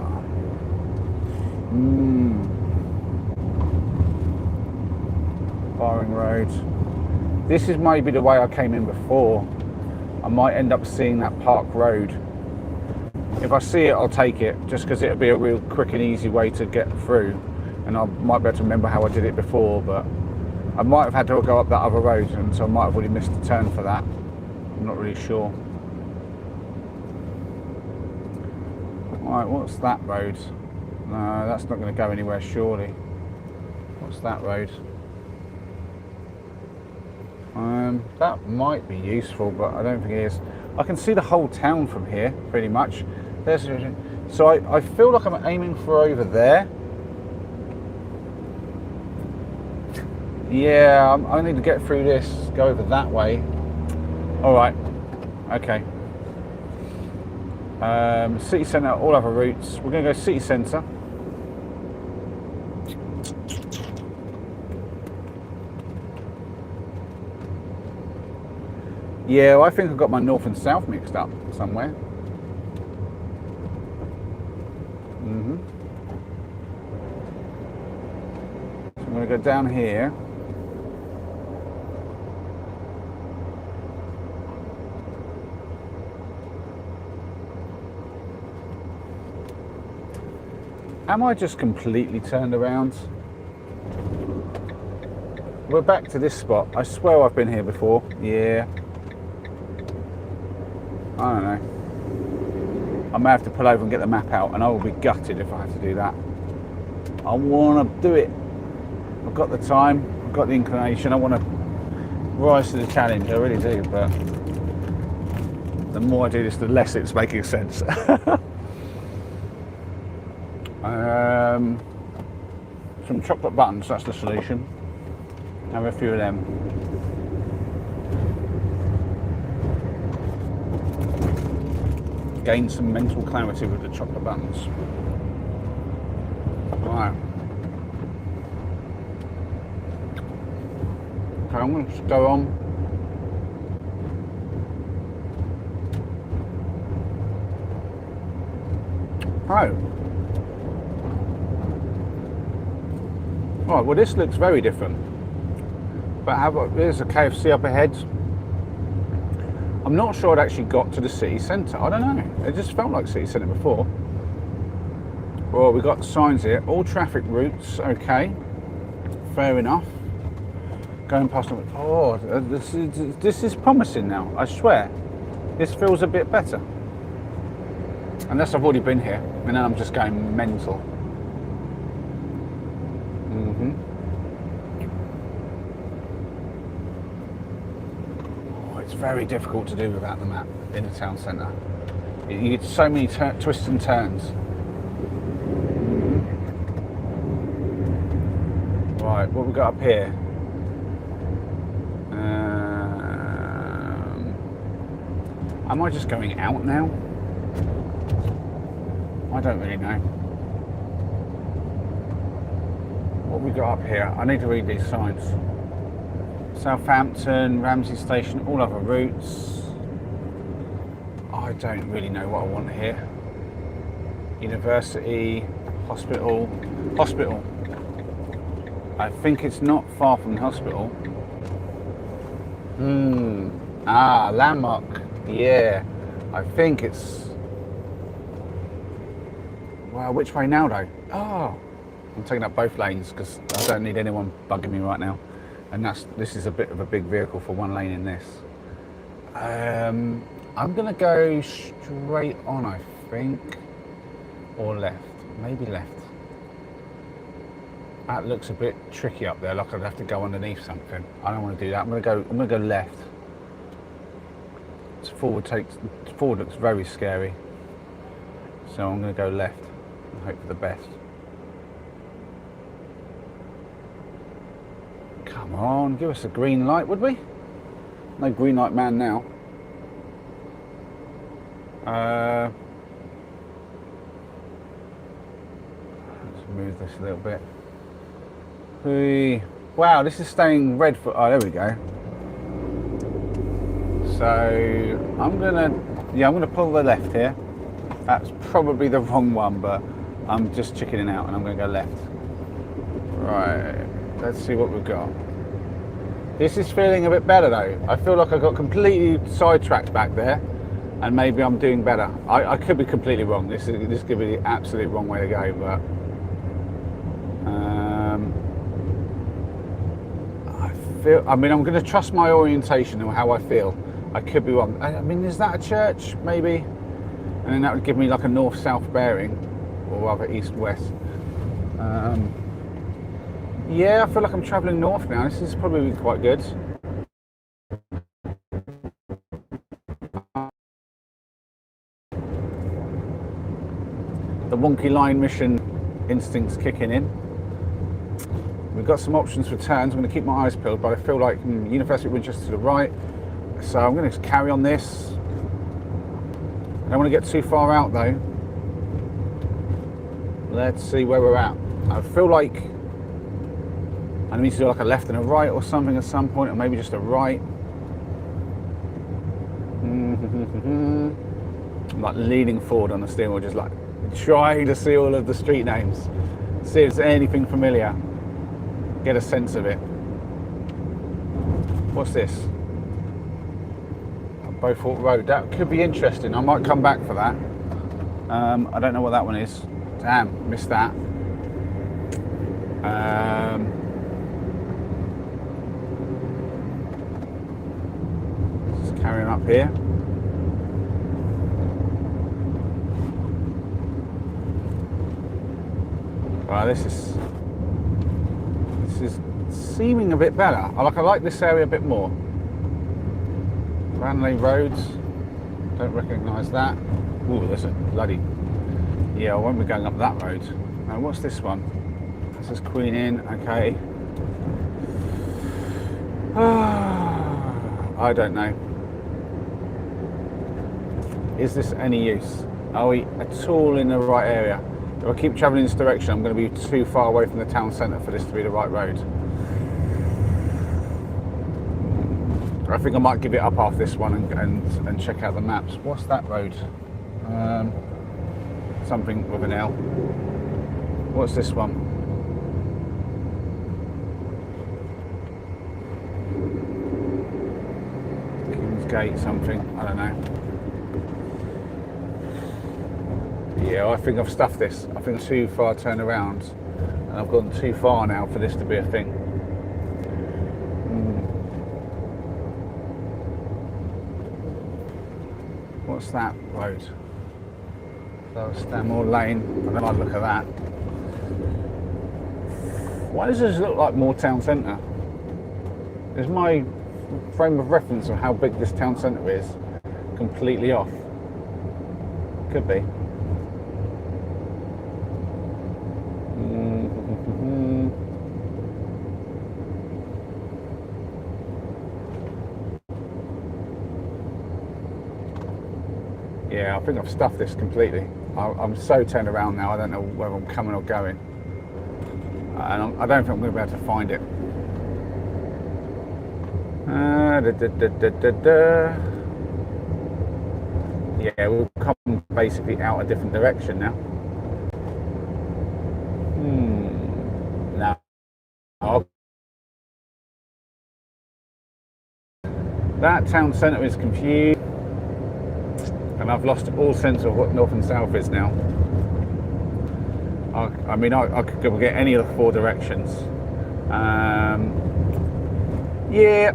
Barring Road. This is maybe the way I came in before. I might end up seeing that Park Road. If I see it, I'll take it, just because it'll be a real quick and easy way to get through. And I might be able to remember how I did it before, but I might have had to go up that other road, and so I might have already missed the turn for that. I'm not really sure. Alright, what's that road? No, that's not going to go anywhere, surely. What's that road? That might be useful, but I don't think it is. I can see the whole town from here, pretty much. So I feel like I'm aiming for over there. Yeah, I need to get through this, go over that way. Alright, okay. City centre, all other routes. We're going to go city centre. Yeah, well, I think I've got my north and south mixed up somewhere. So I'm going to go down here. Am I just completely turned around? We're back to this spot. I swear I've been here before. Yeah. I don't know. I may have to pull over and get the map out, and I will be gutted if I have to do that. I want to do it. I've got the time. I've got the inclination. I want to rise to the challenge. I really do, but the more I do this, the less it's making sense. Some chocolate buttons, that's the solution. Have a few of them. Gain some mental clarity with the chocolate buttons. Alright. Okay, I'm going to just go on. Oh. Right, well this looks very different. But there's a KFC up ahead. I'm not sure I'd actually got to the city centre. I don't know. It just felt like city centre before. Well, we got signs here. All traffic routes. Okay. Fair enough. Going past them. Oh, this is promising now. I swear. This feels a bit better. Unless I've already been here. And then I'm just going mental. It's very difficult to do without the map in the town centre. You get so many twists and turns. Right, what we got up here? Am I just going out now? I don't really know. What we got up here? I need to read these signs. Southampton, Ramsey Station, all other routes. I don't really know what I want here. University, hospital. Hospital. I think it's not far from the hospital. Landmark. Yeah. I think it's... Well, which way now though? Oh, I'm taking up both lanes because I don't need anyone bugging me right now. And this is a bit of a big vehicle for one lane in this. I'm gonna go straight on, I think, or left. Maybe left. That looks a bit tricky up there, like I'd have to go underneath something. I don't want to do that. I'm gonna go left. Forward looks very scary. So I'm gonna go left and hope for the best. Come on, give us a green light, would we? No green light man now. Let's move this a little bit. Wow, this is staying red for... Oh, there we go. So I'm gonna pull the left here. That's probably the wrong one, but I'm just chickening out and I'm gonna go left. Right, let's see what we've got. This is feeling a bit better though. I feel like I got completely sidetracked back there, and maybe I'm doing better. I could be completely wrong. This could be the absolute wrong way to go, but I'm going to trust my orientation and how I feel. I could be wrong. I mean, is that a church? Maybe, and then that would give me like a north-south bearing, or rather east-west. Yeah, I feel like I'm travelling north now. This is probably quite good. The wonky line mission instinct's kicking in. We've got some options for turns. I'm going to keep my eyes peeled, but I feel like University of Winchester to the right. So I'm going to carry on this. I don't want to get too far out though. Let's see where we're at. I feel like I need to do like a left and a right or something at some point, or maybe just a right. I'm like leaning forward on the steering wheel, just like trying to see all of the street names, see if there's anything familiar, get a sense of it. What's this? Beaufort Road. That could be interesting. I might come back for that. I don't know what that one is. Damn, missed that. Just carrying up here. Right, this is seeming a bit better. I like this area a bit more. Ranelagh Roads, don't recognise that. Ooh, there's a bloody... Yeah, I won't be going up that road. Now, what's this one? This is Queen Inn, okay. I don't know. Is this any use? Are we at all in the right area? If I keep travelling in this direction, I'm going to be too far away from the town centre for this to be the right road. I think I might give it up after this one and check out the maps. What's that road? Something with an L. What's this one? Kingsgate something, I don't know. Yeah, I think I've stuffed this. I think I'm too far turned around, and I've gone too far now for this to be a thing. What's that road? Stanmore Lane. I don't like the look of that. Why does this look like more town centre? Is my frame of reference of how big this town centre is completely off? Could be. Yeah, I think I've stuffed this completely. I'm so turned around now, I don't know whether I'm coming or going. And I don't think I'm going to be able to find it. Yeah, we'll come basically out a different direction now. No. That town centre is confused. And I've lost all sense of what north and south is now. I mean, I could go get any of the 4 directions. Yeah.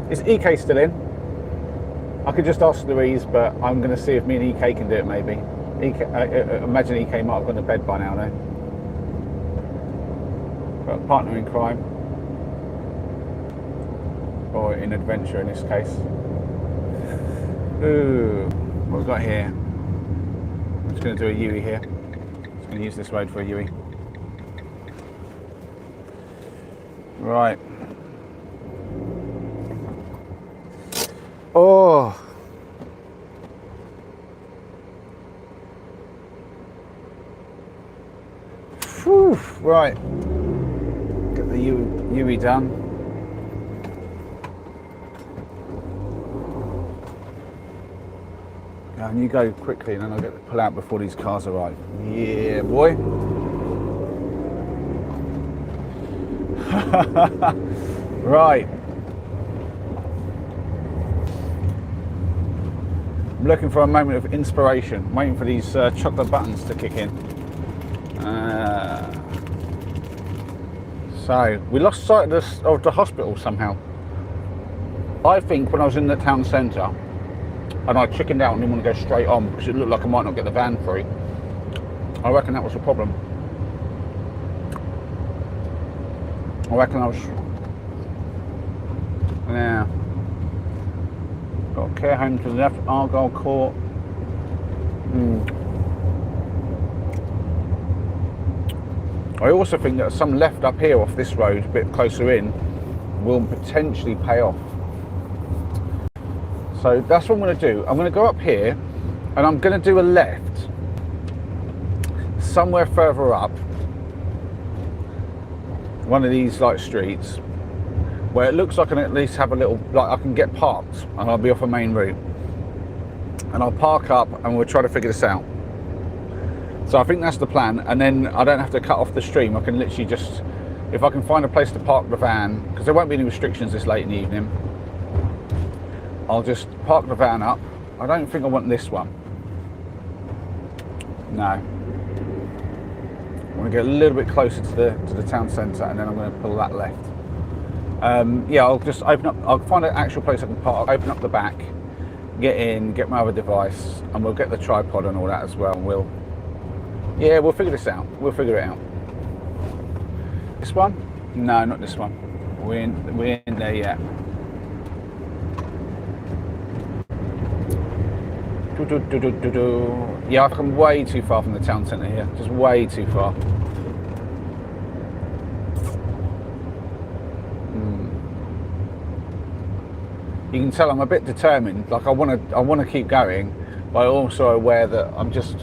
Is EK still in? I could just ask Louise, but I'm going to see if me and EK can do it maybe. Imagine EK might have gone to bed by now though. But partner in crime. Or in adventure in this case. Ooh, what we've got here. I'm just going to do a U-E here. Just going to use this road for a U-E. Right. Oh. Whew. Right. Get the U-E done. And you go quickly and then I'll get to pull out before these cars arrive. Yeah, boy. Right. I'm looking for a moment of inspiration, waiting for these chocolate buttons to kick in. So, we lost sight of the hospital somehow. I think when I was in the town centre, and I chickened out and didn't want to go straight on because it looked like I might not get the van free. I reckon that was the problem. I reckon I was... Yeah. Got a care home to the left, Argyle Court. I also think that some left up here off this road, a bit closer in, will potentially pay off. So that's what I'm going to do. I'm going to go up here and I'm going to do a left somewhere further up one of these like streets where it looks like I can at least have a little, like I can get parked and I'll be off a main route. And I'll park up and we'll try to figure this out. So I think that's the plan, and then I don't have to cut off the stream. I can literally just, if I can find a place to park the van, because there won't be any restrictions this late in the evening, I'll just park the van up. I don't think I want this one. No. I want to get a little bit closer to the town centre, and then I'm going to pull that left. Yeah, I'll just open up, I'll find an actual place I can park, open up the back, get in, get my other device, and we'll get the tripod and all that as well, and we'll figure this out. We'll figure it out. This one? No, not this one. We're in there yet. Yeah, I've come way too far from the town centre here. Just way too far. You can tell I'm a bit determined. Like I want to keep going, but I'm also aware that I'm just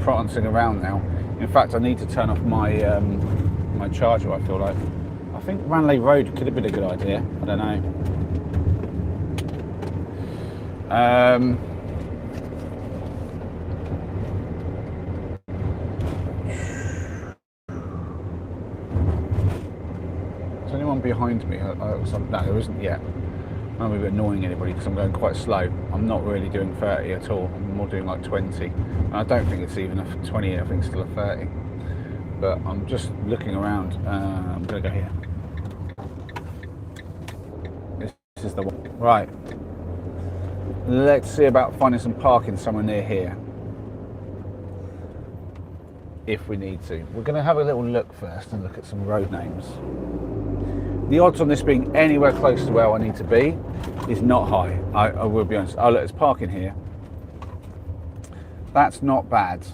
prancing around now. In fact, I need to turn off my my charger. I feel like. I think Ranelagh Road could have been a good idea. I don't know. Is anyone behind me? No, there isn't yet. I'm not really annoying anybody because I'm going quite slow. I'm not really doing 30 at all. I'm more doing like 20. And I don't think it's even a 20, I think it's still a 30. But I'm just looking around. I'm going to go here. This is the one. Right. Let's see about finding some parking somewhere near here. If we need to. We're going to have a little look first and look at some road names. The odds on this being anywhere close to where I need to be is not high. I will be honest. Oh look, there's parking here. That's not bad.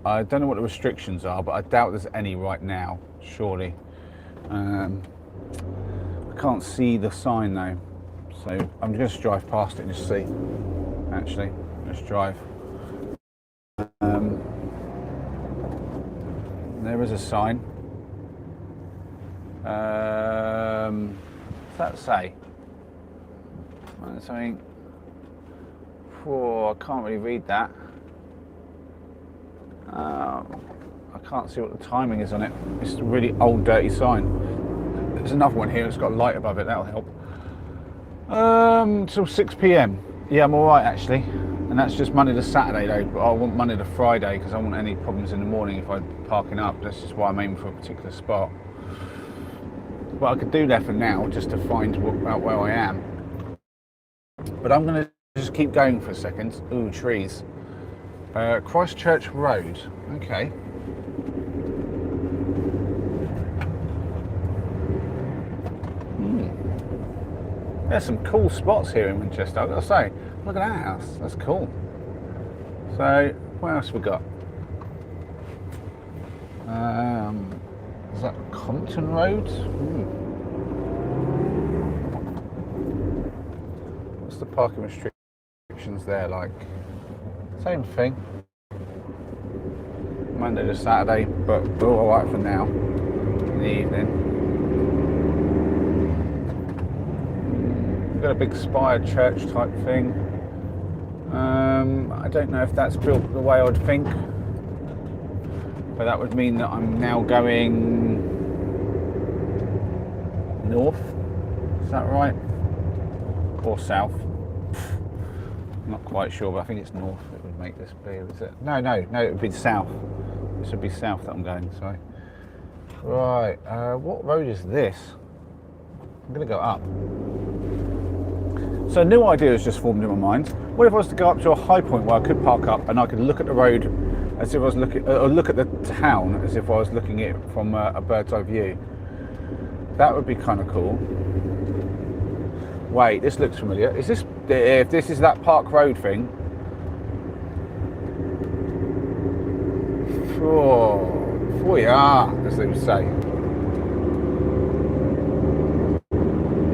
I don't know what the restrictions are, but I doubt there's any right now, surely. I can't see the sign though, so I'm just going to drive past it and just see. Actually, let's drive. There is a sign. What's that say? Something. Oh, I can't really read that. I can't see what the timing is on it. It's a really old, dirty sign. There's another one here that's got a light above it. That'll help. Till 6 p.m. Yeah, I'm all right actually. And that's just Monday to Saturday though. But I want Monday to Friday because I don't want any problems in the morning if I'm parking up. That's just why I'm aiming for a particular spot. But I could do that for now, just to find out where I am. But I'm going to just keep going for a second. Ooh, trees. Christchurch Road. Okay. There's some cool spots here in Winchester, I've got to say. Look at that house. That's cool. So, what else have we got? Is that Compton Road? What's the parking restrictions there like? Same thing. Monday to Saturday, but we're all right for now. In the evening. We've got a big spire church type thing. I don't know if that's built the way I'd think, but that would mean that I'm now going north. Is that right? Or south? I'm not quite sure, but I think it's north. It would make this be. Is it? No, it would be south. This would be south that I'm going. Sorry. Right. What road is this? I'm going to go up. So a new idea has just formed in my mind. What if I was to go up to a high point where I could park up and I could look at the road as if I was looking, or look at the town as if I was looking at it from a bird's eye view? That would be kind of cool. Wait, this looks familiar. Is this, if this is that Park Road thing? Oh yeah, as they would say.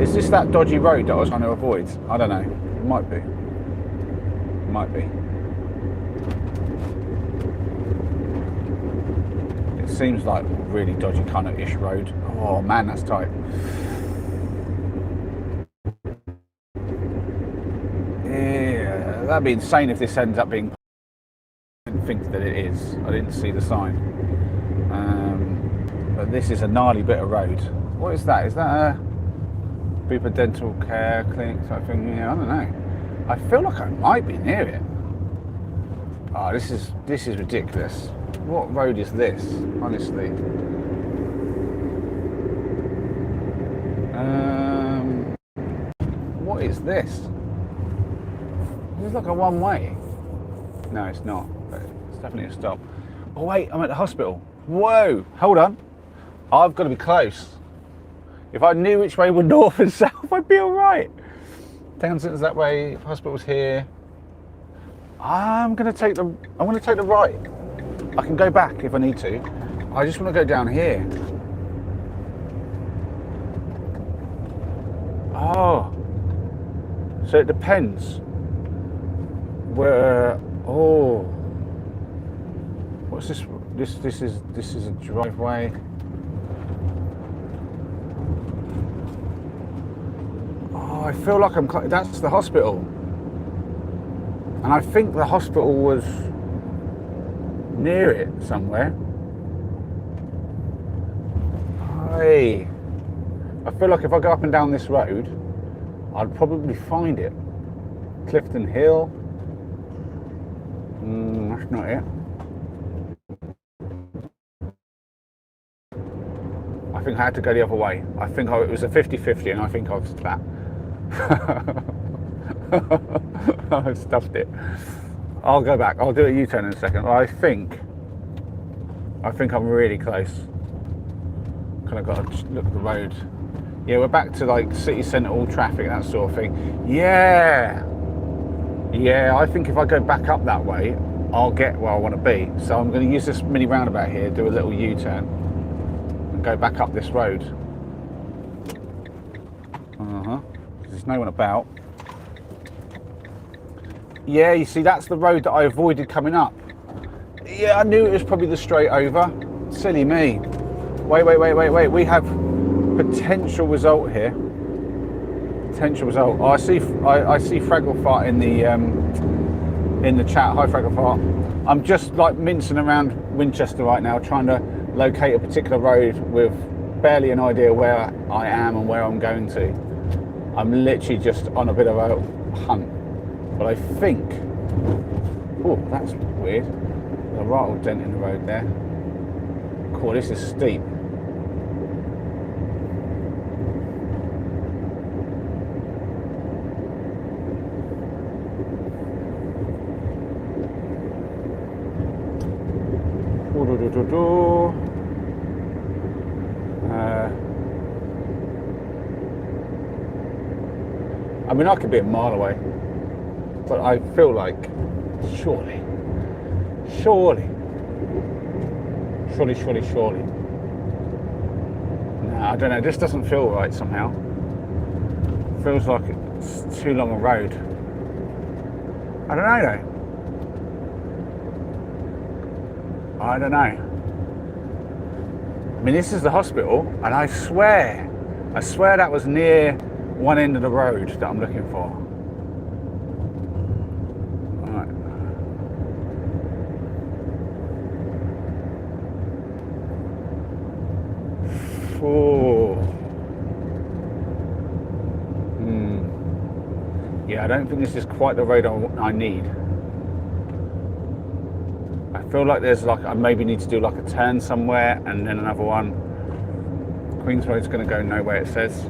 Is this that dodgy road that I was trying to avoid? I don't know. It might be. It might be. It seems like a really dodgy kind of ish road. Oh man, that's tight. Yeah, that'd be insane if this ends up being. I didn't think that it is. I didn't see the sign. But this is a gnarly bit of road. What is that? Is that a Bupa Dental Care Clinic type thing? Yeah, I don't know. I feel like I might be near it. Oh, this is ridiculous. What road is this? Honestly. What is this? This is like a one way. No, it's not. But it's definitely a stop. Oh wait, I'm at the hospital. Whoa, hold on. I've got to be close. If I knew which way were north and south, I'd be all right. Townsend's that way. Hospital's here. I'm going to take the right. I can go back if I need to. I just want to go down here. Oh, so it depends. Where? Oh, what's this? This is a driveway. I feel like that's the hospital. And I think the hospital was near it somewhere. I feel like if I go up and down this road, I'd probably find it. Clifton Hill. That's not it. I think I had to go the other way. I think it was a 50-50 and I think I was that. I stuffed it. I'll go back. I'll do a U-turn in a second. I think I'm really close. Kind of got to look at the road. Yeah, we're back to like city centre, all traffic, that sort of thing. Yeah. I think if I go back up that way, I'll get where I want to be. So I'm going to use this mini roundabout here, do a little U-turn, and go back up this road. There's no one about. Yeah, you see, that's the road that I avoided coming up. Yeah, I knew it was probably the straight over. Silly me. Wait. We have potential result here. Potential result. Oh, I see Fraggle Fart in the chat. Hi, Fraggle Fart. I'm just like mincing around Winchester right now, trying to locate a particular road with barely an idea where I am and where I'm going to. I'm literally just on a bit of a hunt. But I think, oh, that's weird. There's a right old dent in the road there. Cool, this is steep. I mean, I could be a mile away, but I feel like surely. No, I don't know. This doesn't feel right somehow. Feels like it's too long a road. I don't know though. I don't know. I mean, this is the hospital, and I swear that was near one end of the road that I'm looking for. Right. Oh. Yeah, I don't think this is quite the road I need. I feel like there's like, I maybe need to do like a turn somewhere and then another one. Queen's Road's going to go nowhere, it says.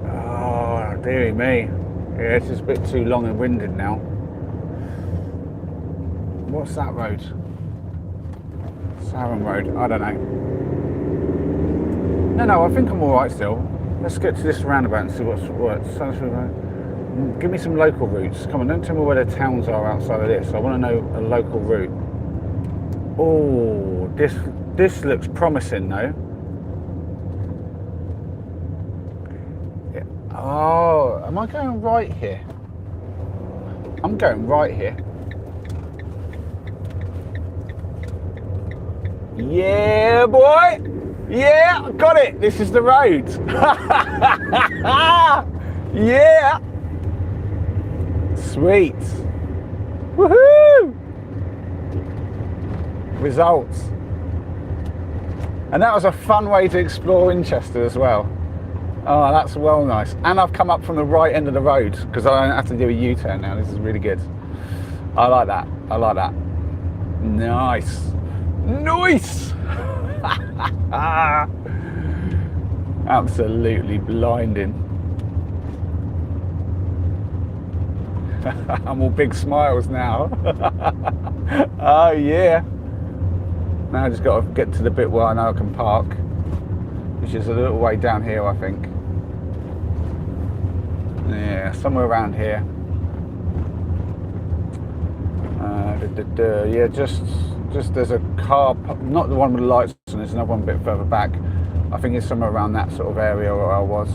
Oh, dearie me. Yeah, it's just a bit too long and winded now. What's that road? Sarum Road, I don't know. No, I think I'm alright still. Let's get to this roundabout and see what's what. Give me some local routes. Come on, don't tell me where the towns are outside of this. I want to know a local route. Oh, this looks promising though. Yeah. Oh, am I going right here? I'm going right here. Yeah, boy. Yeah, I got it. This is the road. Yeah. Sweet. Woohoo! Results. And that was a fun way to explore Winchester as well. Oh, that's well nice. And I've come up from the right end of the road because I don't have to do a U-turn now. This is really good. I like that. Nice. Nice! Absolutely blinding. I'm all big smiles now. Oh yeah. Now I just got to get to the bit where I know I can park, which is a little way down here, I think. Yeah, somewhere around here. Yeah, just there's a car, not the one with the lights on, there's another one a bit further back. I think it's somewhere around that sort of area where I was.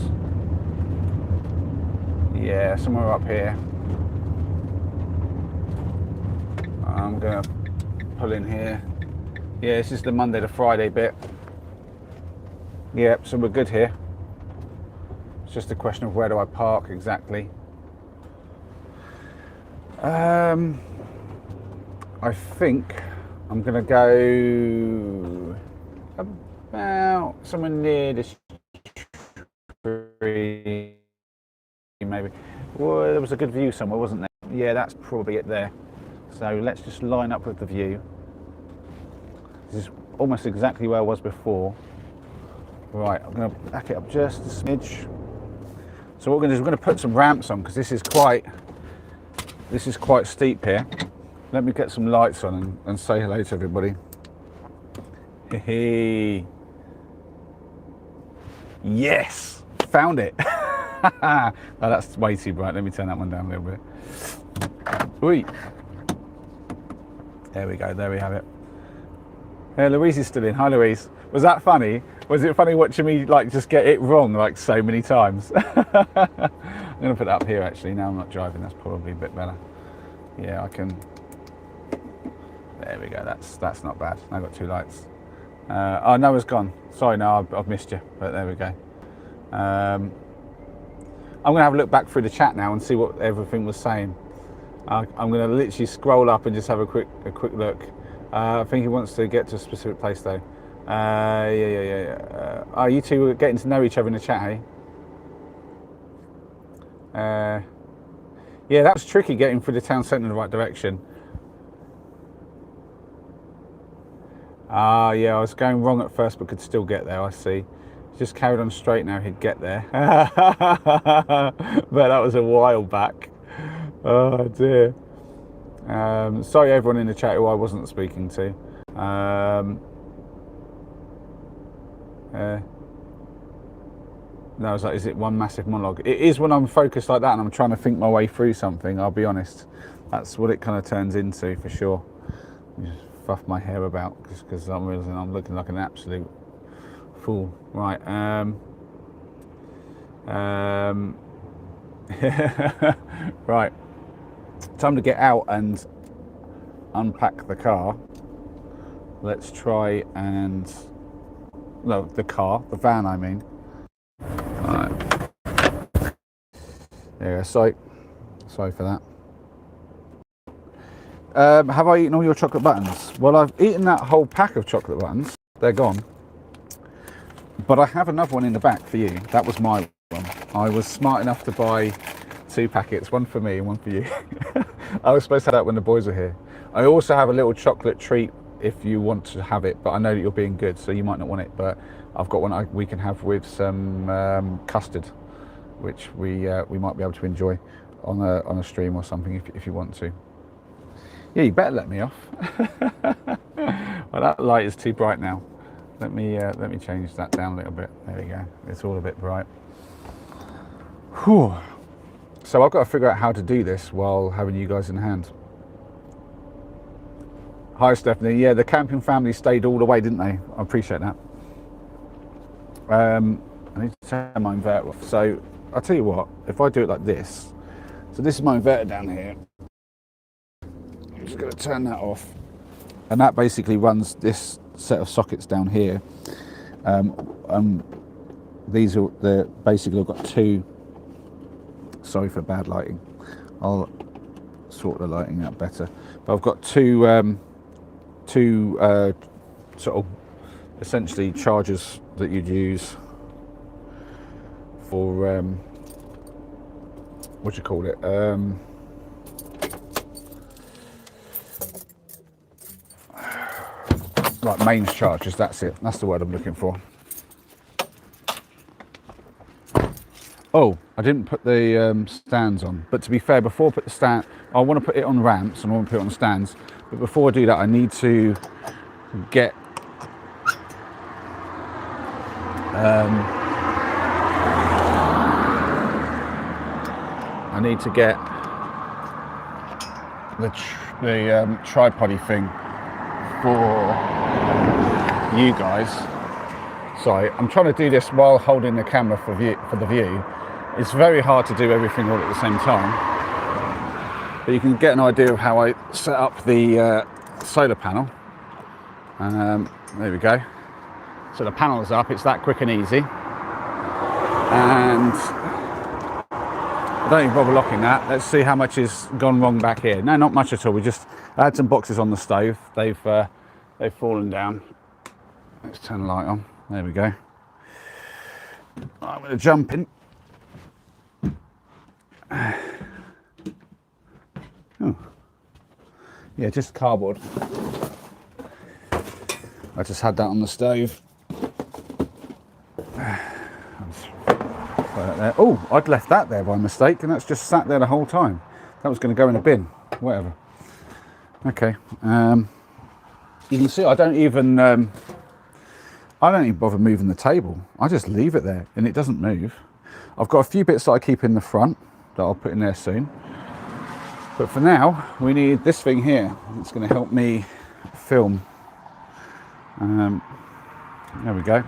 Yeah, somewhere up here. I'm gonna pull in here. Yeah, this is the Monday to Friday bit. Yep, so we're good here. It's just a question of where do I park exactly. I think I'm gonna go about somewhere near this tree, maybe. Well, there was a good view somewhere, wasn't there? Yeah, that's probably it there. So let's just line up with the view. This is almost exactly where I was before. Right, I'm going to back it up just a smidge. So what we're going to do is we're going to put some ramps on because this is quite steep here. Let me get some lights on and say hello to everybody. Hey. Yes, found it. Oh, that's way too bright. Let me turn that one down a little bit. Oi. There we go, there we have it. Yeah, Louise is still in. Hi, Louise. Was that funny? Was it funny watching me like just get it wrong like so many times? I'm gonna put it up here actually. Now I'm not driving, that's probably a bit better. Yeah, I can. There we go, that's not bad. I've got 2 lights. Oh, Noah's gone. Sorry, no, I've missed you, but there we go. I'm gonna have a look back through the chat now and see what everything was saying. I'm gonna literally scroll up and just have a quick look. I think he wants to get to a specific place though. Yeah. Oh, you two were getting to know each other in the chat, hey? Yeah, that was tricky getting through the town centre in the right direction. Ah, yeah, I was going wrong at first, but could still get there. I see. Just carried on straight now, he'd get there. But that was a while back. Oh dear. Sorry everyone in the chat who I wasn't speaking to. No, I was like, is it one massive monologue? It is when I'm focused like that and I'm trying to think my way through something, I'll be honest. That's what it kind of turns into for sure. Just fuff my hair about because I'm realizing I'm looking like an absolute fool. Right. Right. Time to get out and unpack the car. Let's try and... No, the van I mean. Alright. There, sorry for that. Have I eaten all your chocolate buttons? Well, I've eaten that whole pack of chocolate buttons. They're gone. But I have another one in the back for you. That was my one. I was smart enough to buy 2 packets, one for me and one for you. I was supposed to have that when the boys were here. I also have a little chocolate treat if you want to have it, but I know that you're being good, so you might not want it, but I've got one we can have with some custard, which we might be able to enjoy on a stream or something if you want to. Yeah, you better let me off. Well, that light is too bright now. Let me change that down a little bit. There we go. It's all a bit bright. Whew. So I've got to figure out how to do this while having you guys in hand. Hi Stephanie. Yeah, the camping family stayed all the way, didn't they? I appreciate that. I need to turn my inverter off. So I'll tell you what, if I do it like this, so this is my inverter down here. I'm just going to turn that off. And that basically runs this set of sockets down here. These are basically I've got 2. Sorry for bad lighting. I'll sort the lighting out better. But I've got 2 sort of essentially chargers that you'd use for what do you call it? Like mains chargers. That's it. That's the word I'm looking for. Oh, I didn't put the stands on. But to be fair, before I put the stand, I want to put it on ramps and I want to put it on stands. But before I do that, I need to get the tripod thing for you guys. Sorry, I'm trying to do this while holding the camera for the view. It's very hard to do everything all at the same time. But you can get an idea of how I set up the solar panel. There we go. So the panel is up, it's that quick and easy. And I don't even bother locking that. Let's see how much has gone wrong back here. No, not much at all. We just had some boxes on the stove. They've fallen down. Let's turn the light on. There we go. I'm going to jump in. Oh. Yeah, just cardboard. I just had that on the stove. Oh, I'd left that there by mistake, and that's just sat there the whole time. That was going to go in a bin, whatever. Okay. You can see I don't even bother moving the table. I just leave it there, and it doesn't move. I've got a few bits that I keep in the front that I'll put in there soon. But for now, we need this thing here. It's going to help me film. There we go.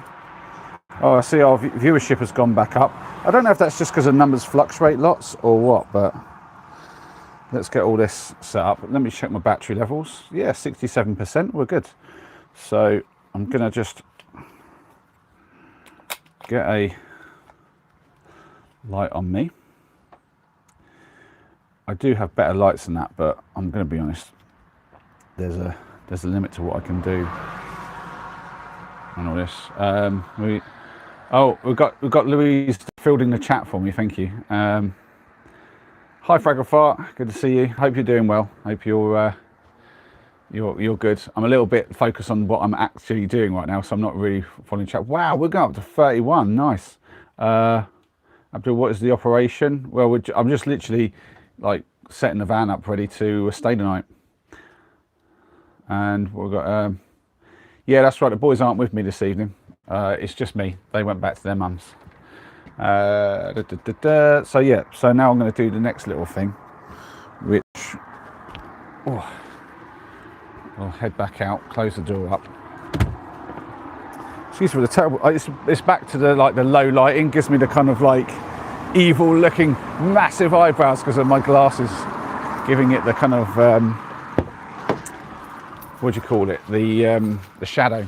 Oh, I see our viewership has gone back up. I don't know if that's just because the numbers fluctuate lots or what, but let's get all this set up. Let me check my battery levels. Yeah, 67%, we're good. So I'm gonna just get a light on me. I do have better lights than that, but I'm gonna be honest, there's a limit to what I can do on all this. We've got Louise fielding the chat for me. Thank you. Hi, Fragglefart. Good to see you. Hope you're doing well. Hope you're good. I'm a little bit focused on what I'm actually doing right now, so I'm not really following chat. Wow, we're going up to 31. Nice. Abdul, what is the operation? Well, I'm just literally like setting the van up ready to stay tonight. And we've got yeah, that's right. The boys aren't with me this evening. It's just me. They went back to their mums. So yeah, so now I'm going to do the next little thing, which I'll head back out, close the door up. Excuse me for the terrible. It's back to the low lighting. Gives me the kind of like evil looking massive eyebrows because of my glasses, giving it the kind of what do you call it? The shadow.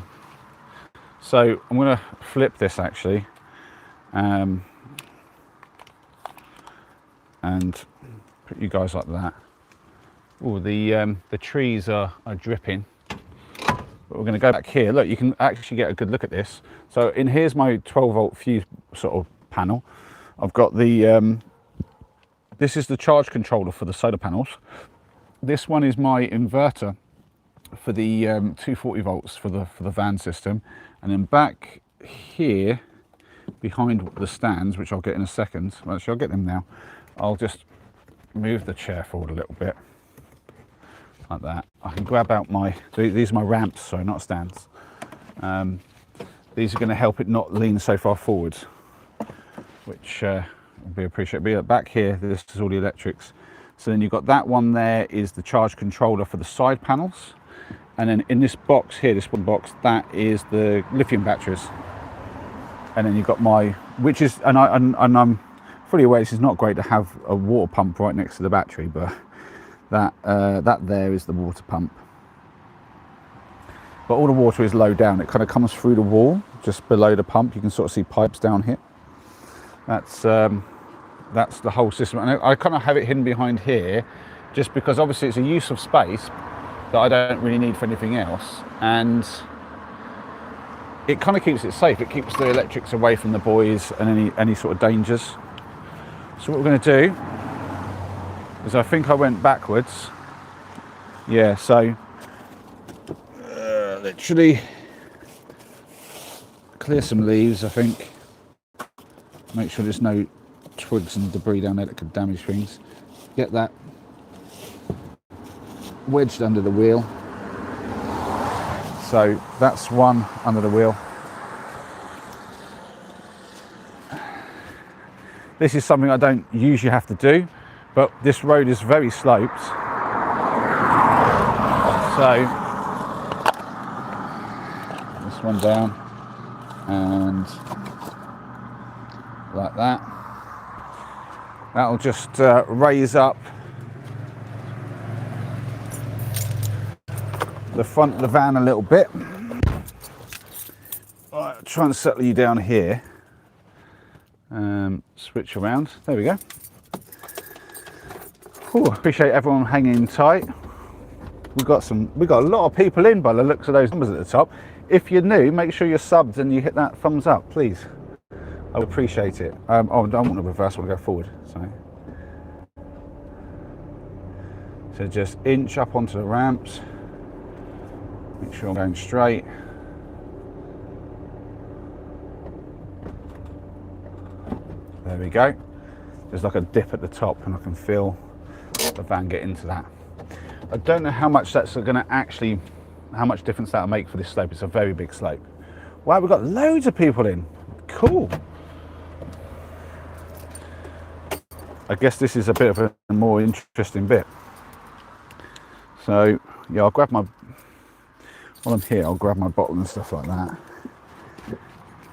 So I'm going to flip this actually, and put you guys like that. Oh, the trees are dripping. But we're going to go back here. Look, you can actually get a good look at this. So in here's my 12-volt fuse sort of panel. I've got the this is the charge controller for the solar panels. This one is my inverter for the 240 volts for the van system. And then back here, behind the stands, which I'll get in a second, well, actually I'll get them now, I'll just move the chair forward a little bit, like that. I can grab out these are my ramps, sorry, not stands. These are going to help it not lean so far forward, which will be appreciated. But back here, this is all the electrics. So then you've got that one there is the charge controller for the side panels. And then in this box here, this one box, that is the lithium batteries. And then you've got which is, and I'm fully aware this is not great to have a water pump right next to the battery, but that there is the water pump. But all the water is low down. It kind of comes through the wall, just below the pump. You can sort of see pipes down here. That's the whole system. And I kind of have it hidden behind here, just because obviously it's a use of space that I don't really need for anything else, and it kind of keeps it safe. It keeps the electrics away from the boys and any sort of dangers. So what we're going to do is, I think I went backwards. Yeah, so literally clear some leaves, I think. Make sure there's no twigs and debris down there that could damage things. Get that wedged under the wheel. So that's one under the wheel. This is something I don't usually have to do, but this road is very sloped. So this one down and like that. That'll just raise up the front of the van a little bit. Right, try and settle you down here. Switch around. There we go. Whew, appreciate everyone hanging tight. We got a lot of people in by the looks of those numbers at the top. If you're new, make sure you're subbed and you hit that thumbs up, please. I would appreciate it. Oh, I don't want to reverse, I want to go forward. So just inch up onto the ramps. Make sure I'm going straight. There we go. There's like a dip at the top and I can feel the van get into that. I don't know how much that's going to actually, how much difference that'll make for this slope. It's a very big slope. Wow, we've got loads of people in. Cool. I guess this is a bit of a more interesting bit. So yeah, I'll grab my, while I'm here, I'll grab my bottle and stuff like that.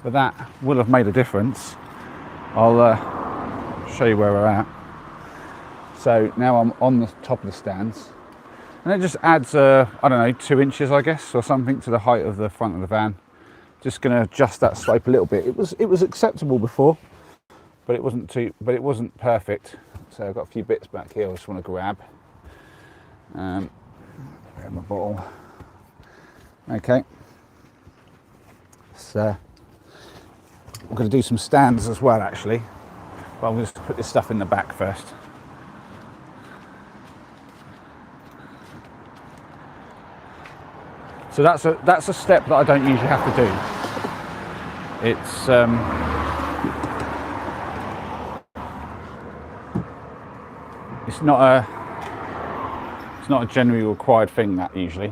But that will have made a difference. I'll show you where we're at. So now I'm on the top of the stands, and it just adds, I don't know, 2 inches, I guess, or something to the height of the front of the van. Just going to adjust that slope a little bit. It was acceptable before, but it wasn't perfect. So I've got a few bits back here I just want to grab. Grab my bottle. Okay. So I'm going to do some stands as well, actually. But I'm going to put this stuff in the back first. So that's a step that I don't usually have to do. It's not a generally required thing, that usually.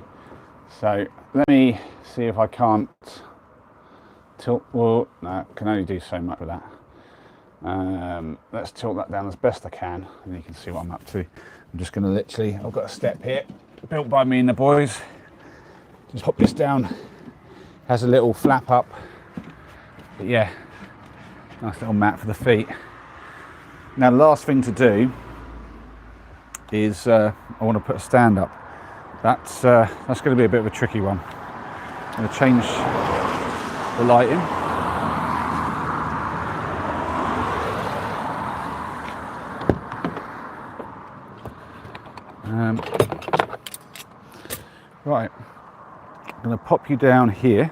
So let me see if I can't tilt. Well, no, I can only do so much with that. Let's tilt that down as best I can, and you can see what I'm up to. I'm just going to literally, I've got a step here built by me and the boys. Just hop this down. Has a little flap up, but yeah, nice little mat for the feet. Now the last thing to do is I want to put a stand up. That's going to be a bit of a tricky one. I'm going to change the lighting. Right, I'm going to pop you down here.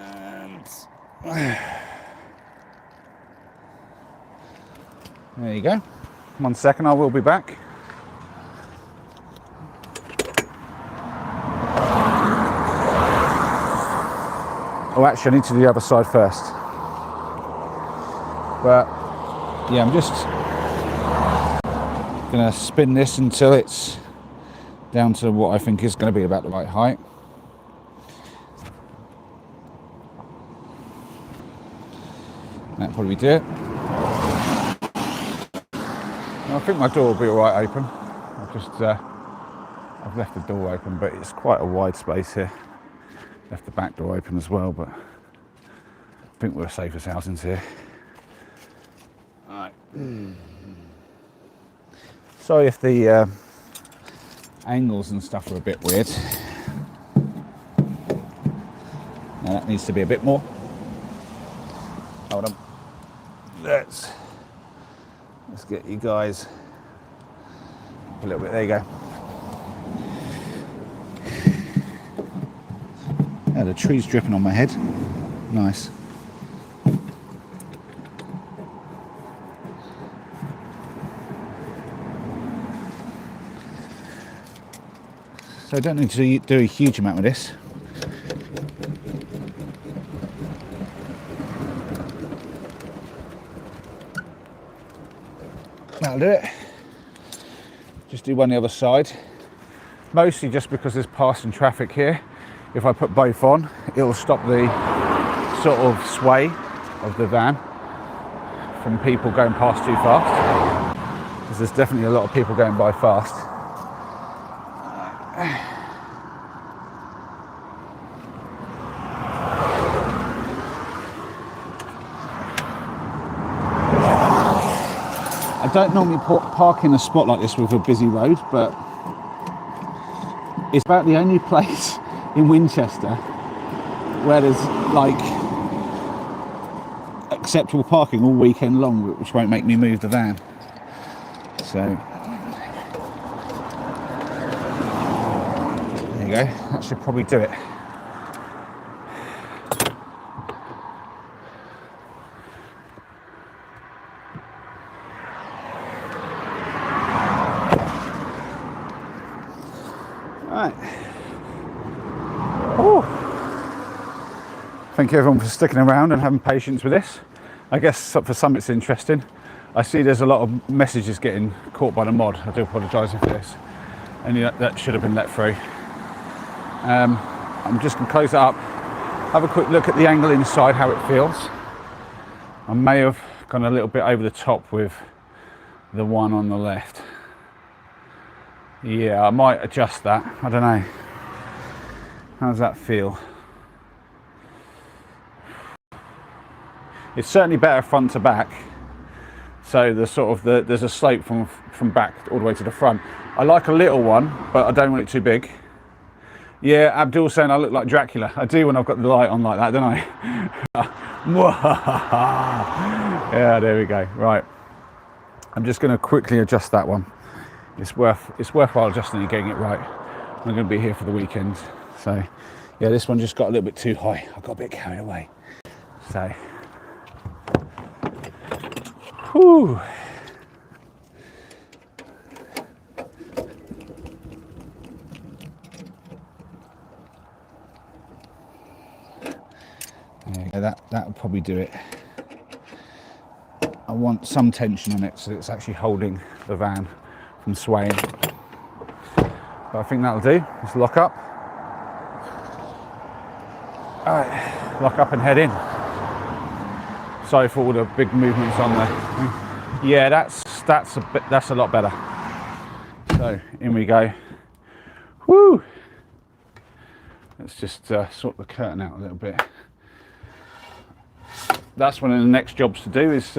And there you go. 1 second, I will be back. Oh, actually, I need to do the other side first. But yeah, I'm just going to spin this until it's down to what I think is going to be about the right height. That'll probably do it. I think my door will be all right open. I've left the door open, but it's quite a wide space here. Left the back door open as well, but I think we're as safe as housings here. All right. Sorry if the angles and stuff are a bit weird. Now that needs to be a bit more. Hold on. Let's get you guys up a little bit. There you go. Yeah, the tree's dripping on my head. Nice. So I don't need to do a huge amount with this. That'll do it. Just do one the other side. Mostly just because there's passing traffic here. If I put both on, it'll stop the sort of sway of the van from people going past too fast. Because there's definitely a lot of people going by fast. I don't normally park in a spot like this with a busy road, but it's about the only place in Winchester where there's like acceptable parking all weekend long, which won't make me move the van. So there you go, that should probably do it. Right. Oh. Thank you everyone for sticking around and having patience with this. I guess for some it's interesting. I see there's a lot of messages getting caught by the mod. I do apologise for this. And that should have been let through. I'm just going to close it up, have a quick look at the angle inside, how it feels. I may have gone a little bit over the top with the one on the left. Yeah, I might adjust that. I don't know. How does that feel? It's certainly better front to back. So there's a slope from back all the way to the front. I like a little one, but I don't want it too big. Yeah, Abdul's saying I look like Dracula. I do when I've got the light on like that, don't I? Yeah, there we go. Right. I'm just going to quickly adjust that one. It's worthwhile adjusting and getting it right. I'm going to be here for the weekend. So, yeah, this one just got a little bit too high. I got a bit carried away. So, whew. Yeah, that'll probably do it. I want some tension on it so it's actually holding the van from swaying. But I think that'll do. Just lock up. All right, lock up and head in. Sorry for all the big movements on there. Yeah, that's a lot better. So in we go. Woo! Let's just sort the curtain out a little bit. That's one of the next jobs to do is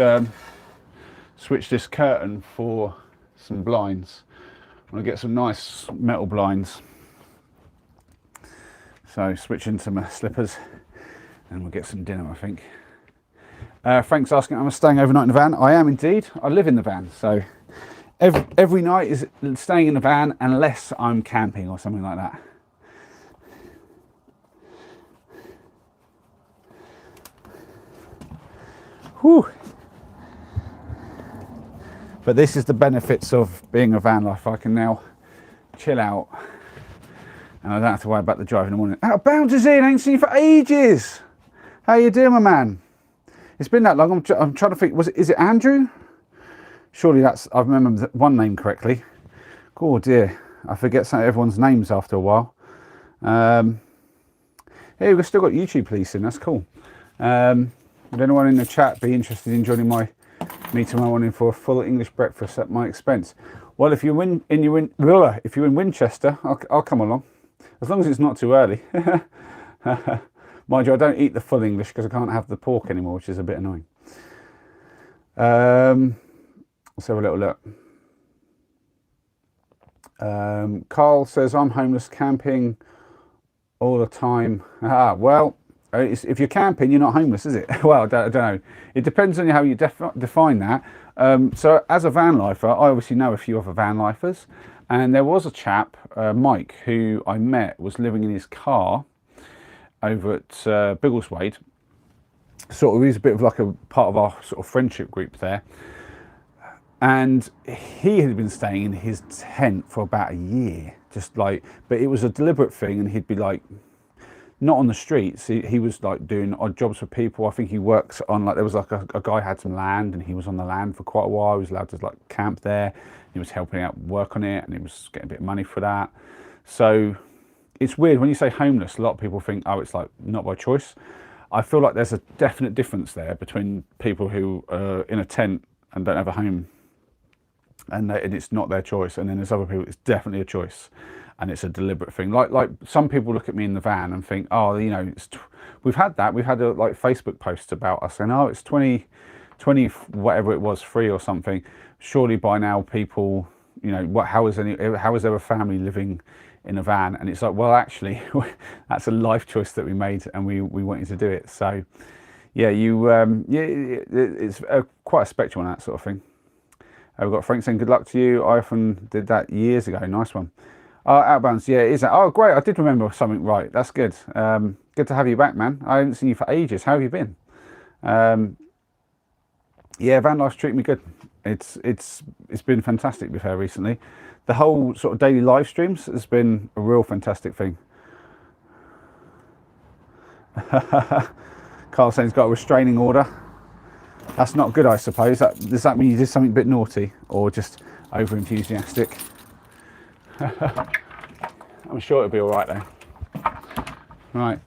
switch this curtain for some blinds. I'm going to get some nice metal blinds. So switch into my slippers and we'll get some dinner, I think. Frank's asking, am I staying overnight in the van? I am indeed. I live in the van. So every night is staying in the van unless I'm camping or something like that. Whew. But this is the benefits of being a van life. I can now chill out and I don't have to worry about the drive in the morning. Out of bounds in, I ain't seen you for ages. How you doing, my man? It's been that long. I'm trying to think, is it Andrew? Surely I remember one name correctly. Oh dear, I forget everyone's names after a while. Hey, we've still got YouTube policing, that's cool. Would anyone in the chat be interested in joining me tomorrow morning for a full English breakfast at my expense? Well, if you're in Winchester, I'll come along, as long as it's not too early. Mind you, I don't eat the full English because I can't have the pork anymore, which is a bit annoying. Let's have a little look. Carl says, I'm homeless, camping all the time. Well, if you're camping, you're not homeless, is it? Well, I don't know. It depends on how you define that. So as a van lifer, I obviously know a few other van lifers. And there was a chap, Mike, who I met, was living in his car over at Biggleswade. Sort of, he's a bit of like a part of our sort of friendship group there. And he had been staying in his tent for about a year. But it was a deliberate thing, and he'd be like, not on the streets. He was like doing odd jobs for people. I think he works on there was like a guy had some land and he was on the land for quite a while. He was allowed to like camp there. He was helping out work on it and he was getting a bit of money for that. So it's weird when you say homeless, a lot of people think, oh, it's like not by choice. I feel like there's a definite difference there between people who are in a tent and don't have a home and it's not their choice. And then there's other people, it's definitely a choice. And it's a deliberate thing. Like some people look at me in the van and think, oh, you know, we've had like Facebook posts about us saying, oh, it's 20, whatever it was, free or something. Surely by now people, you know, how is there a family living in a van? And it's like, well, actually, that's a life choice that we made, and we wanted to do it. So, yeah, it's quite a spectrum on that sort of thing. We've got Frank saying, good luck to you. I often did that years ago. Nice one. Outbounds, yeah, it is that. Oh, great, I did remember something right. That's good. Good to have you back, man. I haven't seen you for ages. How have you been? Yeah, van life's treating me good. It's been fantastic with her recently. The whole sort of daily live streams has been a real fantastic thing. Carl saying he's got a restraining order. That's not good, I suppose. Does that mean you did something a bit naughty or just over enthusiastic? I'm sure it'll be all right though. Right.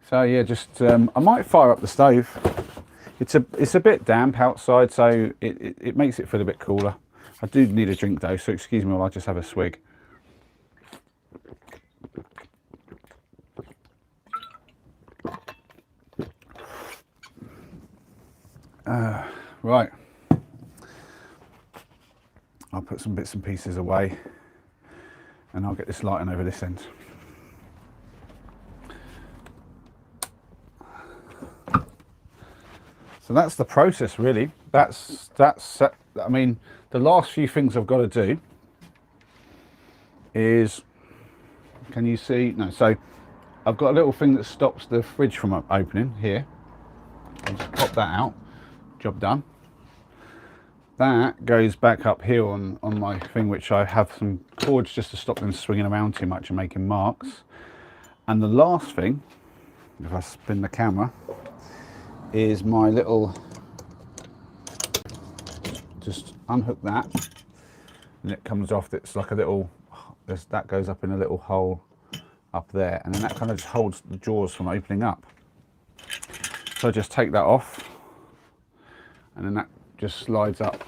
So yeah, just I might fire up the stove. It's a bit damp outside, so it makes it feel a bit cooler. I do need a drink though, so excuse me while I just have a swig. Right. I'll put some bits and pieces away and I'll get this lighting over this end. So that's the process really. That's I mean, the last few things I've got to do is, can you see? No, so I've got a little thing that stops the fridge from opening here. I'll just pop that out, job done. That goes back up here on my thing, which I have some cords just to stop them swinging around too much and making marks. And the last thing, if I spin the camera, is my little, just unhook that and it comes off. It's like a little, that goes up in a little hole up there, and then that kind of just holds the jaws from opening up. So I just take that off and then that just slides up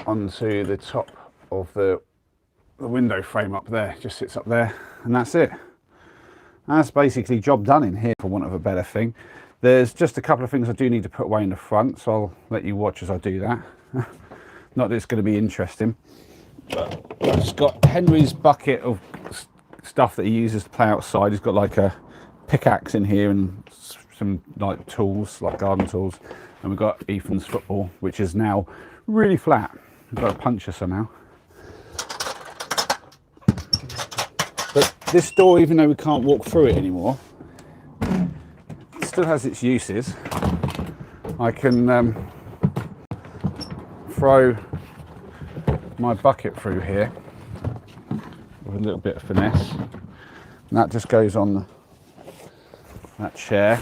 onto the top of the window frame up there, just sits up there, and that's it. That's basically job done in here, for want of a better thing. There's just a couple of things I do need to put away in the front, so I'll let you watch as I do that. Not that it's going to be interesting, but I've just got Henry's bucket of stuff that he uses to play outside. He's got like a pickaxe in here and some like tools, like garden tools. And we've got Ethan's football, which is now really flat. We've got a puncher somehow. But this door, even though we can't walk through it anymore, it still has its uses. I can throw my bucket through here with a little bit of finesse. And that just goes on that chair,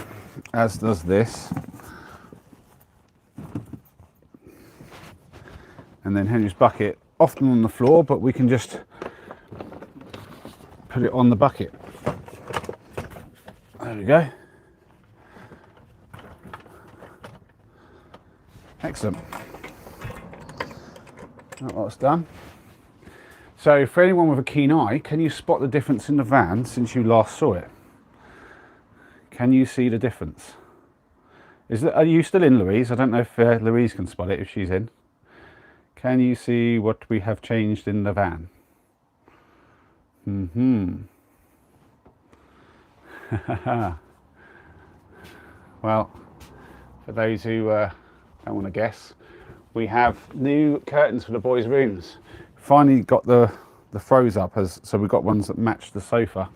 as does this. And then Henry's bucket, often on the floor, but we can just put it on the bucket. There we go. Excellent. That's done. So for anyone with a keen eye, can you spot the difference in the van since you last saw it? Can you see the difference? Are you still in, Louise? I don't know if Louise can spot it, if she's in. Can you see what we have changed in the van? Well, for those who don't want to guess, we have new curtains for the boys' rooms. Finally got the throws up, so we've got ones that match the sofa.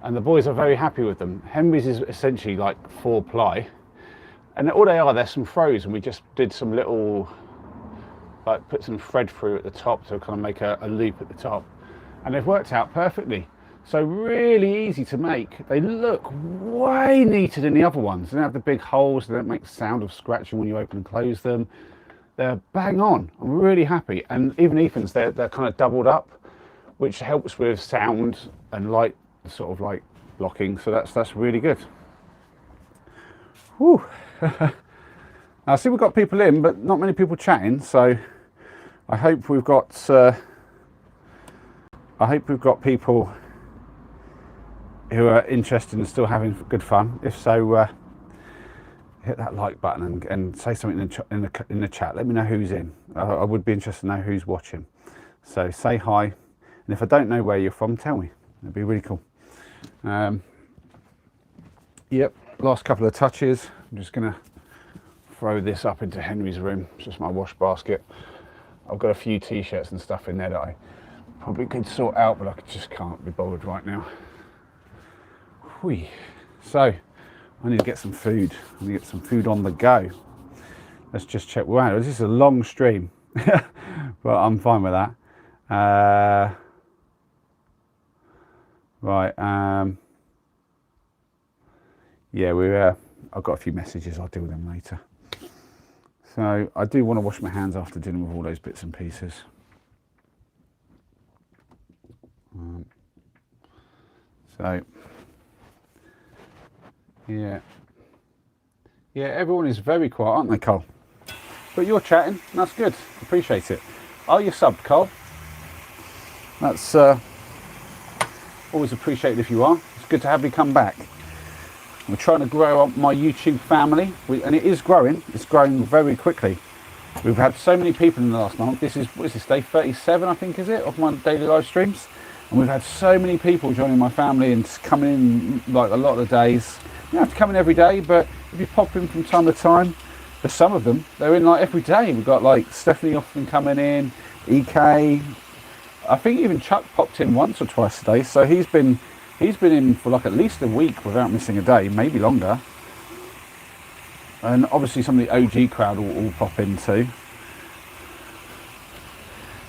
And the boys are very happy with them. Henry's is essentially like 4-ply. And all they are, they're some throws, and we just did some little, like put some thread through at the top to kind of make a loop at the top, and they've worked out perfectly. So really easy to make. They look way neater than the other ones. They don't have the big holes, they don't make the sound of scratching when you open and close them. They're bang on. I'm really happy. And even Ethan's, they're kind of doubled up, which helps with sound and light sort of like blocking. So that's really good. Whew. I see we've got people in, but not many people chatting, so I hope we've got people who are interested and still having good fun. If so, hit that like button and say something in the chat. Let me know who's in. I would be interested to know who's watching. So say hi, and if I don't know where you're from, tell me. It'd be really cool. Yep, last couple of touches. I'm just gonna throw this up into Henry's room. It's just my wash basket. I've got a few t-shirts and stuff in there that I probably could sort out, but I just can't be bothered right now. Whee. So I need to get some food. I need to get some food on the go. Let's just check. Wow, this is a long stream, but I'm fine with that. Right. Yeah, I've got a few messages. I'll deal with them later. So I do want to wash my hands after dealing with all those bits and pieces. So yeah, everyone is very quiet, aren't they, Cole? But you're chatting. That's good. Appreciate it. Oh, you're subbed, Carl. That's always appreciated if you are. It's good to have you come back. We're trying to grow up my YouTube family, and it is growing. It's growing very quickly. We've had so many people in the last month. What is this, day 37, I think, is it, of my daily live streams? And we've had so many people joining my family and coming in like a lot of the days. You don't have to come in every day, but if you pop in from time to time, for some of them, they're in like every day. We've got like Stephanie often coming in, EK. I think even Chuck popped in once or twice a day. So he's been in for like at least a week without missing a day, maybe longer. And obviously some of the OG crowd will all pop in too.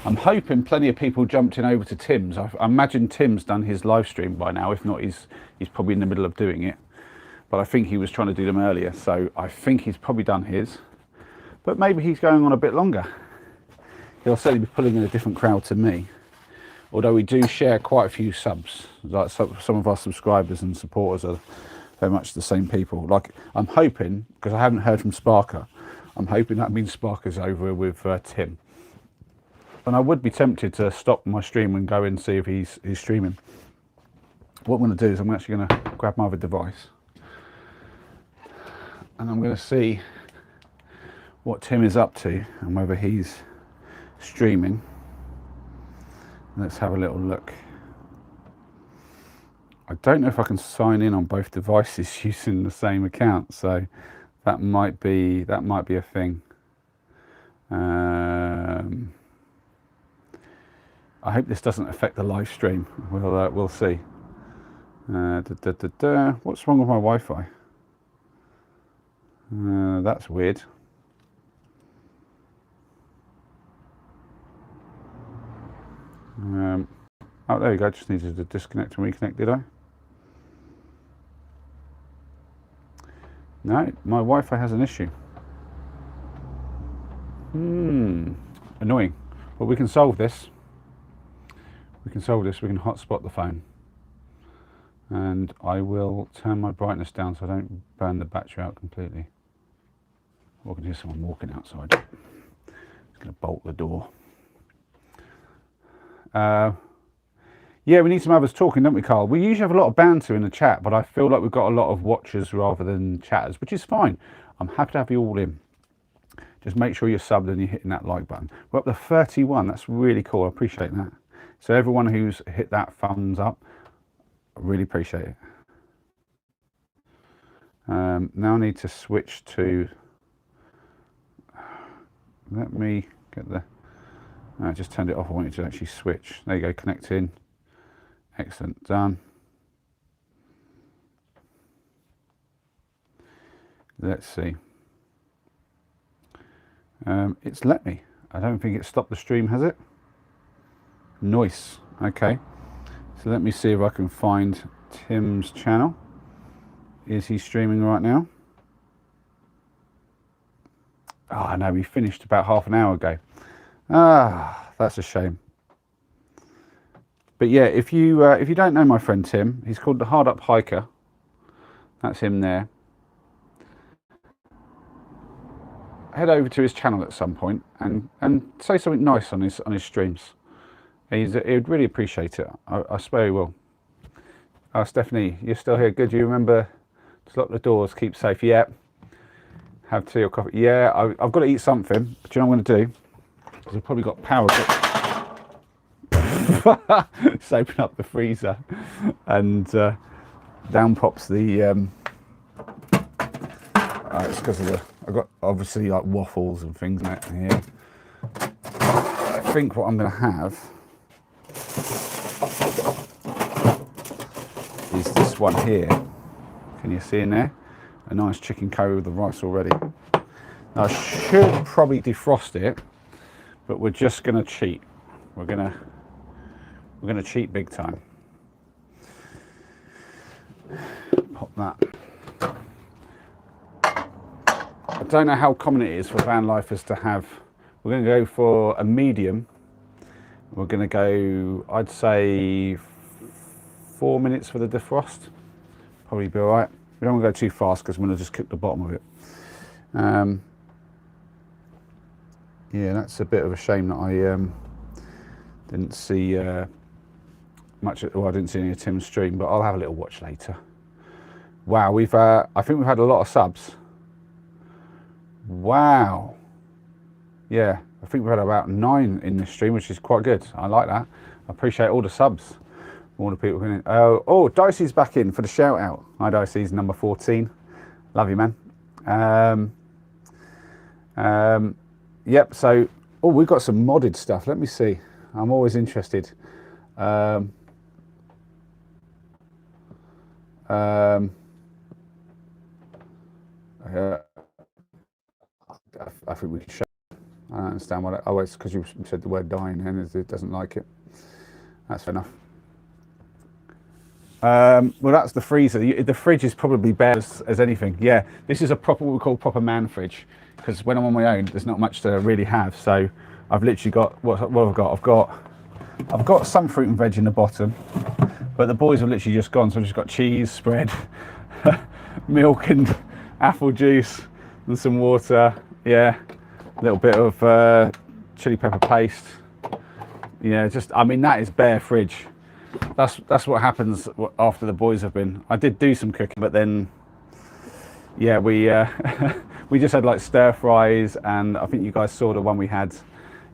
I'm hoping plenty of people jumped in over to Tim's. I imagine Tim's done his live stream by now. If not, he's probably in the middle of doing it. But I think he was trying to do them earlier, so I think he's probably done his. But maybe he's going on a bit longer. He'll certainly be pulling in a different crowd to me. Although we do share quite a few subs. Like some of our subscribers and supporters are very much the same people. Like, I'm hoping, because I haven't heard from Sparker, I'm hoping that means Sparker's over with Tim. And I would be tempted to stop my stream and go and see if he's streaming. What I'm going to do is I'm actually going to grab my other device. And I'm going to see what Tim is up to and whether he's streaming. Let's have a little look. I don't know if I can sign in on both devices using the same account, so that might be a thing. I hope this doesn't affect the live stream. We'll see. What's wrong with my Wi-Fi? That's weird. Oh, there you go. Just needed to disconnect and reconnect, did I? No, my Wi-Fi has an issue. Annoying. But we can solve this. We can hotspot the phone. And I will turn my brightness down so I don't burn the battery out completely. I can hear someone walking outside. Just going to bolt the door. Yeah, we need some others talking, don't we, Carl? We usually have a lot of banter in the chat, but I feel like we've got a lot of watchers rather than chatters, which is fine. I'm happy to have you all in. Just make sure you're subbed and you're hitting that like button. We're up to 31. That's really cool. I appreciate that. So everyone who's hit that thumbs up, I really appreciate it. Now I need to switch to... Let me get the... I just turned it off. I wanted to actually switch. There you go, connect in. Excellent, done. Let's see. It's let me. I don't think it stopped the stream, has it? Nice. Okay. So let me see if I can find Tim's channel. Is he streaming right now? Oh, no, we finished about half an hour ago. Ah, that's a shame. But yeah, if you don't know my friend Tim, he's called the Hard Up Hiker. That's him there. Head over to his channel at some point and say something nice on his streams. He'd really appreciate it. I swear he will. Oh, Stephanie, you're still here. Good. You remember to lock the doors, keep safe. Yeah. Have tea or coffee. Yeah, I've got to eat something. But do you know what I'm going to do? Because I've probably got power. Just open up the freezer and down pops the... it's because of I've got obviously like waffles and things in here. I think what I'm going to have is this one here. Can you see in there? A nice chicken curry with the rice already. Now I should probably defrost it, but we're just going to cheat. We're going to cheat big time. Pop that. I don't know how common it is for van lifers to have. We're going to go for a medium. We're going to go, I'd say, 4 minutes for the defrost. Probably be all right. We don't want to go too fast because I'm going to just cook the bottom of it. Yeah, that's a bit of a shame that I didn't see much. Well, I didn't see any of Tim's stream, but I'll have a little watch later. Wow, we've I think we've had a lot of subs. Wow. Yeah, I think we've had about 9 in this stream, which is quite good. I like that. I appreciate all the subs. All the people who in. Oh, Dicey's back in for the shout out. Hi Dicey's number 14. Love you, man. Yep, so we've got some modded stuff. Let me see. I'm always interested. I think we can show. I don't understand what. Oh, it's because you said the word dying and it doesn't like it. That's fair enough. Well, that's the freezer. The fridge is probably bare as anything. Yeah, this is a proper, what we call proper man fridge, because when I'm on my own, there's not much to really have. So I've literally got what I've got. I've got some fruit and veg in the bottom, but the boys have literally just gone. So I've just got cheese spread, milk and apple juice, and some water. Yeah, a little bit of chili pepper paste. Yeah, just, I mean, that is bare fridge. That's what happens after the boys have been. I did do some cooking, but then, yeah, we we just had like stir fries, and I think you guys saw the one we had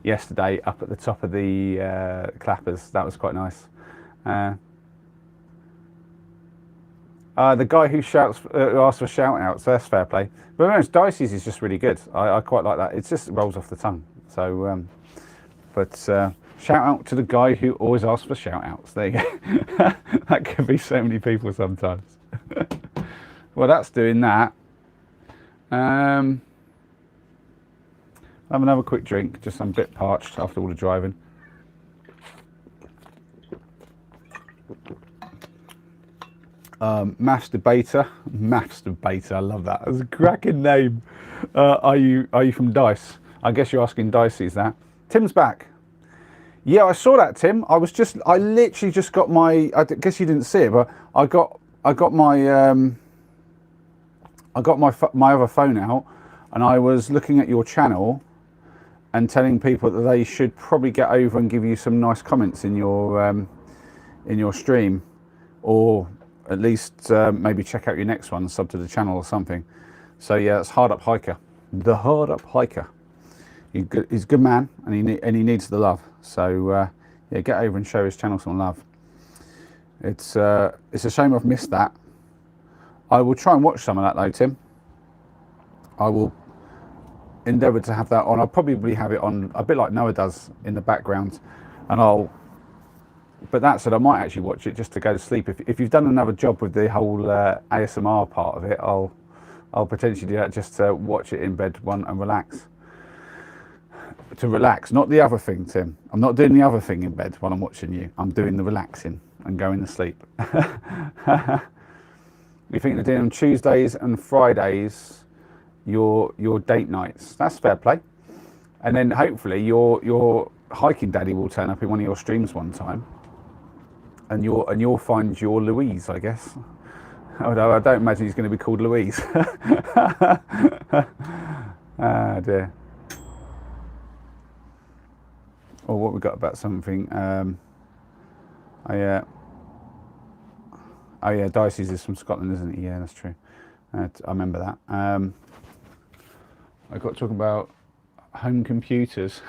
yesterday up at the top of the clappers. That was quite nice. The guy who who asked for shout outs, that's fair play. But honest, Dicey's is just really good. I quite like that. It just rolls off the tongue. So, shout out to the guy who always asks for shout outs. There you go. That could be so many people sometimes. Well, that's doing that. Have another quick drink. Just I'm a bit parched after all the driving. Maths debater, I love that. That's a cracking name. Are you from Dice? I guess you're asking Dicey's that. Tim's back. Yeah, I saw that, Tim. I literally just got my. I guess you didn't see it, but I got my my other phone out, and I was looking at your channel, and telling people that they should probably get over and give you some nice comments in your stream, or at least maybe check out your next one, sub to the channel or something. So yeah, it's Hard Up Hiker, the Hard Up Hiker. He's a good man, and he needs the love. So yeah, get over and show his channel some love. It's a shame I've missed that. I will try and watch some of that though, Tim. I will endeavour to have that on. I'll probably have it on a bit like Noah does in the background, and but that said, I might actually watch it just to go to sleep. If you've done another job with the whole ASMR part of it, I'll potentially do that just to watch it in bed and relax. To relax, not the other thing, Tim. I'm not doing the other thing in bed while I'm watching you. I'm doing the relaxing and going to sleep. You think they're doing on Tuesdays and Fridays your date nights? That's fair play. And then hopefully your hiking daddy will turn up in one of your streams one time, and you'll find your Louise, I guess. Although I don't imagine he's going to be called Louise. Ah dear. Or what we got about something? Oh yeah, Dicey's is from Scotland, isn't it? Yeah, that's true. I remember that. I got talking about home computers.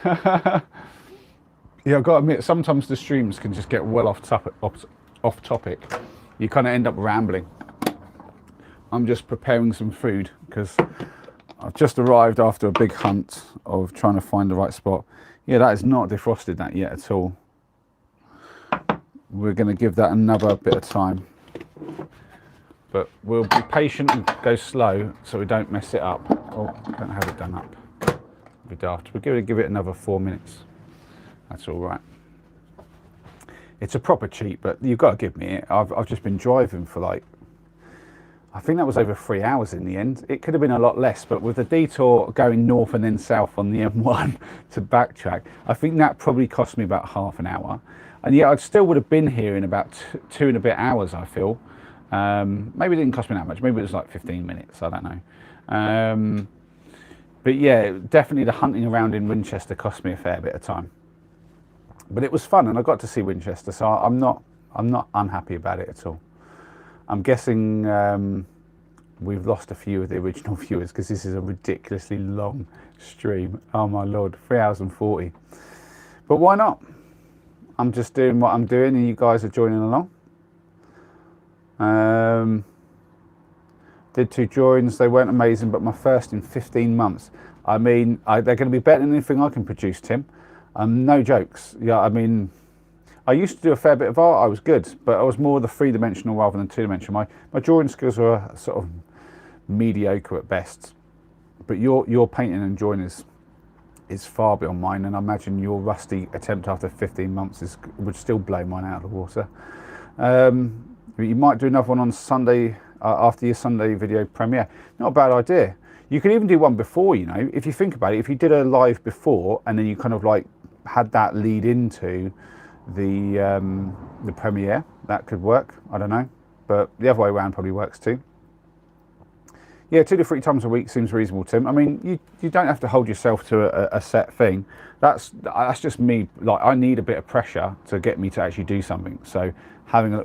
Yeah, I've got to admit, sometimes the streams can just get well off topic. You kind of end up rambling. I'm just preparing some food because I've just arrived after a big hunt of trying to find the right spot. Yeah, that is not defrosted that yet at all. We're going to give that another bit of time. But we'll be patient and go slow so we don't mess it up. Oh, don't have it done up. It'll be daft. We're going to give it another 4 minutes. That's all right. It's a proper cheat, but you've got to give me it. I've just been driving for like, I think that was over 3 hours in the end. It could have been a lot less, but with the detour going north and then south on the M1 to backtrack, I think that probably cost me about half an hour. And yeah, I still would have been here in about 2 and a bit hours, I feel. Maybe it didn't cost me that much. Maybe it was like 15 minutes. I don't know. But yeah, definitely the hunting around in Winchester cost me a fair bit of time. But it was fun, and I got to see Winchester, so I'm not unhappy about it at all. I'm guessing we've lost a few of the original viewers because this is a ridiculously long stream. Oh my lord, 3 hours and 40. But why not? I'm just doing what I'm doing, and you guys are joining along. Did 2 joins, they weren't amazing, but my first in 15 months. I mean, they're going to be better than anything I can produce, Tim. No jokes. Yeah, I mean, I used to do a fair bit of art. I was good, but I was more the 3-dimensional rather than 2-dimensional. My drawing skills were sort of mediocre at best. But your painting and drawing is far beyond mine, and I imagine your rusty attempt after 15 months would still blow mine out of the water. You might do another one on Sunday after your Sunday video premiere. Not a bad idea. You could even do one before, you know, if you think about it. If you did a live before and then you kind of like had that lead into the premiere, that could work. I don't know, but the other way around probably works too. Yeah, 2 to 3 times a week seems reasonable, Tim. I mean, you don't have to hold yourself to a set thing. That's just me. Like, I need a bit of pressure to get me to actually do something. So having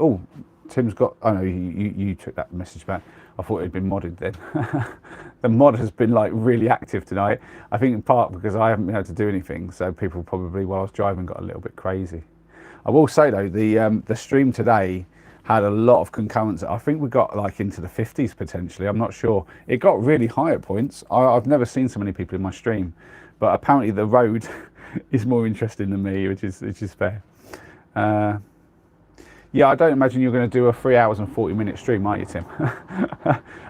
Tim's got. Oh no, you took that message back. I thought it had been modded then. The mod has been like really active tonight. I think in part because I haven't been able to do anything. So people probably while I was driving got a little bit crazy. I will say though, the stream today had a lot of concurrence. I think we got like into the 50s potentially. I'm not sure. It got really high at points. I've never seen so many people in my stream, but apparently the road is more interesting than me, which is fair. Yeah, I don't imagine you're going to do a 3 hours and 40-minute stream, are you, Tim?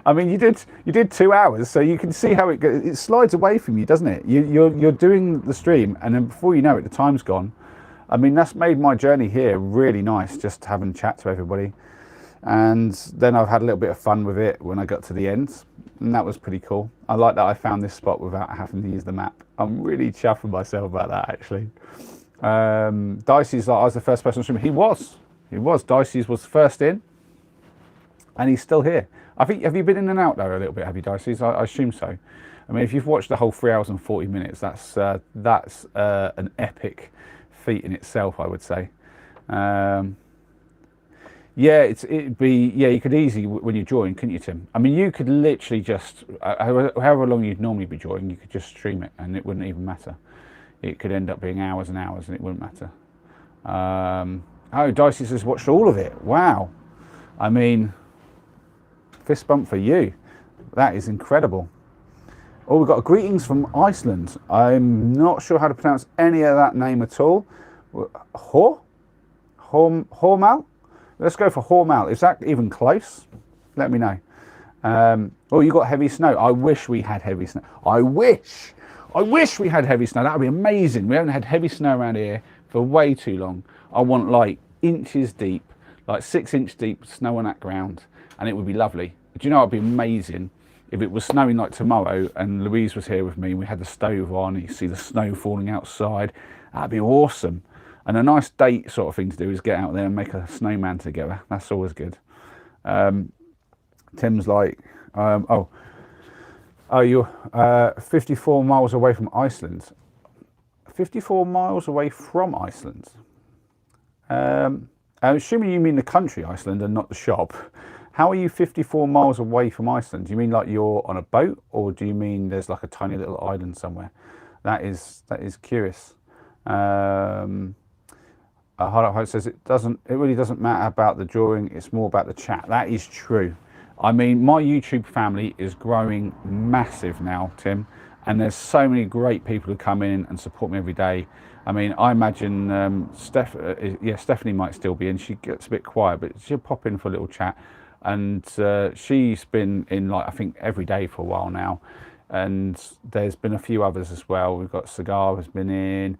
I mean, you did 2 hours, so you can see how it goes. It slides away from you, doesn't it? You're doing the stream, and then before you know it, the time's gone. I mean, that's made my journey here really nice, just having a chat to everybody. And then I've had a little bit of fun with it when I got to the end, and that was pretty cool. I like that I found this spot without having to use the map. I'm really chuffing myself about that, actually. Dicey's like, I was the first person streaming. He was. Dicey's was first in, and he's still here. I think, have you been in and out there a little bit, have you, Dicey's? I assume so. I mean, if you've watched the whole 3 hours and 40 minutes, that's an epic feat in itself, I would say. Yeah, you could easily, when you join, couldn't you, Tim? I mean, you could literally just, however long you'd normally be joining, you could just stream it and it wouldn't even matter. It could end up being hours and hours and it wouldn't matter. Oh, Dicey has watched all of it. Wow. I mean, fist bump for you. That is incredible. Oh, we've got greetings from Iceland. I'm not sure how to pronounce any of that name at all. Hormal? Let's go for Hormal. Is that even close? Let me know. Oh, you got heavy snow. I wish we had heavy snow. I wish we had heavy snow. That would be amazing. We haven't had heavy snow around here for way too long. I want like inches deep, like 6-inch deep snow on that ground, and it would be lovely. Do you know, it'd be amazing if it was snowing like tomorrow and Louise was here with me and we had the stove on and you see the snow falling outside. That'd be awesome. And a nice date sort of thing to do is get out there and make a snowman together. That's always good. Tim's like, you're 54 miles away from Iceland. 54 miles away from Iceland. I'm assuming you mean the country Iceland and not the shop. How are you 54 miles away from Iceland? Do you mean like you're on a boat, or do you mean there's like a tiny little island somewhere? That is curious. Hard Up Hope says it really doesn't matter about the drawing, it's more about the chat. That is true. I mean, my YouTube family is growing massive now, Tim, and there's so many great people who come in and support me every day. I mean, I imagine Stephanie might still be in. She gets a bit quiet, but she'll pop in for a little chat. And she's been in, like, I think every day for a while now. And there's been a few others as well. We've got Cigar has been in.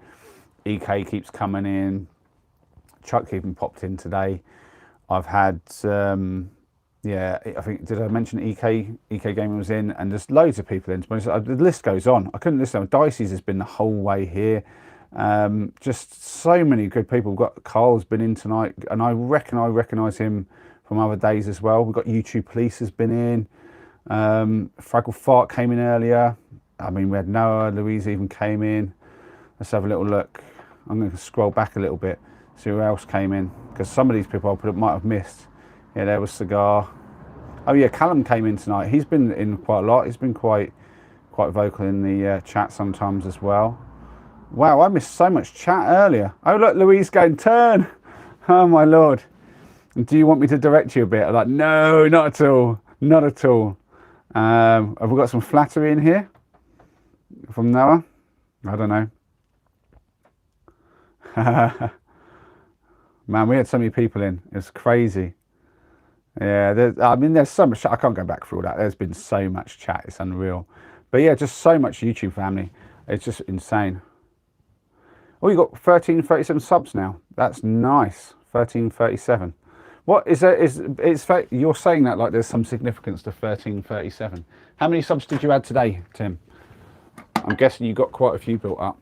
EK keeps coming in. Chuck even popped in today. I've had, I think, did I mention EK? EK Gaming was in, and there's loads of people in. The list goes on. I couldn't list them. Dicey's has been the whole way here. Just so many good people. We've got Carl's been in tonight, and I recognise him from other days as well. We've got YouTube Police has been in. Fraggle Fart came in earlier. I mean, we had Noah, Louise even came in. Let's have a little look. I'm going to scroll back a little bit, see who else came in, because some of these people I might have missed. Yeah, there was Cigar. Oh yeah, Callum came in tonight. He's been in quite a lot. He's been quite vocal in the chat sometimes as well. Wow, I missed so much chat earlier. Oh look, Louise going, turn. Oh my Lord. Do you want me to direct you a bit? I'm like, no, not at all. Not at all. Have we got some flattery in here from Noah? I don't know. Man, we had so many people in. It's crazy. Yeah, I mean, there's so much. I can't go back through all that. There's been so much chat. It's unreal. But yeah, just so much YouTube family. It's just insane. Oh, you got 1337 subs now. That's nice. 1337. What is there? You're saying that like there's some significance to 1337. How many subs did you add today, Tim? I'm guessing you got quite a few built up.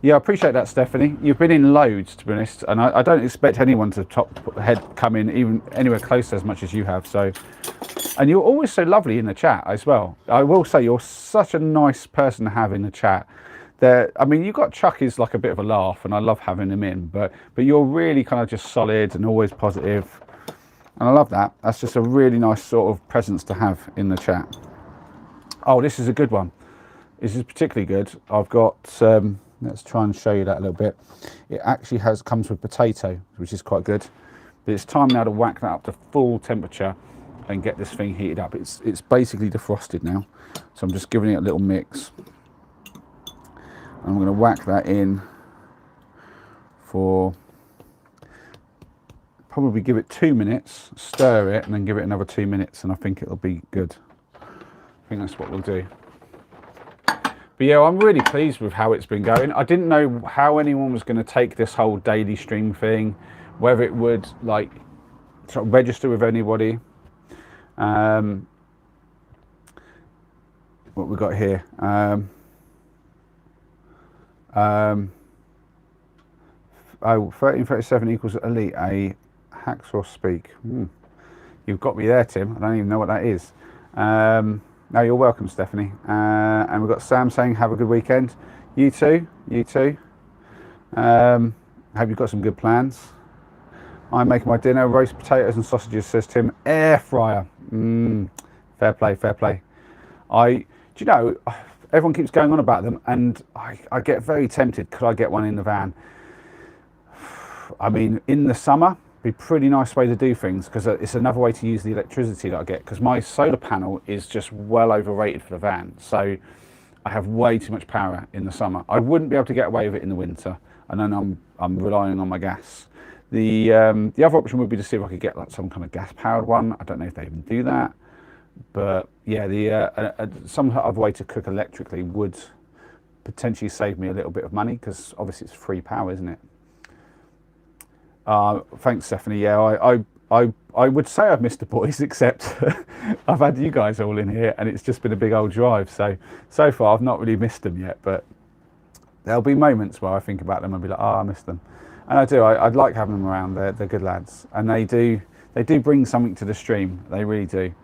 Yeah, I appreciate that, Stephanie. You've been in loads, to be honest, and I don't expect anyone to come in even anywhere close to as much as you have. So, and you're always so lovely in the chat as well. I will say you're such a nice person to have in the chat. I mean, you got Chuck is like a bit of a laugh, and I love having him in. But you're really kind of just solid and always positive, and I love that. That's just a really nice sort of presence to have in the chat. Oh, this is a good one. This is particularly good. I've got. Let's try and show you that a little bit. It actually comes with potato, which is quite good. But it's time now to whack that up to full temperature and get this thing heated up. It's basically defrosted now. So I'm just giving it a little mix. I'm going to whack that in for probably give it 2 minutes, stir it, and then give it another 2 minutes, and I think it'll be good. I think that's what we'll do. But yeah, I'm really pleased with how it's been going. I didn't know how anyone was going to take this whole daily stream thing, whether it would like sort of register with anybody. What we got here? 1337 equals elite. A hacksaw speak. You've got me there, Tim. I don't even know what that is. No, you're welcome, Stephanie. And we've got Sam saying, have a good weekend. You too. You too. Hope you've got some good plans. I'm making my dinner, roast potatoes and sausages, says Tim. Air fryer. Fair play, fair play. Do you know, everyone keeps going on about them, and I get very tempted. Could I get one in the van? I mean, in the summer, be a pretty nice way to do things, because it's another way to use the electricity that I get, because my solar panel is just well overrated for the van. So I have way too much power in the summer. I wouldn't be able to get away with it in the winter, and then I'm relying on my gas. The other option would be to see if I could get like some kind of gas powered one. I don't know if they even do that, but yeah, some other way to cook electrically would potentially save me a little bit of money, because obviously it's free power, isn't it? Thanks, Stephanie. Yeah, I would say I've missed the boys, except I've had you guys all in here, and it's just been a big old drive. So far, I've not really missed them yet, but there'll be moments where I think about them and be like, oh, I missed them. And I do. I'd like having them around. They're good lads, and they do bring something to the stream. They really do.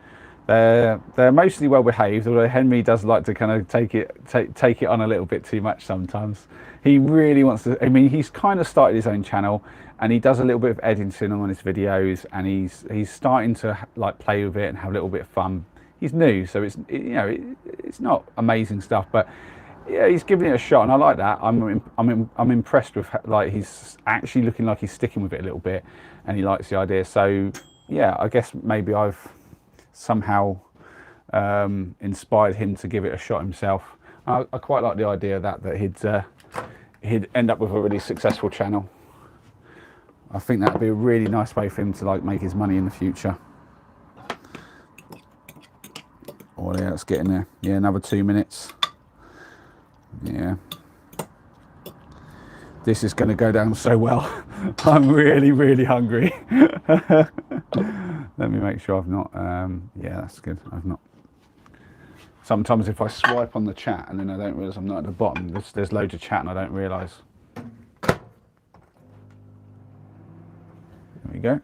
They're mostly well behaved, although Henry does like to kind of take it on a little bit too much sometimes. He really wants to. I mean, he's kind of started his own channel, and he does a little bit of editing on his videos, and he's starting to like play with it and have a little bit of fun. He's new, so it's not amazing stuff, but yeah, he's giving it a shot, and I like that. I'm impressed with like he's actually looking like he's sticking with it a little bit, and he likes the idea. So yeah, I guess maybe I've somehow inspired him to give it a shot himself. I quite like the idea that he'd end up with a really successful channel. I think that'd be a really nice way for him to like make his money in the future. Oh yeah, let's get in there. Yeah, another 2 minutes. Yeah, this is going to go down so well. I'm really hungry. Let me make sure I've not yeah, that's good. I've not. Sometimes if I swipe on the chat and then I don't realise I'm not at the bottom, there's loads of chat and I don't realise. There we go.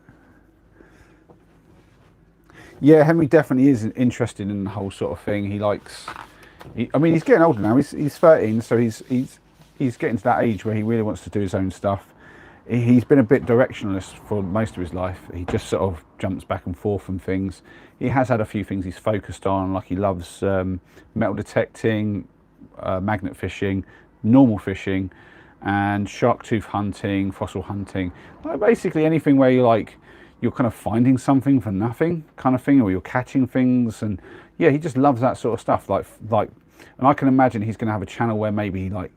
Yeah, Henry definitely is interested in the whole sort of thing. He likes. I mean, he's getting older now. He's 13, so he's getting to that age where he really wants to do his own stuff. He's been a bit directionless for most of his life. He just sort of jumps back and forth from things. He has had a few things he's focused on, like he loves metal detecting, magnet fishing, normal fishing, and shark tooth hunting, fossil hunting. Like basically anything where you're kind of finding something for nothing kind of thing, or you're catching things. And yeah, he just loves that sort of stuff. And I can imagine he's going to have a channel where maybe like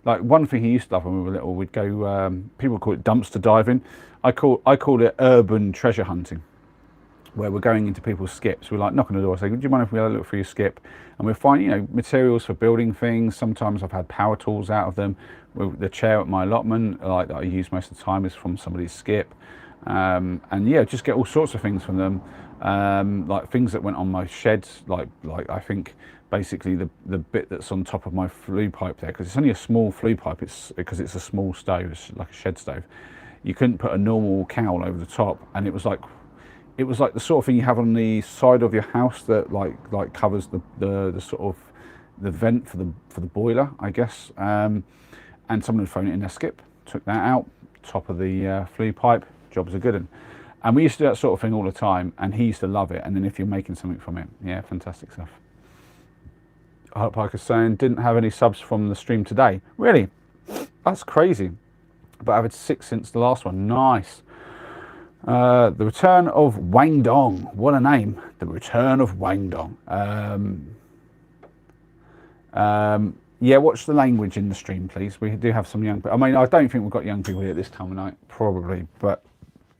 one thing he used to love when we were little, we'd go, people call it dumpster diving. I call it urban treasure hunting, where we're going into people's skips. We're like knocking on the door, saying, do you mind if we have a look through your skip? And we're finding, materials for building things. Sometimes I've had power tools out of them. The chair at my allotment, like that I use most of the time, is from somebody's skip. And yeah, just get all sorts of things from them. Like things that went on my shed, like I think basically the bit that's on top of my flue pipe there, because it's only a small flue pipe, because it's a small stove, it's like a shed stove. You couldn't put a normal cowl over the top, and it was like the sort of thing you have on the side of your house that like covers the sort of the vent for the boiler, I guess. And someone had thrown it in their skip, took that out, top of the flue pipe, jobs are good. And we used to do that sort of thing all the time, and he used to love it. And then if you're making something from it, yeah, fantastic stuff. Heart Parker's saying, didn't have any subs from the stream today. Really? That's crazy. But I've had 6 since the last one. Nice. The Return of Wang Dong. What a name. The Return of Wang Dong. Yeah, watch the language in the stream, please. We do have some young people. I mean, I don't think we've got young people here at this time of night, probably, but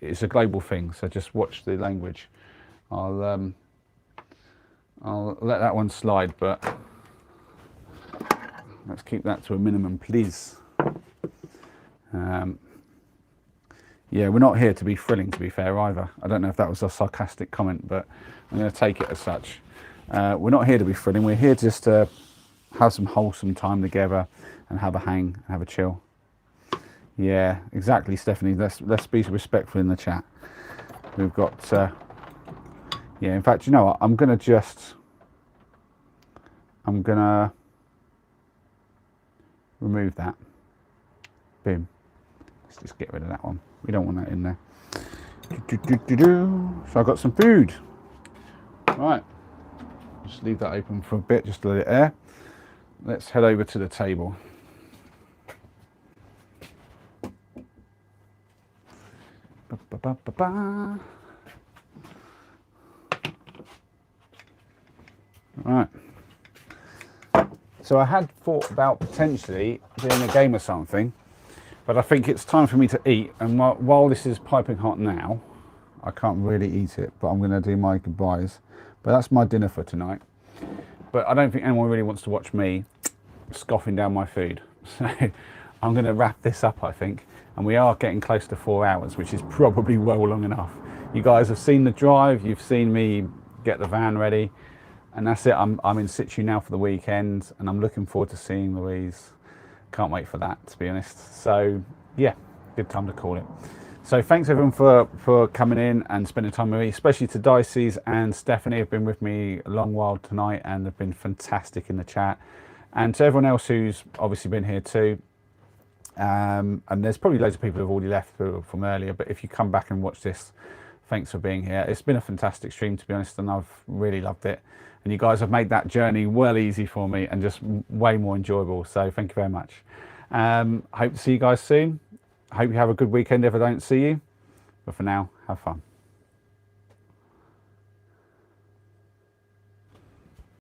it's a global thing, so just watch the language. I'll let that one slide, but let's keep that to a minimum, please. Yeah, we're not here to be thrilling, to be fair, either. I don't know if that was a sarcastic comment, but I'm going to take it as such. We're not here to be thrilling. We're here just to have some wholesome time together and have a hang, and have a chill. Yeah, exactly, Stephanie. Let's be respectful in the chat. We've got, yeah, in fact, you know what? I'm gonna remove that. Boom. Let's just get rid of that one. We don't want that in there. So I've got some food. Right. Just leave that open for a bit, just to let it air. Let's head over to the table. Right. So I had thought about potentially doing a game or something, but I think it's time for me to eat. And while this is piping hot now, I can't really eat it, but I'm going to do my goodbyes. But that's my dinner for tonight. But I don't think anyone really wants to watch me scoffing down my food. So I'm going to wrap this up, I think. And we are getting close to 4 hours, which is probably well long enough. You guys have seen the drive, you've seen me get the van ready, and that's it. I'm in situ now for the weekend, and I'm looking forward to seeing Louise. Can't wait for that, to be honest. So yeah, good time to call it. So thanks everyone for coming in and spending time with me, especially to Dicey's and Stephanie, have been with me a long while tonight and have been fantastic in the chat. And to everyone else who's obviously been here too. And there's probably loads of people who've already left from earlier, but if you come back and watch this, thanks for being here. It's been a fantastic stream, to be honest, and I've really loved it. And you guys have made that journey well easy for me and just way more enjoyable. So thank you very much. Hope to see you guys soon. I hope you have a good weekend if I don't see you. But for now, have fun.